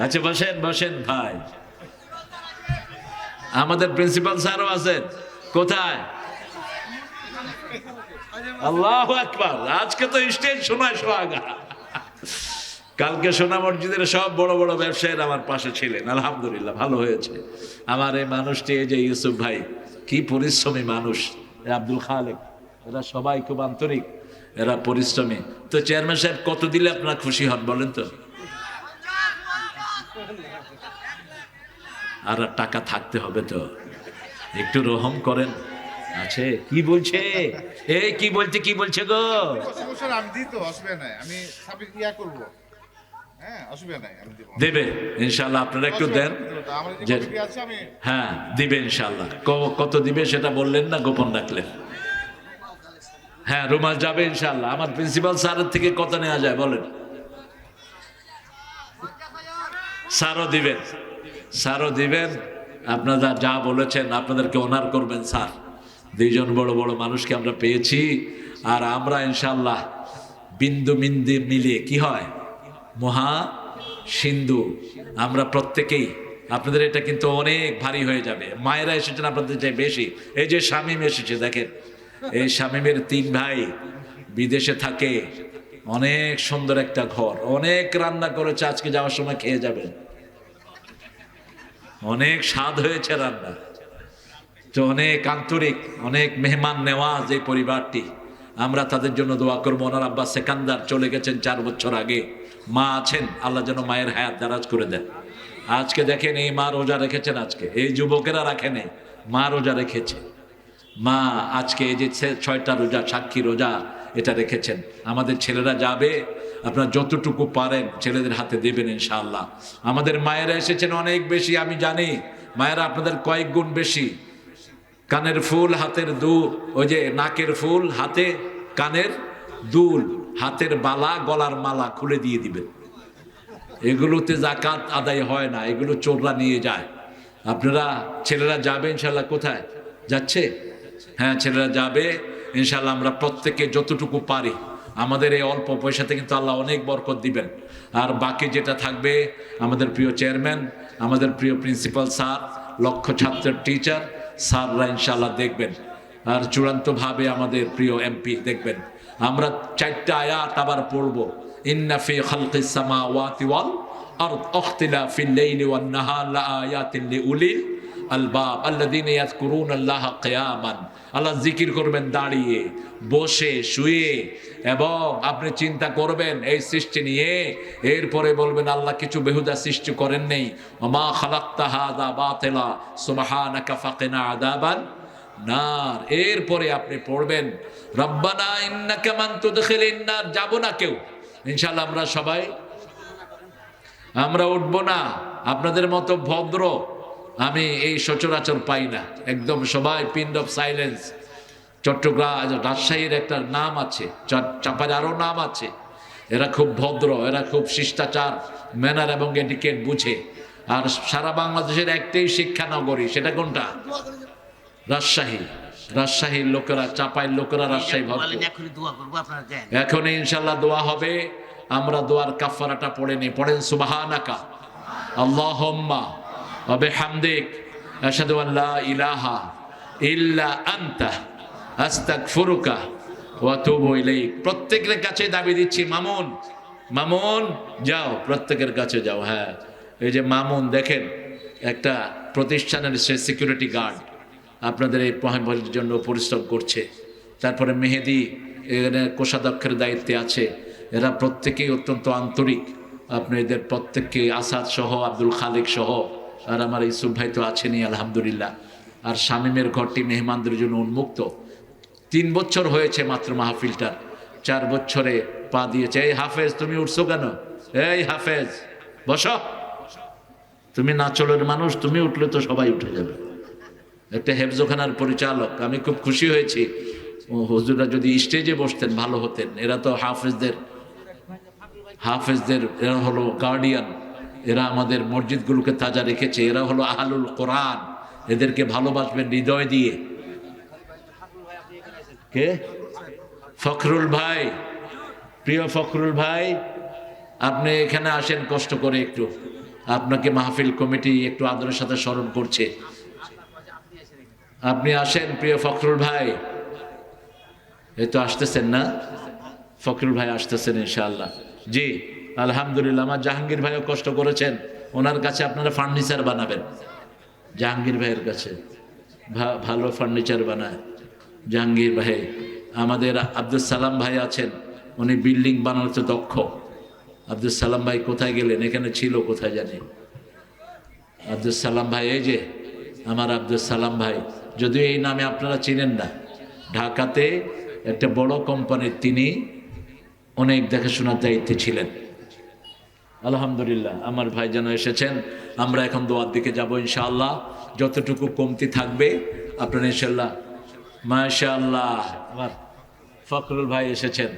Speaker 1: আচ্ছা বসেন বসেন ভাই। আমাদের প্রিন্সিপাল স্যারও আছেন। কোথায়? আল্লাহু আকবার। আজকে তো স্টেজ শোনায় সোহাগা। কালকে সোনা মসজিদের সব বড় বড় ব্যবসায়ীরা আমার পাশে ছিলেন, আলহামদুলিল্লাহ ভালো হয়েছে। আমার এই মানুষটি, এই যে ইউসুফ ভাই, কি পরিশ্রমী মানুষ, আব্দুল খালেক, এরা সবাই খুব আন্তরিক, এরা পরিশ্রমী। তো চেয়ারম্যান সাহেব কত দিলে আপনারা খুশি হন বলেন তো? আর টাকা থাকতে হবে তো, একটু রহম করেন। আছে কি বলছে? এই কি বলছে, কি বলছে গো?
Speaker 3: আমি দিই তো, অসুবিধা নাই, আমি ইয়া করবো। হ্যাঁ অসুবিধা নাই, আমি দিব।
Speaker 1: দেবে ইনশাআল্লাহ, আপনারা একটু দেন। হ্যাঁ দিবে ইনশাআল্লাহ। কত দিবে সেটা বললেন না, গোপন রাখলেন। হ্যাঁ রুমাল যাবে ইনশাআল্লাহ। আমার প্রিন্সিপাল স্যারের থেকে কত নেওয়া যায় বলেন? স্যারও দিবেন, স্যারও দিবেন। আপনারা যা বলেছেন আপনাদেরকে অনার করবেন স্যার। দুইজন বড় বড় মানুষকে আমরা পেয়েছি, আর আমরা ইনশাআল্লাহ বিন্দু বিন্দু মিলিয়ে কি হয় মহা সিন্ধু। আমরা প্রত্যেকেই, আপনাদের এটা কিন্তু অনেক ভারী হয়ে যাবে। মায়েরা এসেছেন আপনাদের চাই বেশি। এই যে শামীম এসেছে, দেখেন এই শামীমের 3 ভাই বিদেশে থাকে, অনেক সুন্দর একটা ঘর, অনেক রান্না করেছে, আজকে যাওয়ার সময় খেয়ে যাবেন, অনেক স্বাদ হয়েছে রান্না। তো অনেক আন্তরিক, অনেক মেহমান নেওয়াজ এই পরিবারটি। আমরা তাদের জন্য দোয়া করবো। ওনার আব্বা সেকান্দার চলে গেছেন 4 বছর আগে। মা আছেন, আল্লাহ যেন মায়ের হায়াত দারাজ করে দেন। আজকে দেখেন এই মা রোজা রেখেছেন, আজকে এই যুবকেরা রাখে নেই, মা রোজা রেখেছে। মা আজকে এই যে 6টা রোজা, সাক্ষী রোজা, এটা রেখেছেন। আমাদের ছেলেরা যাবে, আপনারা যতটুকু পারেন ছেলেদের হাতে দেবেন ইনশাআল্লাহ। আমাদের মায়েরা এসেছেন অনেক বেশি, আমি জানি মায়েরা আপনাদের কয়েক গুণ বেশি। কানের ফুল, হাতের দুল, ওই যে নাকের ফুল হাতে, কানের দুল, হাতের বালা, গলার মালা খুলে দিয়ে দিবেন। এগুলোতে যাকাত আদায় হয় না, এগুলো চোররা নিয়ে যায়। আপনারা ছেলেরা যাবে ইনশাল্লাহ। কোথায় যাচ্ছে? হ্যাঁ, ছেলেরা যাবে ইনশাল্লাহ। আমরা প্রত্যেকে যতটুকু পারি, আমাদের এই অল্প পয়সাতে কিন্তু আল্লাহ অনেক বরকত দিবেন। আর বাকি যেটা থাকবে আমাদের প্রিয় চেয়ারম্যান, আমাদের প্রিয় প্রিন্সিপাল স্যার, লক্ষ ছাত্রের টিচার স্যাররা ইনশাল্লাহ দেখবেন। আর চূড়ান্তভাবে আমাদের প্রিয় এমপি দেখবেন। আমরা 4টা আয়াত আবার পড়বো। ইন্না ফি খালকিস সামাওয়াতি ওয়াল আরদ ইখতিলাফিল লাইলি ওয়ান নাহার লাআয়াতিন লিউলিল আলবাব আল্লাযীনা ইয়াযকুরুনাল্লাহা কিয়ামান। আল্লাহ জিকির করবেন দাঁড়িয়ে, বসে, শুয়ে, এবং আপনি চিন্তা করবেন এই সৃষ্টি নিয়ে। এরপরে বলবেন আল্লাহ কিছু বেহুদা সৃষ্টি করেন নেই। ওমা খালাকতা হাযা বাতিলা সুবহানাকা ফাকিনা আযাবান নার। এরপরে আপনি পড়বেন রব্বানা ইন্নাকা মান তুদখিলিন নার। যাব না কেউ ইনশাআল্লাহ, আমরা সবাই আমরা উঠবো না। আপনাদের মতো ভদ্র আমি এই সচরাচর পাই না। একদম সবাই পিন অফ সাইলেন্স। চট্টগ্রাম, রাজশাহীর একটা নাম আছে, চাপার আরও নাম আছে। এরা খুব ভদ্র, এরা খুব শিষ্টাচার, ম্যানার এবং এটিকেট বুঝে। আর সারা বাংলাদেশের একটাই শিক্ষানগরী, সেটা কোনটা? রাজশাহী। রাজশাহীর লোকেরা, চাপাইয়ের লোকেরা রাজশাহী ভক্ত। এখনই ইনশাল্লাহ দোয়া হবে। আমরা দোয়ার কাফারাটা পড়ে নিই। পড়েন সুবহানাকা আল্লাহুম্মা ওয়া বিহামদিক আশহাদু আন লা ইলাহা ইল্লা আনতা আস্তাগফিরুকা ওয়া আতুবু ইলাইক। প্রত্যেকের কাছে দাবি দিচ্ছি, মামুন, মামুন যাও, প্রত্যেকের কাছে যাও। হ্যাঁ, এই যে মামুন দেখেন, একটা প্রতিষ্ঠানের সে সিকিউরিটি গার্ড, আপনাদের এই মহামারীর জন্য পরিশ্রম করছে। তারপরে মেহেদি এখানে কোষাধ্যক্ষের দায়িত্বে আছে। এরা প্রত্যেকেই অত্যন্ত আন্তরিক। আপনি এদের প্রত্যেককে, আসাদ সহ, আব্দুল খালিক সহ, আর আমার ইউসুফ ভাই তো আছেনই আলহামদুলিল্লাহ। আর শামীমের ঘরটি মেহমানদের জন্য উন্মুক্ত। 3 বছর হয়েছে মাত্র মাহফিলটার, 4 বছরে পা দিয়েছে। এই হাফেজ, তুমি উঠছো কেন? এই হাফেজ বসো, তুমি নাচলের মানুষ, তুমি উঠলে তো সবাই উঠে যাবে। একটা হেফজোখানার পরিচালক, আমি খুব খুশি হয়েছি। হুজুররা যদি স্টেজে বসতেন ভালো হতেন। এরা তো হাফেজদের এরা হলো গার্ডিয়ান। এরা আমাদের মসজিদগুলোকে তাজা রেখেছে। এরা হলো আহলুল কোরআন। এদেরকে ভালোবাসবেন হৃদয় দিয়ে। কে? ফখরুল ভাই, প্রিয় ফখরুল ভাই, আপনি এখানে আসেন কষ্ট করে একটু। আপনাকে মাহফিল কমিটি একটু আদরের সাথে স্মরণ করছে। আপনি আসেন প্রিয় ফখরুল ভাই। এই তো আসতেছেন না? ফখরুল ভাই আসতেছেন ইনশাআল্লাহ। জি আলহামদুলিল্লাহ। আমার জাহাঙ্গীর ভাইও কষ্ট করেছেন, ওনার কাছে আপনারা ফার্নিচার বানাবেন। জাহাঙ্গীর ভাইয়ের কাছে ভালো ফার্নিচার বানায় জাহাঙ্গীর ভাই। আমাদের আব্দুল সালাম ভাই আছেন, উনি বিল্ডিং বানানোতে দক্ষ। আব্দুল সালাম ভাই কোথায় গেলেন? এখানে ছিল কোথায় জানি। আব্দুল সালাম ভাই, এই যে আমার আব্দুল সালাম ভাই, যদিও এই নামে আপনারা চিনেন না। ঢাকাতে একটা বড় কোম্পানির তিনি অনেক দেখাশোনার দায়িত্বে ছিলেন। আলহামদুলিল্লাহ আমার ভাই যেন এসেছেন। আমরা এখন দোয়ার দিকে যাব ইনশাআল্লাহ। যতটুকু কমতি থাকবে আপনারা ইনশাআল্লাহ। মাশাআল্লাহ, আমার ফখরুল ভাই এসেছেন।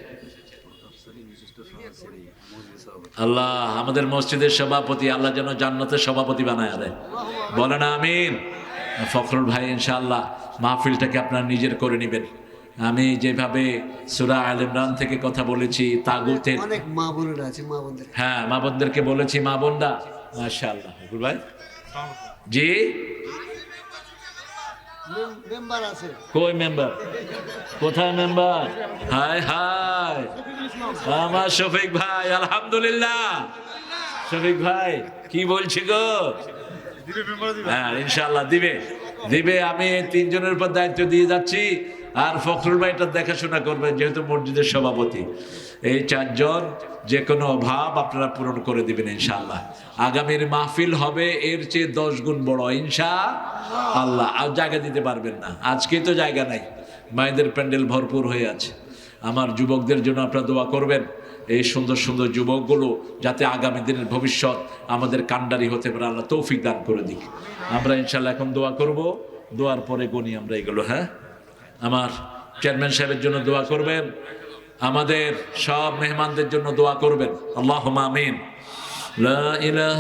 Speaker 1: আল্লাহ আমাদের মসজিদের সভাপতি, আল্লাহ যেন জান্নাতের সভাপতি বানায় দেয়, বলেন আমিন। ফখরুল ভাই ইনশাআল্লাহ মাহফিলটাকে আপনারা নিজের করে নেবেন। আমি যেভাবে সূরা আল ইমরান থেকে কথা বলেছি, তাগুতের
Speaker 2: অনেক মা বোনেরা আছে, মা বোনদের,
Speaker 1: হ্যাঁ মা বোনদেরকে বলেছি, মা বোনরা মাশাআল্লাহ। ফখরুল ভাই জি,
Speaker 2: মেম্বার আছে।
Speaker 1: কই মেম্বার? কোথায় মেম্বার? হায় হায়, আমার শফিক ভাই, আলহামদুলিল্লাহ। শফিক ভাই কি বলছি গো? হ্যাঁ ইনশাআল্লাহ দিবে। দিবে। আমি তিনজনের উপর দায়িত্ব দিয়ে যাচ্ছি, আর ফখরুল ভাই এটা দেখাশোনা করবেন যেহেতু মসজিদের সভাপতি। এই চারজন যে কোনো অভাব আপনারা পূরণ করে দিবেন ইনশাআল্লাহ। আগামীর মাহফিল হবে এর চেয়ে 10 গুণ বড় ইনশাআল্লাহ। আর জায়গা দিতে পারবেন না, আজকেই তো জায়গা নাই, মায়েদের প্যান্ডেল ভরপুর হয়ে আছে। আমার যুবকদের জন্য আপনারা দোয়া করবেন, এই সুন্দর সুন্দর যুবকগুলো যাতে আগামী দিনের ভবিষ্যৎ আমাদের কান্ডারি হতে পারে, আল্লাহ তৌফিক দান করে দিক। আমরা ইনশাআল্লাহ এখন দোয়া করব, দোয়ার পরে গণি আমরা এগুলো। হ্যাঁ, আমার চেয়ারম্যান সাহেবের জন্য দোয়া করবেন, আমাদের সব মেহমানদের জন্য দোয়া করবেন। আল্লাহুম্মা আমিন। লা ইলাহা